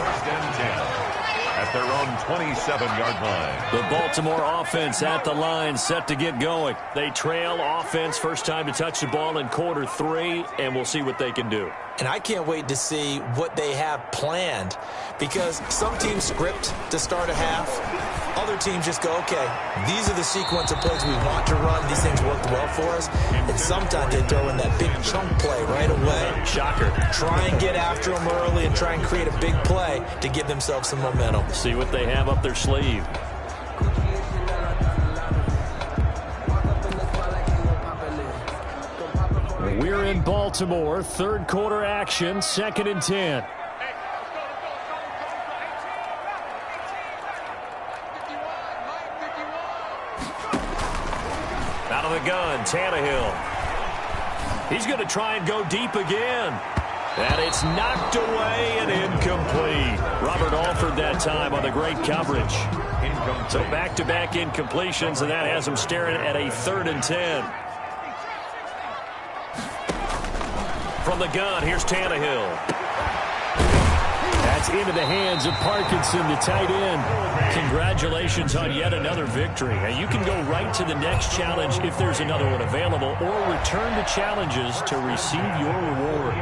At their own 27-yard line. The Baltimore offense at the line, set to get going. They trail offense, first time to touch the ball in quarter 3, and we'll see what they can do. And I can't wait to see what they have planned, because some teams script to start a half. Other teams just go, okay, these are the sequence of plays we want to run. These things worked well for us. And sometimes they throw in that big chunk play right away. Shocker. Try and get after them early and try and create a big play to give themselves some momentum. See what they have up their sleeve. We're in Baltimore, 3rd quarter action, 2nd and 10. Out of the gun, Tannehill. He's going to try and go deep again. And it's knocked away and incomplete. Robert Alford that time on the great coverage. So back-to-back incompletions, and that has him staring at a 3rd and 10. From the gun, here's Tannehill. That's into the hands of Parkinson, the tight end. Congratulations on yet another victory. And you can go right to the next challenge if there's another one available, or return to challenges to receive your reward.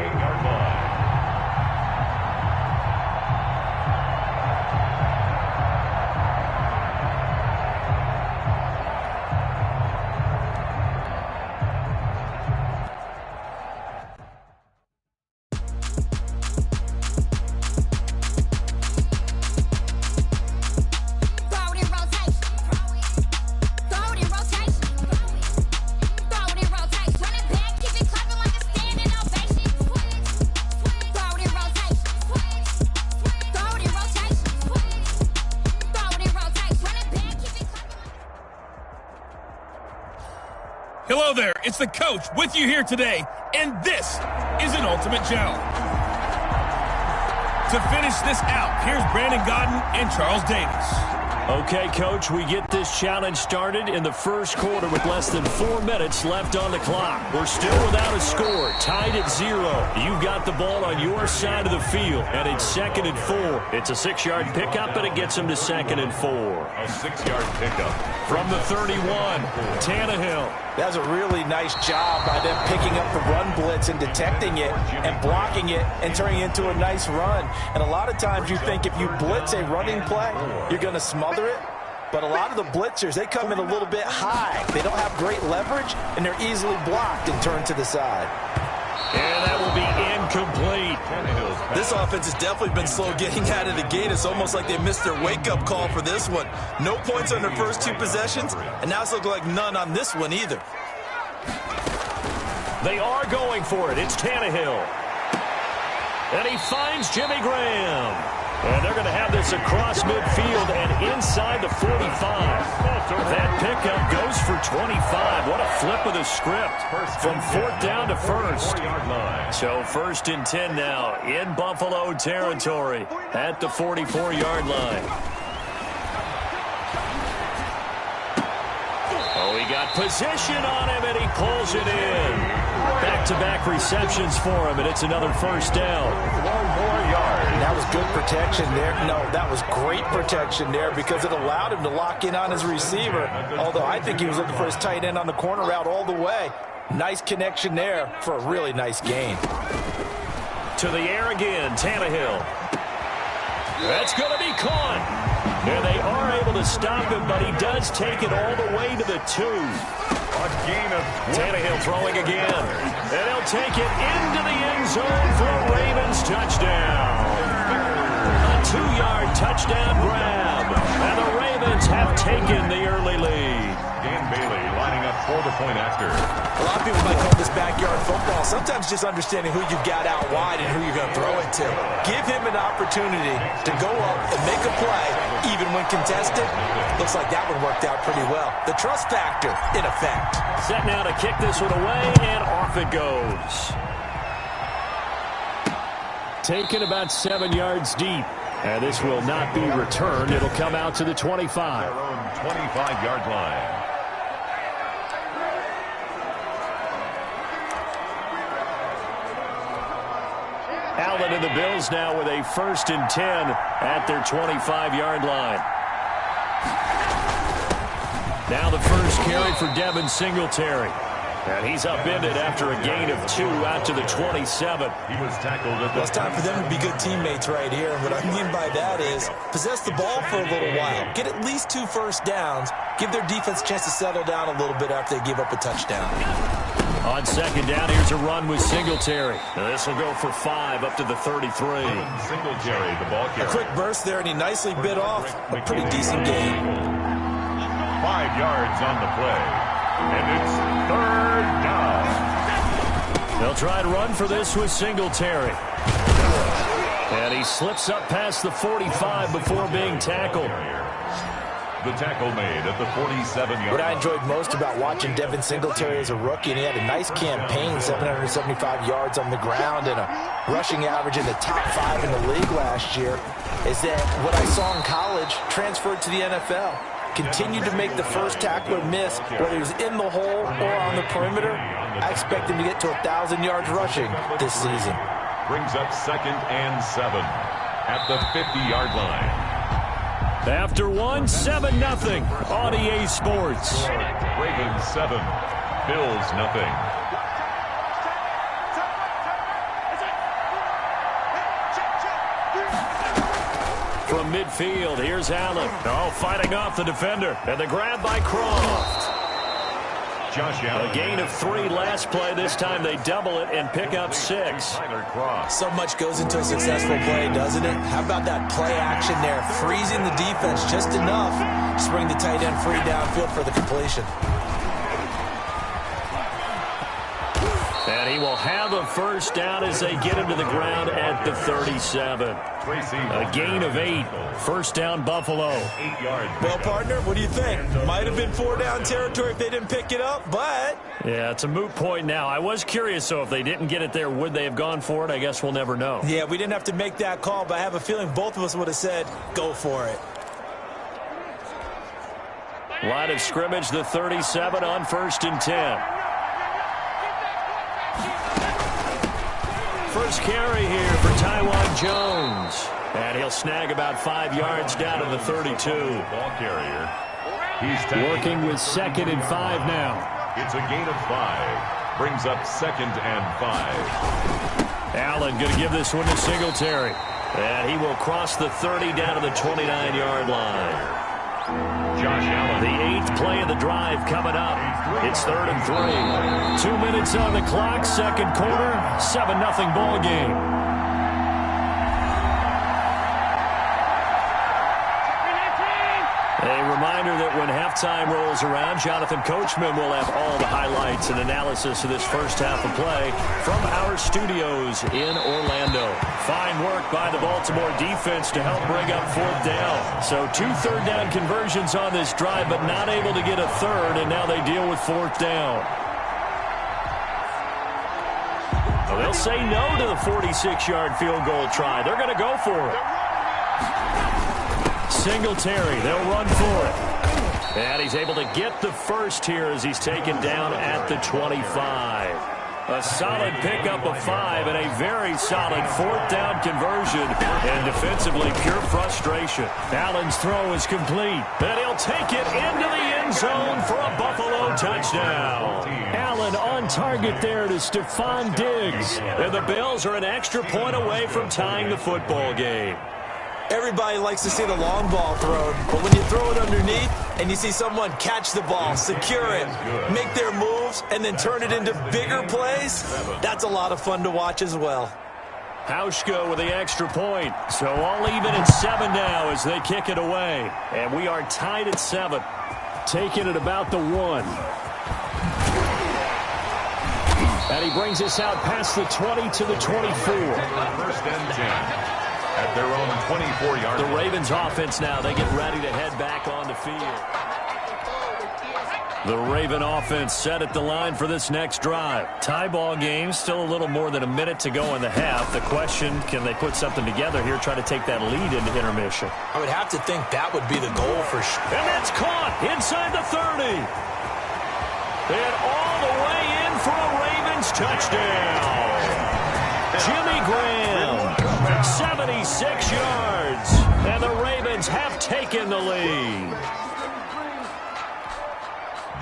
Hello there, it's the coach with you here today, and this is an ultimate challenge. To finish this out, here's Brandon Godden and Charles Davis. Okay, Coach, we get this challenge started in the 1st quarter with less than 4 minutes left on the clock. We're still without a score, tied at 0. You've got the ball on your side of the field, and it's 2nd and 4. It's a 6-yard pickup, and it gets them to 2nd and 4. A 6-yard pickup. From the 31, Tannehill. That was a really nice job by them picking up the run blitz and detecting it and blocking it and turning it into a nice run. And a lot of times you think if you blitz a running play, you're going to smother it. But a lot of the blitzers, they come in a little bit high. They don't have great leverage, and they're easily blocked and turned to the side. And that will be incomplete. This offense has definitely been slow getting out of the gate. It's almost like they missed their wake-up call for this one. No points on their first 2 possessions, and now it's looking like none on this one either. They are going for it. It's Tannehill. And he finds Jimmy Graham. And they're going to have this across midfield and inside the 45. That pickup goes for 25. What a flip of the script from 4th down to 1st. So 1st and 10 now in Buffalo territory at the 44-yard line. Oh, he got position on him, and he pulls it in. Back-to-back receptions for him, and it's another first down. 1 more yard. That was good protection there. No, that was great protection there because it allowed him to lock in on his receiver. Although I think he was looking for his tight end on the corner route all the way. Nice connection there for a really nice gain. To the air again, Tannehill. That's going to be caught. And they are able to stop him, but he does take it all the way to the 2. A gain of 20. Tannehill throwing again. And he'll take it into the end zone for a Ravens touchdown. A 2-yard touchdown grab. And the Ravens have taken the early lead. Dan Bailey lining up for the point after. A lot of people might call this backyard football. Sometimes just understanding who you've got out wide and who you're going to throw it to. Give him an opportunity to go up and make a play, even when contested. Looks like that one worked out pretty well. The trust factor, in effect. Set now to kick this one away, and off it goes. Taken about 7 yards deep. And this will not be returned. It'll come out to the 25. Their own 25-yard line. Allen and the Bills now with a 1st and 10 at their 25-yard line. Now the first carry for Devin Singletary. And he's upended after a gain of 2 out to the 27. He was tackled at the... Well, it's time for them to be good teammates right here. And what I mean by that is possess the ball for a little while. Get at least 2 first downs. Give their defense a chance to settle down a little bit after they give up a touchdown. On 2nd down, here's a run with Singletary. Now this will go for 5 up to the 33. Singletary, the ball carrier. A quick burst there, and he nicely bit off a pretty decent gain. 5 yards on the play. And it's 3rd down. They'll try and run for this with Singletary. And he slips up past the 45 before being tackled. The tackle made at the 47-yard. What I enjoyed most about watching Devin Singletary as a rookie, and he had a nice campaign, 775 yards on the ground and a rushing average in the top 5 in the league last year, is that what I saw in college transferred to the NFL. Continued to make the first tackler miss, whether he was in the hole or on the perimeter. I expect him to get to 1,000 yards rushing this season. Brings up 2nd and 7 at the 50-yard line. After 1, 7-0 on EA Sports. Ravens 7, Bills nothing. From midfield, here's Allen. Oh, fighting off the defender. And the grab by Croft. Josh Allen. A gain of 3 last play. This time they double it and pick up 6. So much goes into a successful play, doesn't it? How about that play action there? Freezing the defense just enough to bring the tight end free downfield for the completion. And he will have a first down as they get him to the ground at the 37. A gain of 8. First down, Buffalo. 8 yards. Well, partner, what do you think? Might have been 4-down territory if they didn't pick it up, but... Yeah, it's a moot point now. I was curious, so if they didn't get it there, would they have gone for it? I guess we'll never know. Yeah, we didn't have to make that call, but I have a feeling both of us would have said, go for it. Line of scrimmage, the 37 on 1st and 10. First carry here for Taiwan Jones. And he'll snag about 5 yards down to the 32. Ball carrier. He's working with 2nd and 5 now. It's a gain of 5. Brings up 2nd and 5. Allen going to give this one to Singletary. And he will cross the 30 down to the 29-yard line. Josh Allen. The 8th play of the drive coming up. It's 3rd and 3. 2 minutes on the clock, 2nd quarter, 7-0 ball game. A reminder that when halftime rolls around, Jonathan Coachman will have all the highlights and analysis of this first half of play from our studios in Orlando. Fine work by the Baltimore defense to help bring up 4th down. So 2 third-down conversions on this drive, but not able to get a 3rd, and now they deal with 4th down. Well, they'll say no to the 46-yard field goal try. They're going to go for it. Singletary, they'll run for it. And he's able to get the first here as he's taken down at the 25. A solid pickup of 5 and a very solid 4th down conversion. And defensively, pure frustration. Allen's throw is complete. And he'll take it into the end zone for a Buffalo touchdown. Allen on target there to Stephon Diggs. And the Bills are an extra point away from tying the football game. Everybody likes to see the long ball thrown, but when you throw it underneath and you see someone catch the ball, secure it, make their moves, and then turn it into bigger plays, that's a lot of fun to watch as well. Hauschka with the extra point. So all even at 7 now as they kick it away. And we are tied at 7. Taking it about the 1. And he brings us out past the 20 to the 24. 1st and 10. At their own 24-yard line. The Ravens offense now, they get ready to head back on the field. The Raven offense set at the line for this next drive. Tie ball game, still a little more than a minute to go in the half. The question, can they put something together here, try to take that lead into intermission? I would have to think that would be the goal for sure. And that's caught inside the 30. And all the way in for a Ravens touchdown. Jimmy Graham, 76 yards, and the Ravens have taken the lead.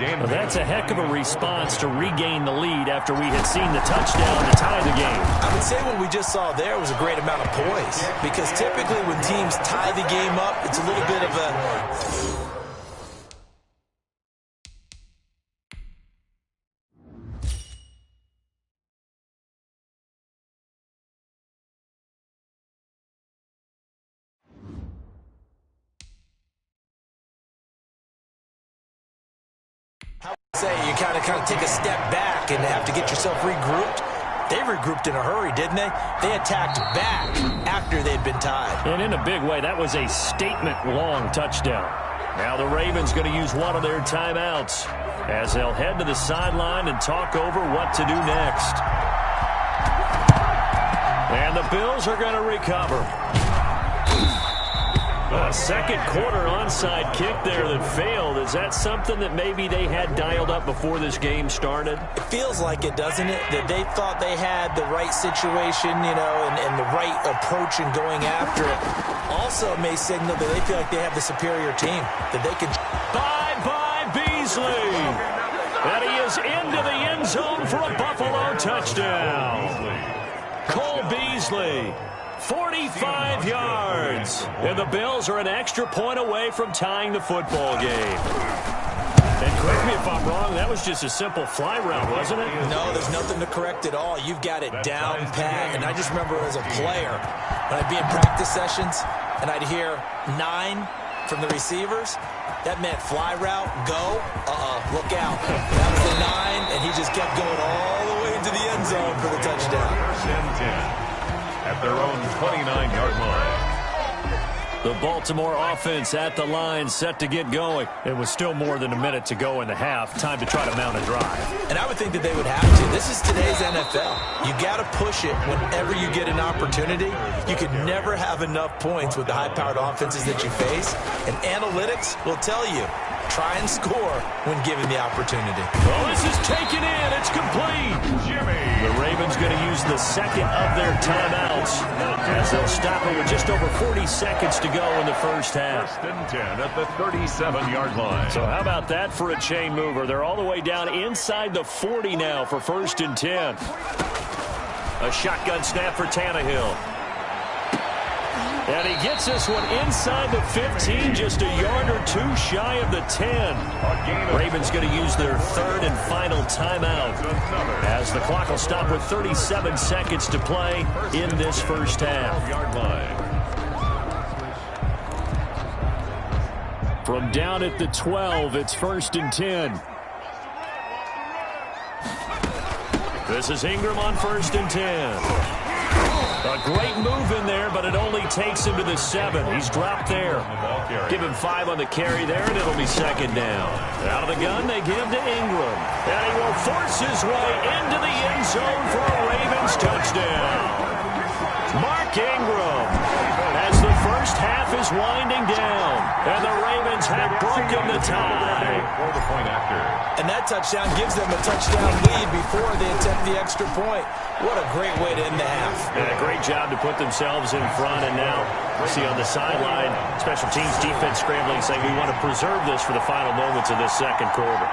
Well, that's a heck of a response to regain the lead after we had seen the touchdown to tie the game. I would say what we just saw there was a great amount of poise, because typically when teams tie the game up, it's a little bit of a... You kind of take a step back and have to get yourself regrouped. They regrouped in a hurry, didn't they? They attacked back after they'd been tied. And in a big way, that was a statement-long touchdown. Now the Ravens going to use one of their timeouts as they'll head to the sideline and talk over what to do next. And the Bills are going to recover. A second quarter onside kick there that failed. Is that something that maybe they had dialed up before this game started? It feels like it, doesn't it? That they thought they had the right situation, you know, and the right approach in going after it. Also may signal that they feel like they have the superior team, that they can... Bye-bye, Beasley. And he is into the end zone for a Buffalo touchdown. Cole Beasley. 45 yards. And the Bills are an extra point away from tying the football game. And correct me if I'm wrong, that was just a simple fly route, wasn't it? No, there's nothing to correct at all. You've got it down pat. And I just remember as a player, when I'd be in practice sessions and I'd hear 9 from the receivers, that meant fly route, go, look out. That was the 9, and he just kept going all the way into the end zone for the touchdown. 1st and 10. At their own 29-yard line. The Baltimore offense at the line, set to get going. It was still more than a minute to go in the half. Time to try to mount a drive. And I would think that they would have to. This is today's NFL. You got to push it whenever you get an opportunity. You can never have enough points with the high-powered offenses that you face. And analytics will tell you, try and score when given the opportunity. Oh, this is taken in. It's complete. Jimmy. The Ravens going to use the second of their timeouts as they'll stop it with just over 40 seconds to go in the first half. 1st and 10 at the 37-yard line. So how about that for a chain mover? They're all the way down inside the 40 now for 1st and 10. A shotgun snap for Tannehill. And he gets this one inside the 15, just a yard or two shy of the 10. Ravens going to use their third and final timeout as the clock will stop with 37 seconds to play in this first half. From down at the 12, it's 1st and 10. This is Ingram on 1st and 10. A great move in there, but it only takes him to the 7. He's dropped there. Give him 5 on the carry there, and it'll be second down. Out of the gun, they give to Ingram. And he will force his way into the end zone for a Ravens touchdown. Mark Ingram, as the first half is winding down. And the Ravens Ravens have broken the tie. For the point after. And that touchdown gives them a touchdown lead before they attempt the extra point. What a great way to end the half. And a great job to put themselves in front. And now, we see on the sideline, special teams defense scrambling, saying we want to preserve this for the final moments of this second quarter.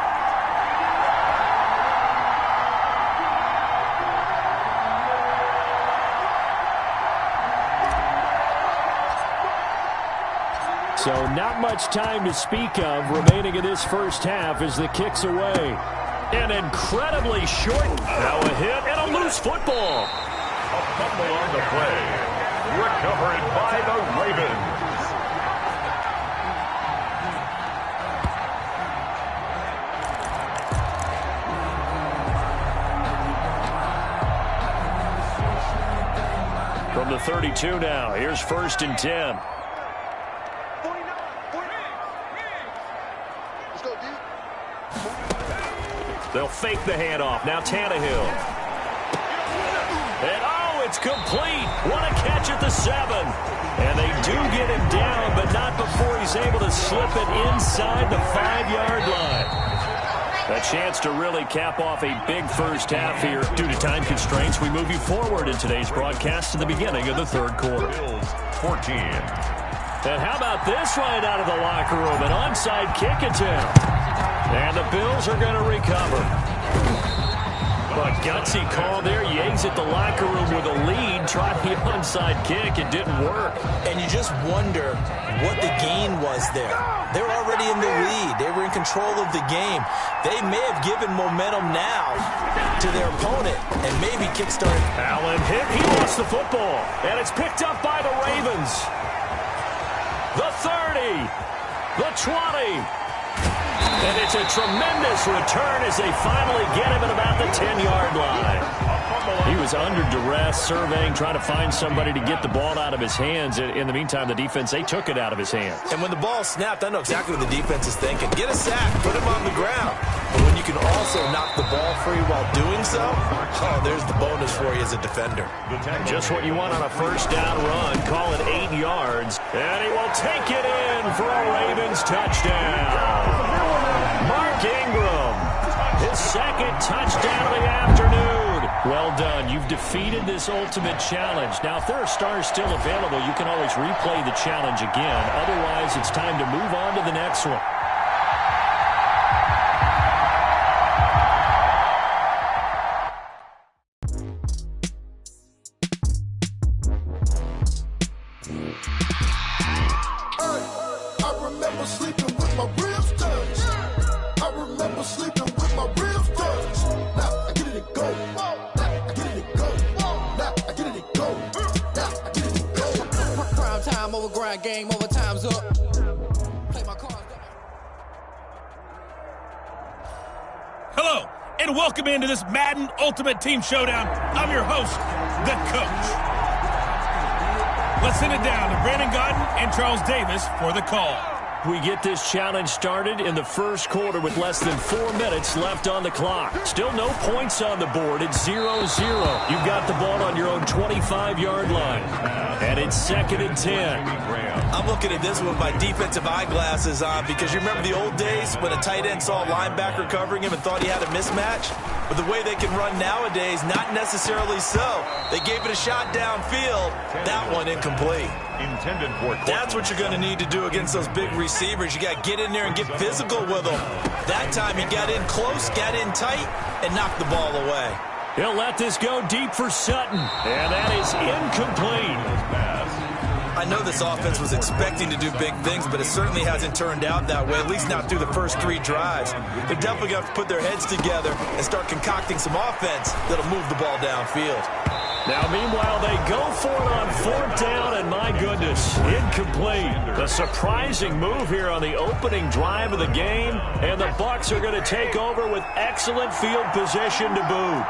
So not much time to speak of remaining in this first half as the kick's away. An incredibly short, now a hit and a loose football. A fumble on the play. Recovered by the Ravens. From the 32 now, here's 1st and 10. They'll fake the handoff. Now Tannehill. And oh, it's complete. What a catch at the 7. And they do get him down, but not before he's able to slip it inside the 5-yard line. A chance to really cap off a big first half here. Due to time constraints, we move you forward in today's broadcast to the beginning of the third quarter. Bills 14. And how about this right out of the locker room? An onside kick attempt. And the Bills are going to recover. But gutsy call there. Yates at the locker room with a lead. Tried the onside kick. It didn't work. And you just wonder what the gain was there. They're already in the lead. They were in control of the game. They may have given momentum now to their opponent and maybe kickstart. Allen hit. He lost the football. And it's picked up by the Ravens. The 30. The 20. And it's a tremendous return as they finally get him at about the 10-yard line. He was under duress, surveying, trying to find somebody to get the ball out of his hands. In the meantime, the defense, they took it out of his hands. And when the ball snapped, I know exactly what the defense is thinking. Get a sack, put him on the ground. But when you can also knock the ball free while doing so, oh, there's the bonus for you as a defender. Just what you want on a first down run. Call it 8 yards. And he will take it in for a Ravens touchdown. Mark Ingram, his second touchdown of the afternoon. Well done. You've defeated this ultimate challenge. Now, if there are stars still available, you can always replay the challenge again. Otherwise, it's time to move on to the next one. I remember sleeping with my ribs touched. I remember sleeping with my ribs touched. Now I get it and go. Now I get it and go. Now I get it and go. Now I get it and go. Prime time over grind game, over time's up. Play my cards. Hello, and welcome into this Madden Ultimate Team Showdown. I'm your host, the Coach. Let's send it down to Brandon Godden and Charles Davis for the call. We get this challenge started in the first quarter with less than 4 minutes left on the clock. Still no points on the board. It's 0-0. You've got the ball on your own 25-yard line. And it's 2nd and 10. I'm looking at this with my defensive eyeglasses on because you remember the old days when a tight end saw a linebacker covering him and thought he had a mismatch? But the way they can run nowadays, not necessarily so. They gave it a shot downfield. That one incomplete. Intended for. That's what you're going to need to do against those big receivers. You got to get in there and get physical with them. That time he got in close, got in tight, and knocked the ball away. He'll let this go deep for Sutton. And that is incomplete. I know this offense was expecting to do big things, but it certainly hasn't turned out that way, at least not through the first 3 drives. They're definitely going to have to put their heads together and start concocting some offense that'll move the ball downfield. Now, meanwhile, they go for it on 4th down, and my goodness, incomplete. A surprising move here on the opening drive of the game, and the Bucs are going to take over with excellent field position to boot.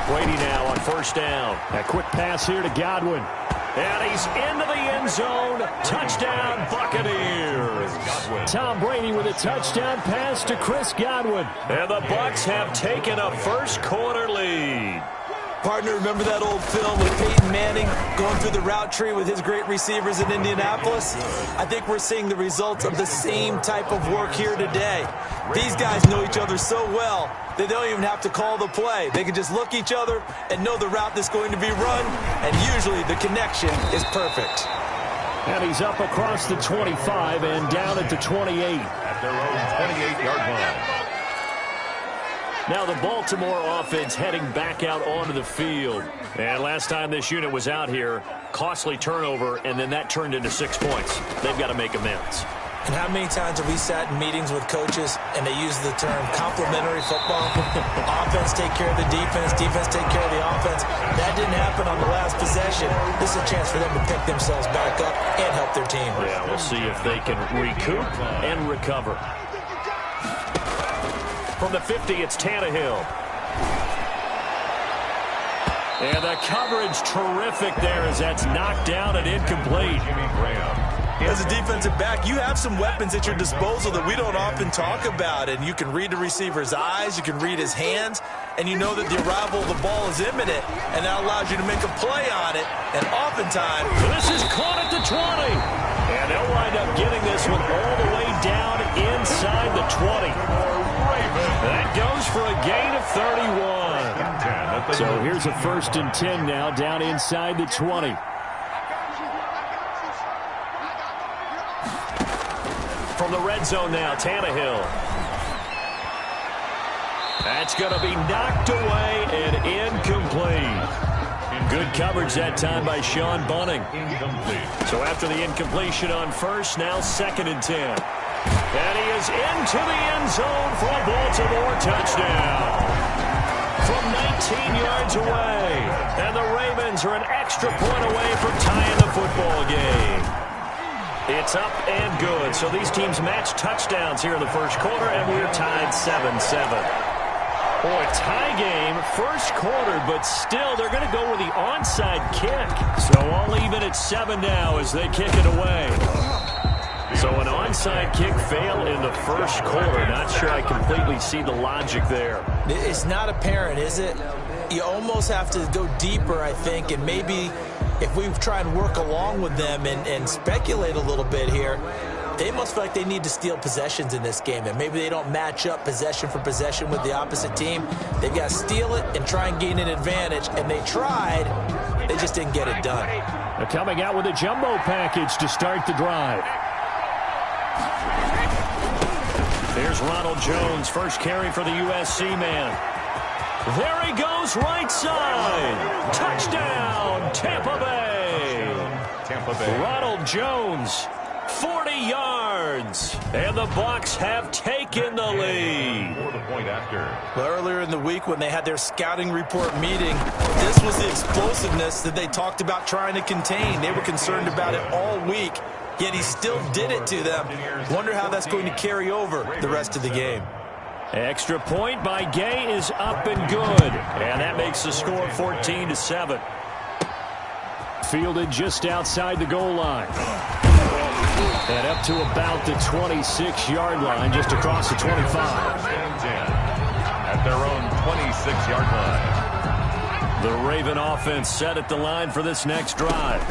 Brady now on 1st down. A quick pass here to Godwin. And he's into the end zone. Touchdown, Buccaneers. Tom Brady with a touchdown pass to Chris Godwin. And the Bucs have taken a first quarter lead. Partner, remember that old film with Peyton Manning going through the route tree with his great receivers in Indianapolis? I think we're seeing the results of the same type of work here today. These guys know each other so well, they don't even have to call the play. They can just look each other and know the route that's going to be run, and usually the connection is perfect. And he's up across the 25 and down at the 28. At their own 28-yard line. Now the Baltimore offense heading back out onto the field. And last time this unit was out here, costly turnover, and then that turned into 6 points. They've got to make amends. And how many times have we sat in meetings with coaches and they use the term complementary football? Offense take care of the defense, defense take care of the offense. That didn't happen on the last possession. This is a chance for them to pick themselves back up and help their team. Yeah, we'll see if they can recoup and recover. From the 50, it's Tannehill. And the coverage terrific there as that's knocked down and incomplete. As a defensive back, you have some weapons at your disposal that we don't often talk about. And you can read the receiver's eyes, you can read his hands, and you know that the arrival of the ball is imminent, and that allows you to make a play on it. And oftentimes, this is caught at the 20. And they'll wind up getting this one all the way down inside the 20. That goes for a gain of 31. So here's a 1st and 10 now down inside the 20. From the red zone now, Tannehill. That's going to be knocked away and incomplete. Good coverage that time by Sean Bunning. So after the incompletion on first, now 2nd and 10. And he is into the end zone for a Baltimore touchdown. From 19 yards away. And the Ravens are an extra point away from tying the football game. It's up and good. So these teams match touchdowns here in the first quarter, and we're tied 7-7. Boy, tie game, first quarter, but still they're going to go with the onside kick. So all even at 7 now as they kick it away. So an onside kick fail in the first quarter. Not sure I completely see the logic there. It's not apparent, is it? You almost have to go deeper, I think, and maybe if we try and work along with them and speculate a little bit here, they must feel like they need to steal possessions in this game, and maybe they don't match up possession for possession with the opposite team. They've got to steal it and try and gain an advantage, and they tried. They just didn't get it done. They're coming out with a jumbo package to start the drive. There's Ronald Jones, first carry for the USC man. There he goes, right side. Touchdown, Tampa Bay. Ronald Jones, 40 yards. And the Bucs have taken the lead. Well, earlier in the week when they had their scouting report meeting, this was the explosiveness that they talked about trying to contain. They were concerned about it all week, yet he still did it to them. Wonder how that's going to carry over the rest of the game. Extra point by Gay is up and good. And that makes the score 14-7. Fielded just outside the goal line. And up to about the 26-yard line, just across the 25. At their own 26-yard line. The Raven offense set at the line for this next drive.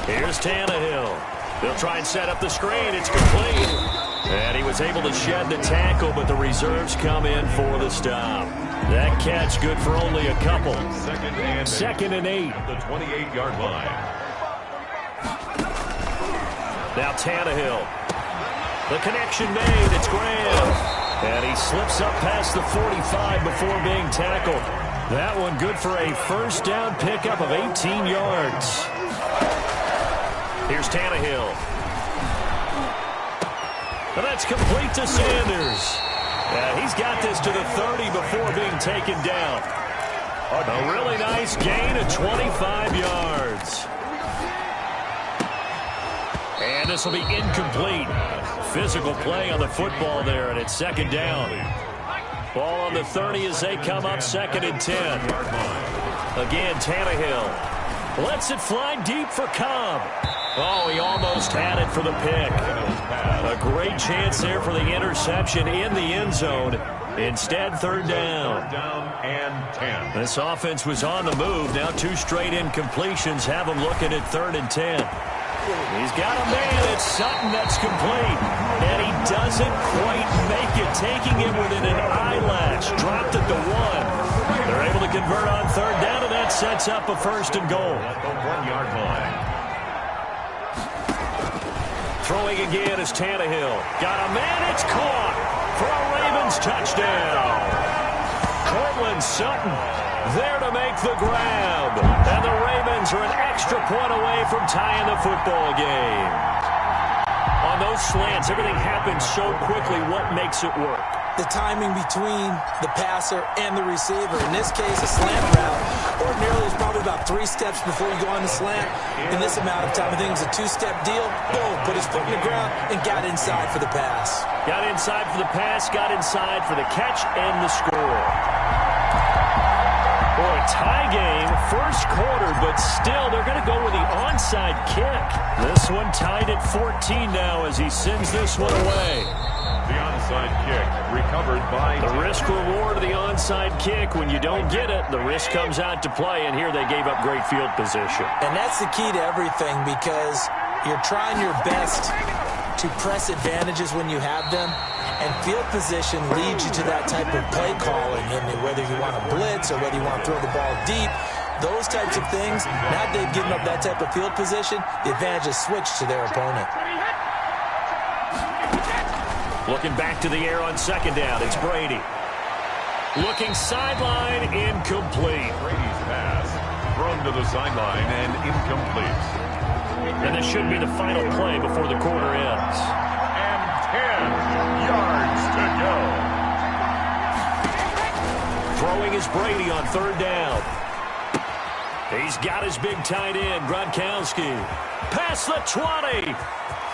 Here's Tannehill. They'll try and set up the screen. It's complete. And he was able to shed the tackle, but the reserves come in for the stop. That catch good for only a couple. Second and 8. At the 28-yard line. Now Tannehill. The connection made. It's Graham. And he slips up past the 45 before being tackled. That one good for a first down pickup of 18 yards. Here's Tannehill. And that's complete to Sanders. He's got this to the 30 before being taken down. A really nice gain of 25 yards. And this will be incomplete. Physical play on the football there, and it's second down. Ball on the 30 as they come up 2nd and 10. Again, Tannehill lets it fly deep for Cobb. Oh, he almost had it for the pick. A great chance there for the interception in the end zone. Instead, third down. Third down and 10. This offense was on the move. Now 2 straight incompletions have him looking at 3rd and 10. He's got a man. It's Sutton that's complete. And he doesn't quite make it, taking it within an eyelash. Dropped at the 1. They're able to convert on 3rd down, and that sets up a 1st and goal. At the 1-yard line. Throwing again is Tannehill. Got a man. It's caught for a Ravens touchdown. Cortland Sutton there to make the grab. And the Ravens are an extra point away from tying the football game. On those slants, everything happens so quickly. What makes it work? The timing between the passer and the receiver. In this case, a slant route ordinarily is probably about 3 steps before you go on the slant. In this amount of time, I think it's a 2-step deal. Boom, put his foot in the ground and got inside for the pass. Got inside for the pass, got inside for the catch and the score. Boy, tie game, first quarter, but still they're going to go with the onside kick. This one tied at 14 now as he sends this one away. The onside kick recovered by the risk reward of the onside kick. When you don't get it, the risk comes out to play, and here they gave up great field position. And that's the key to everything, because you're trying your best to press advantages when you have them, and field position leads you to that type of play calling. And whether you want to blitz or whether you want to throw the ball deep, those types of things, now they've given up that type of field position, the advantage is switched to their opponent. Looking back to the air on 2nd down, it's Brady. Looking sideline, incomplete. Brady's pass thrown to the sideline and incomplete. And this should be the final play before the quarter ends. And 10 yards to go. Throwing is Brady on 3rd down. He's got his big tight end, Gronkowski. Past the 20.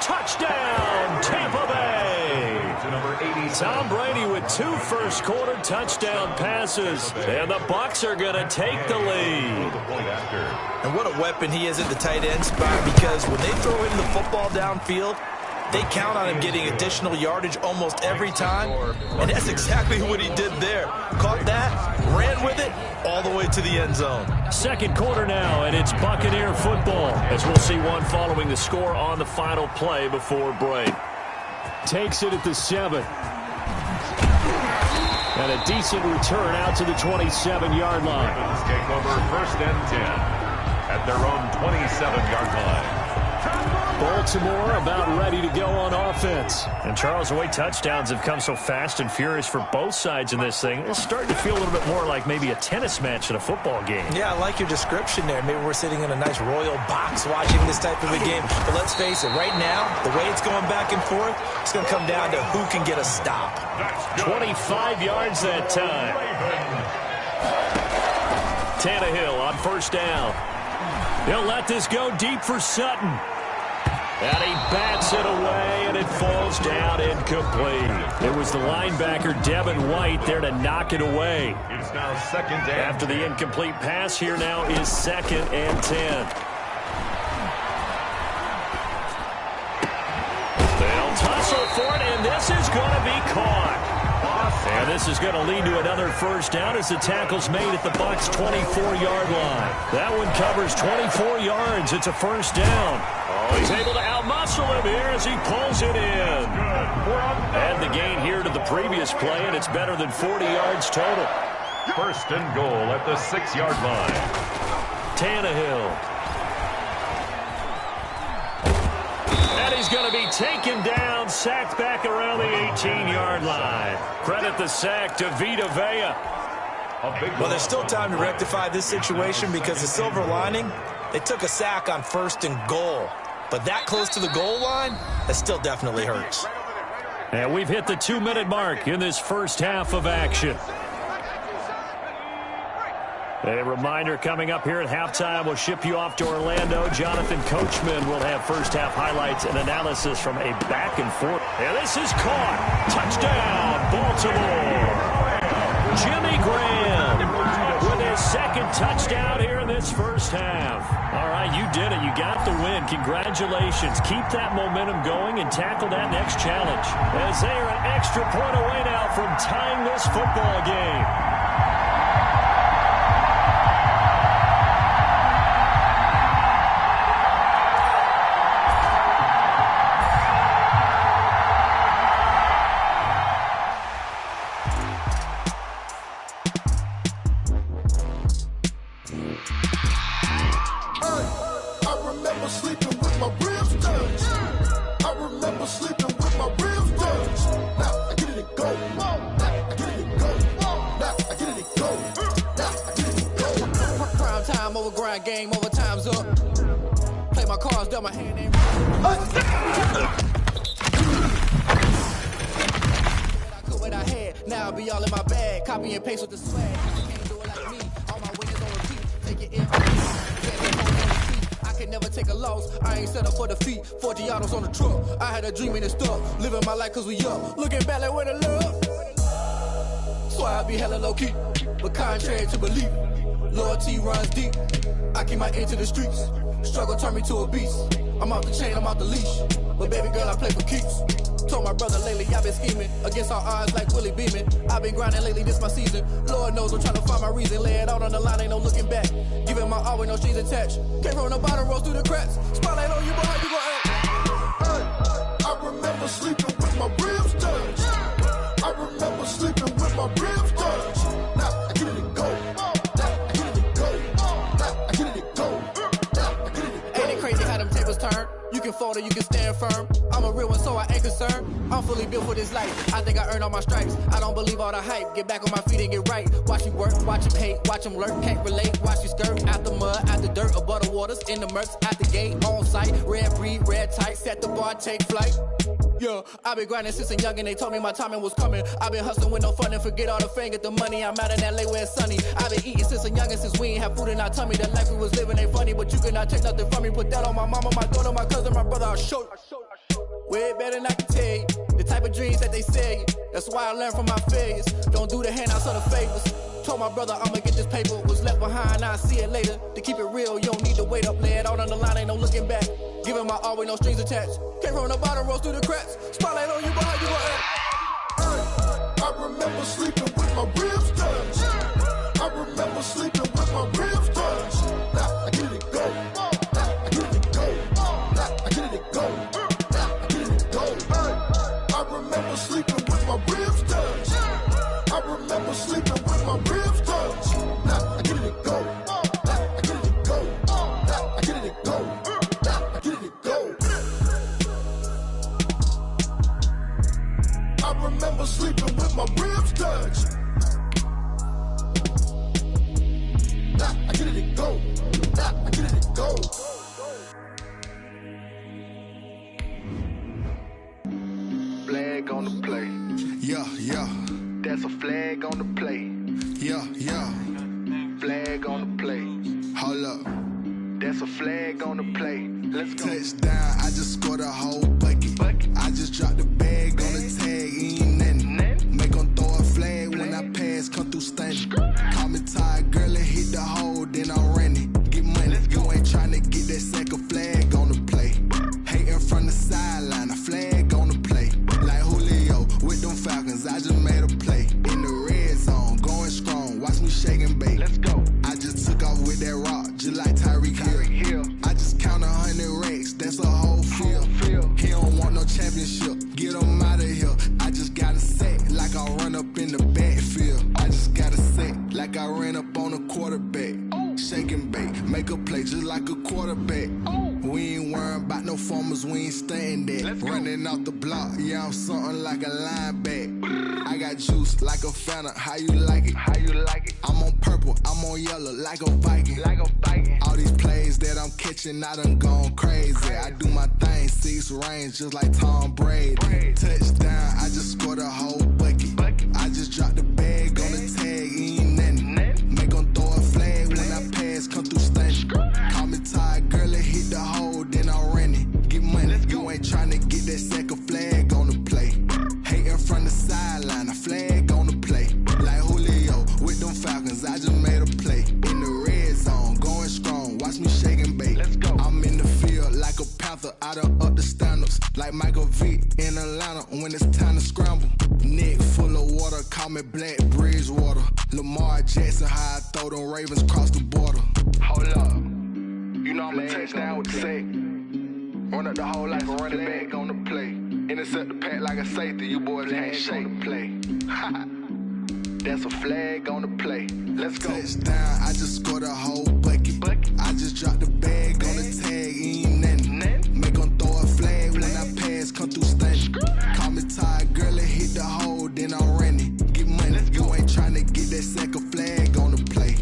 Touchdown, Tampa Bay. Tom Brady with 2 first-quarter touchdown passes. And the Bucs are going to take the lead. And what a weapon he is at the tight end spot, because when they throw him the football downfield, they count on him getting additional yardage almost every time. And that's exactly what he did there. Caught that, ran with it, all the way to the end zone. 2nd quarter now, and it's Buccaneer football, as we'll see one following the score on the final play before break. Takes it at the 7. And a decent return out to the 27-yard line. Ravens take over 1st and 10 at their own 27-yard line. Baltimore about ready to go on offense. And Charles, the way touchdowns have come so fast and furious for both sides in this thing, it's starting to feel a little bit more like maybe a tennis match in a football game. Yeah, I like your description there. Maybe we're sitting in a nice royal box watching this type of a game. But let's face it, right now, the way it's going back and forth, it's going to come down to who can get a stop. 25 yards that time. Tannehill on 1st down. He'll let this go deep for Sutton. And he bats it away, and it falls down incomplete. It was the linebacker, Devin White, there to knock it away. It's now 2nd and 10. After the incomplete pass, here now is 2nd and 10. They'll tussle for it, and this is going to be caught. And this is going to lead to another 1st down as the tackle's made at the Bucs' 24-yard line. That one covers 24 yards. It's a 1st down. Oh, he's able to outmuscle him here as he pulls it in. And the gain here to the previous play, and it's better than 40 yards total. 1st and goal at the 6-yard line. Tannehill. And he's going to be taken down, sacked back around the 18-yard line. Credit the sack to Vita Vea. Well, there's still time to rectify this situation, because the silver lining, they took a sack on 1st and goal. But that close to the goal line, that still definitely hurts. And we've hit the 2-minute mark in this first half of action. A reminder coming up here at halftime, we'll ship you off to Orlando. Jonathan Coachman will have first-half highlights and analysis from a back and forth. And this is caught. Touchdown, Baltimore. Jimmy Graham with his second touchdown here in this first half. All right, you did it. You got the win. Congratulations. Keep that momentum going and tackle that next challenge, as they are an extra point away now from tying this football game. Game over, time's up. Play my cards, dealt my hand ain't what I had, now I'll be all in my bag. Copy and paste with the swag. You can't do it like me. All my wins on repeat. Take it in. I can never take a loss. I ain't set up for defeat. 40 autos on the truck. I had a dream and it stuck. Living my life cause we up. Looking back like where the love. So I be hella low key. But contrary to belief, loyalty runs deep. I keep my ear to the streets. Struggle turned me to a beast. I'm off the chain, I'm off the leash. But baby girl, I play for keeps. Told my brother lately, I've been scheming. Against all odds like Willie Beeman. I've been grinding lately, this my season. Lord knows I'm trying to find my reason. Lay it out on the line, ain't no looking back. Giving my all with no strings attached. Came from the bottom, rose through the cracks. Spotlight on you, boy, you gon' act. I remember sleeping with my ribs touched. I remember sleeping with my ribs touched. Now I get it and go. Turn. You can fold or you can stand firm. I'm a real one, so I ain't concerned. I'm fully built for this life. I think I earned all my stripes. I don't believe all the hype. Get back on my feet and get right. Watch you work, watch him hate, watch him lurk. Can't relate, watch you skirt. Out the mud, out the dirt, above the waters, in the murks, out the gate, on site. Red breed, red tight, set the bar, take flight. Yeah, I've been grinding since a young and they told me my timing was coming. I've been hustling with no fun and forget all the fame, get the money. I'm out in LA where it's sunny. I've been eating since a young and since we ain't have food in our tummy. The life we was living ain't funny, but you cannot take nothing from me. Put that on my mama, my daughter, my cousin, my brother, I'll show you. Way better than I can tell you. The type of dreams that they sell you. That's why I learned from my failures. Don't do the handouts or the favors. Told my brother I'ma get this paper. Was left behind, I'll see it later. To keep it real, you don't need to wait up. Lay it out on the line, ain't no looking back. Giving my all with no strings attached. Came from the bottom, rose through the cracks. Spotlight on you, boy, you gon' act. I remember sleeping with my ribs touched. I remember sleeping with my ribs touched. Now I get it and go. Now I get it and go. Now I get it and go. Now I get it and go. I remember sleeping with my ribs touched. I remember sleeping with my ribs touched. Now I get it and go. Now I get it and go. Now I get it and go. Now I get it and go. I remember sleeping with my ribs touched. Now I get it and go. Now I get it and go. Flag on the play. Yeah, yeah. That's a flag on the play. Yeah, yeah. Flag on the play. Hold up. That's a flag on the play. Let's go. Touchdown, I just scored a whole bucket. I just dropped the bag on the tag, ain't nothing. Make them throw a flag when I pass, come through stunning. Call me tired, girl, and hit the hole, then I'm running. Get money, you ain't tryna get that second flag on the play. Hating from the sideline, a flag on the play. Like Julio with them Falcons, I just made a play. In the red zone, going strong, watch me shake and bake. Let's go. I just took off with that rock, just like Tyreek Hill. I just count 100 racks, that's a whole field. He don't want no championship, get him out of here. I just got a set, like I run up in the backfield. I just got a set, like I ran up on a quarterback. Shake and bake, make a play just like a quarterback. We ain't worrying about no formers, we ain't staying there. Running off the block, yeah, I'm something like a lineback. I got juice like a Fanta, how you like it? How you like it? I'm on purple, I'm on yellow, like a Viking. Like a Viking. All these plays that I'm catching, I done gone crazy. I do my thing, 6 range, just like Tom Brady. Touchdown, I just scored a whole bucket. I just dropped the bag on the tag, ain't nothing. Make them throw a flag when I pass, come through stunning. Call me tired, girl, and hit the hole, then I'm running. Get money, you ain't tryna get that second flag on the play. Hating from the sideline, a flag on the play. Like Julio with them Falcons, I just made a play. me Black Bridgewater. Lamar Jackson, how I throw them Ravens across the border. Hold up. You know I'm a touchdown with the sack. Run up the whole like a running back on the play. Intercept the pack like a safety. You boys can't shake the play. That's a flag on the play. Let's go. Touchdown, I just scored a whole bucket. I just dropped the bag on the tag, ain't nothing. Make them throw a flag when I pass, come through stunning. Call me tired, girl, it hit the hole, then I'm running. Get money, you ain't tryna get that second flag on the play.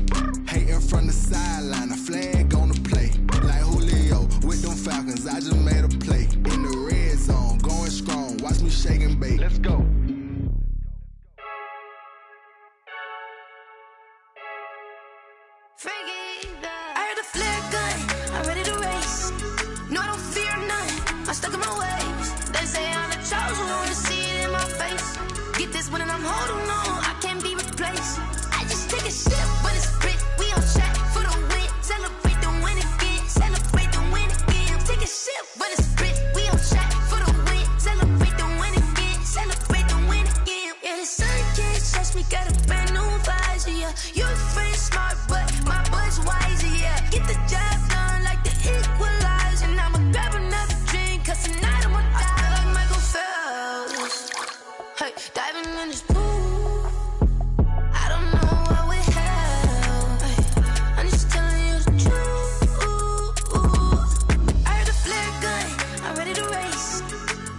Hating from the sideline, a flag on the play. Like Julio with them Falcons, I just made a play. In the red zone, going strong, watch me shake and bake. Let's go. I heard a flare gun, I'm ready to race. No, I don't fear none, I'm stuck in my ways. They say I'm the chosen one, see it in my face. Get this one and I'm holding on, I can't be replaced. I just take a sip, but it's split, we on track for the win. Celebrate the win again, celebrate the win again. Take a sip, but it's split, we on track for the win. Celebrate the win again, celebrate the win again. Yeah, the sun can't touch me, got a brand new visor, yeah. You're friend smart, but my bud's wiser, yeah. Get the job done like the equalizer. Now I'ma grab another drink, cause tonight I'ma die like Michael Phelps. Hey, diving in this pool, I don't know what we have. Hey, I'm just telling you the truth. I heard a flare gun, I'm ready to race.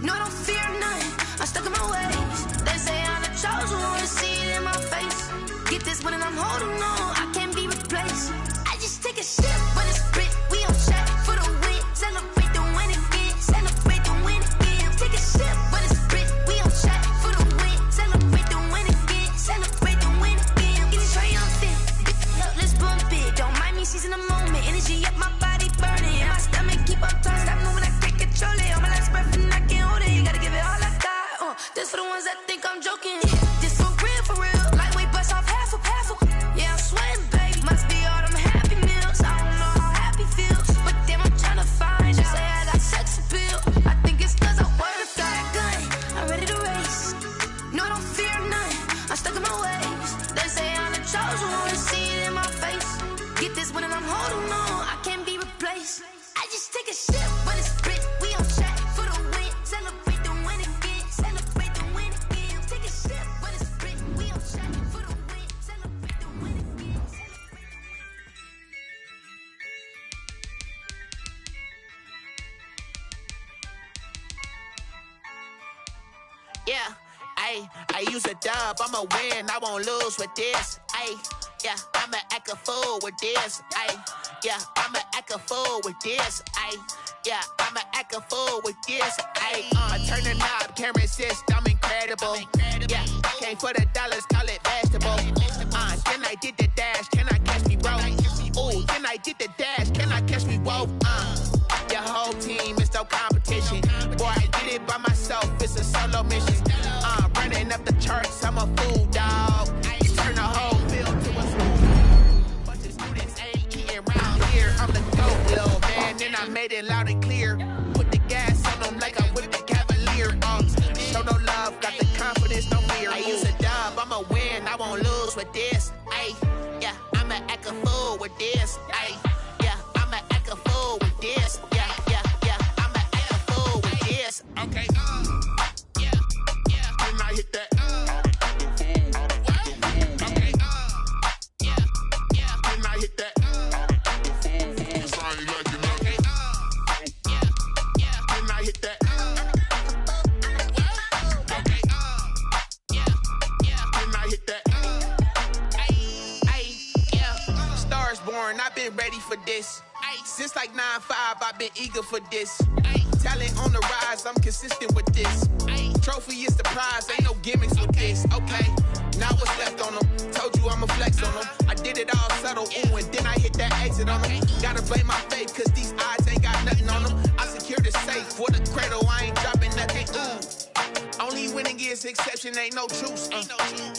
No, I don't fear none, I'm stuck in my ways. They say I'm the chosen one, see it in my face. Get this one and I'm holding on, I can't be replaced. I just take a sip, but it's split, we on track for the win. Celebrate the win again, celebrate the win again. Take a sip, but it's split, we on track for the win. Celebrate the win again, celebrate the win again. Getting triumphant, look, let's bump it. Don't mind me seizing the moment, energy up my body burning. And my stomach keep up turning, stop moving, I can't control it. On my last breath and I can't hold it, you gotta give it all I got. This for the ones that think I'm joking. This for real, lightweight bust off half a. Yeah, I'm sweating, babe, must be all them happy meals. I don't know how happy feels, but damn, I'm tryna find out. Say I got sex appeal, I think it's cause I wear a fire gun. I'm ready to race, no, I don't fear none, I'm stuck in my ways. They say I'm the chosen one, see it in my face. Get this one and I'm holding on, I can't be replaced. I just take a sip, but it's split, we on track for the win. Celebrate the win again, celebrate the win again. Take a sip, but it's split, we on track for the win. Celebrate the win again. Yeah, I use a dub, I'ma win, I won't lose with this. Yeah, I'ma act a fool with this. Yeah, I'ma act a fool with this. Yeah, I'ma act a fool with this. I turn the knob, can't resist, I'm incredible. Yeah, came for the dollars, call it vegetable. Then I did the dash, can I catch me, bro? Ooh, then I did the dash, can I catch me, whoa? Your whole team is no competition. Boy, I did it by myself, it's a solo mission. Running up the charts, I'm a fool, dog. You turn the whole field to a school. Bunch of students ain't eating around here. I'm the GOAT, little man, then I made it loud and clear. Put the gas on them like I'm with the Cavalier. Show no love, got the confidence, no fear. I use a dub, I'ma win, I won't lose with this. Yeah, I'ma act a fool with this. Yeah, I'ma act a fool with this. Yeah, I'ma act a fool with this. Okay, then I hit that. Okay, then I hit that. Cause I ain't like it, okay. Then I hit that. Okay, then I hit that. Yeah. Stars born, I've been ready for this. Since like 9-5, I've been eager for this. Talent on the rise, I'm consistent with this. Trophy is the prize, ain't no gimmicks with this. Okay, now what's left on them? Told you I'ma flex on them. I did it all subtle, ooh, and then I hit that exit on them. Gotta blame my faith, cause these eyes ain't got nothing on them. I secured the safe for the cradle, I ain't dropping nothing, ooh. Only winning is exception, ain't no truce.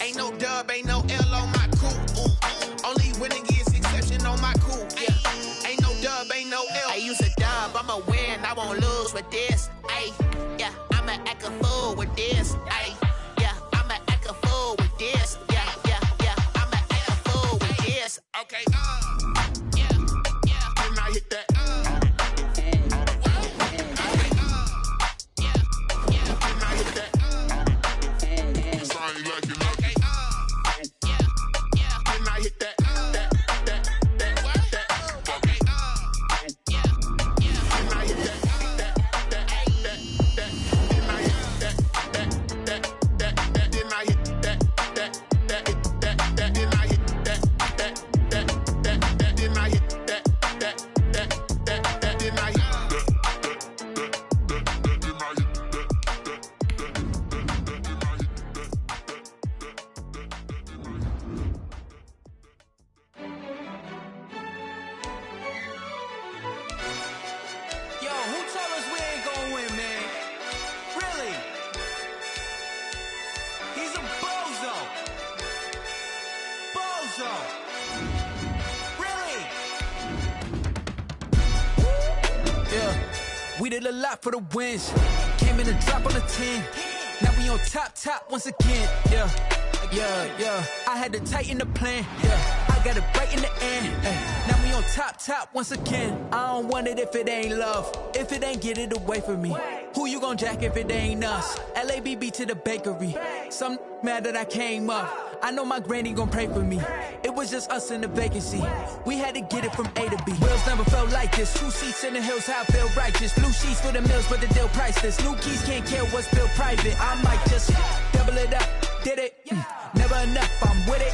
Ain't no dub, ain't no L on my crew, ooh. Only winning is exception on my crew, yeah. Ain't no dub, ain't no L. I use a dub, I'ma win, I won't lose with this. Yeah, I'ma act a fool with this. Yeah, I'ma act a fool with this. Okay, yeah, didn't I hit that? We did a lot for the wins. Came in and drop on the 10. Now we on top once again. Yeah. I had to tighten the plan. Yeah. I got it right in the end. Now we on top once again. I don't want it if it ain't love. If it ain't, get it away from me. Who you gon' jack if it ain't us? LABB to the bakery. Some mad that I came up. I know my granny gon' pray for me. It was just us in the vacancy. We had to get it from A to B. Wheels never felt like this. 2 seats in the hills, how I feel righteous. Blue sheets for the mills, but the deal priceless. New keys can't kill what's built private. I might just double it up. Did it? Never enough, I'm with it.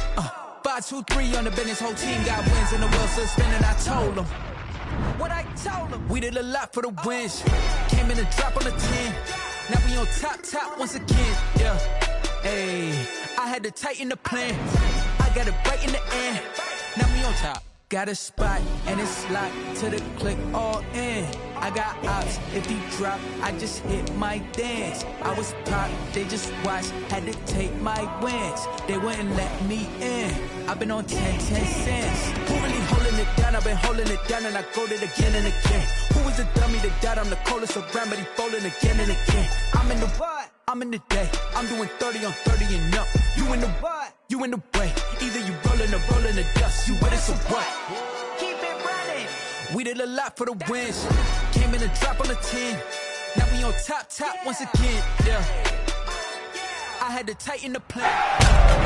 5, 2, 3 on the business. Whole team got wins and the wheels still spinning. I told them what I told them. We did a lot for the wins. Came in and drop on the 10. Now we on top once again. Yeah. Hey, I had to tighten the plan. I got it right in the end. Now we on top. Got a spot and it's locked to the click all in. I got ops, if he drop, I just hit my dance. I was pop, they just watched, had to take my wins. They wouldn't let me in. I've been on 10 cents. Who really holding it down? I've been holding it down and I go it again and again. Who was the dummy that died? I'm the coldest around, but he folding again and again. I'm in the what? I'm in the day. I'm doing 30 on 30 and up. You in the what? You in the way. Either you rolling or rolling the dust. You with it, so what? Keep it running. We did a lot for the wins. Came in and drop on the 10. Now we on top once again. Yeah. I had to tighten the plan.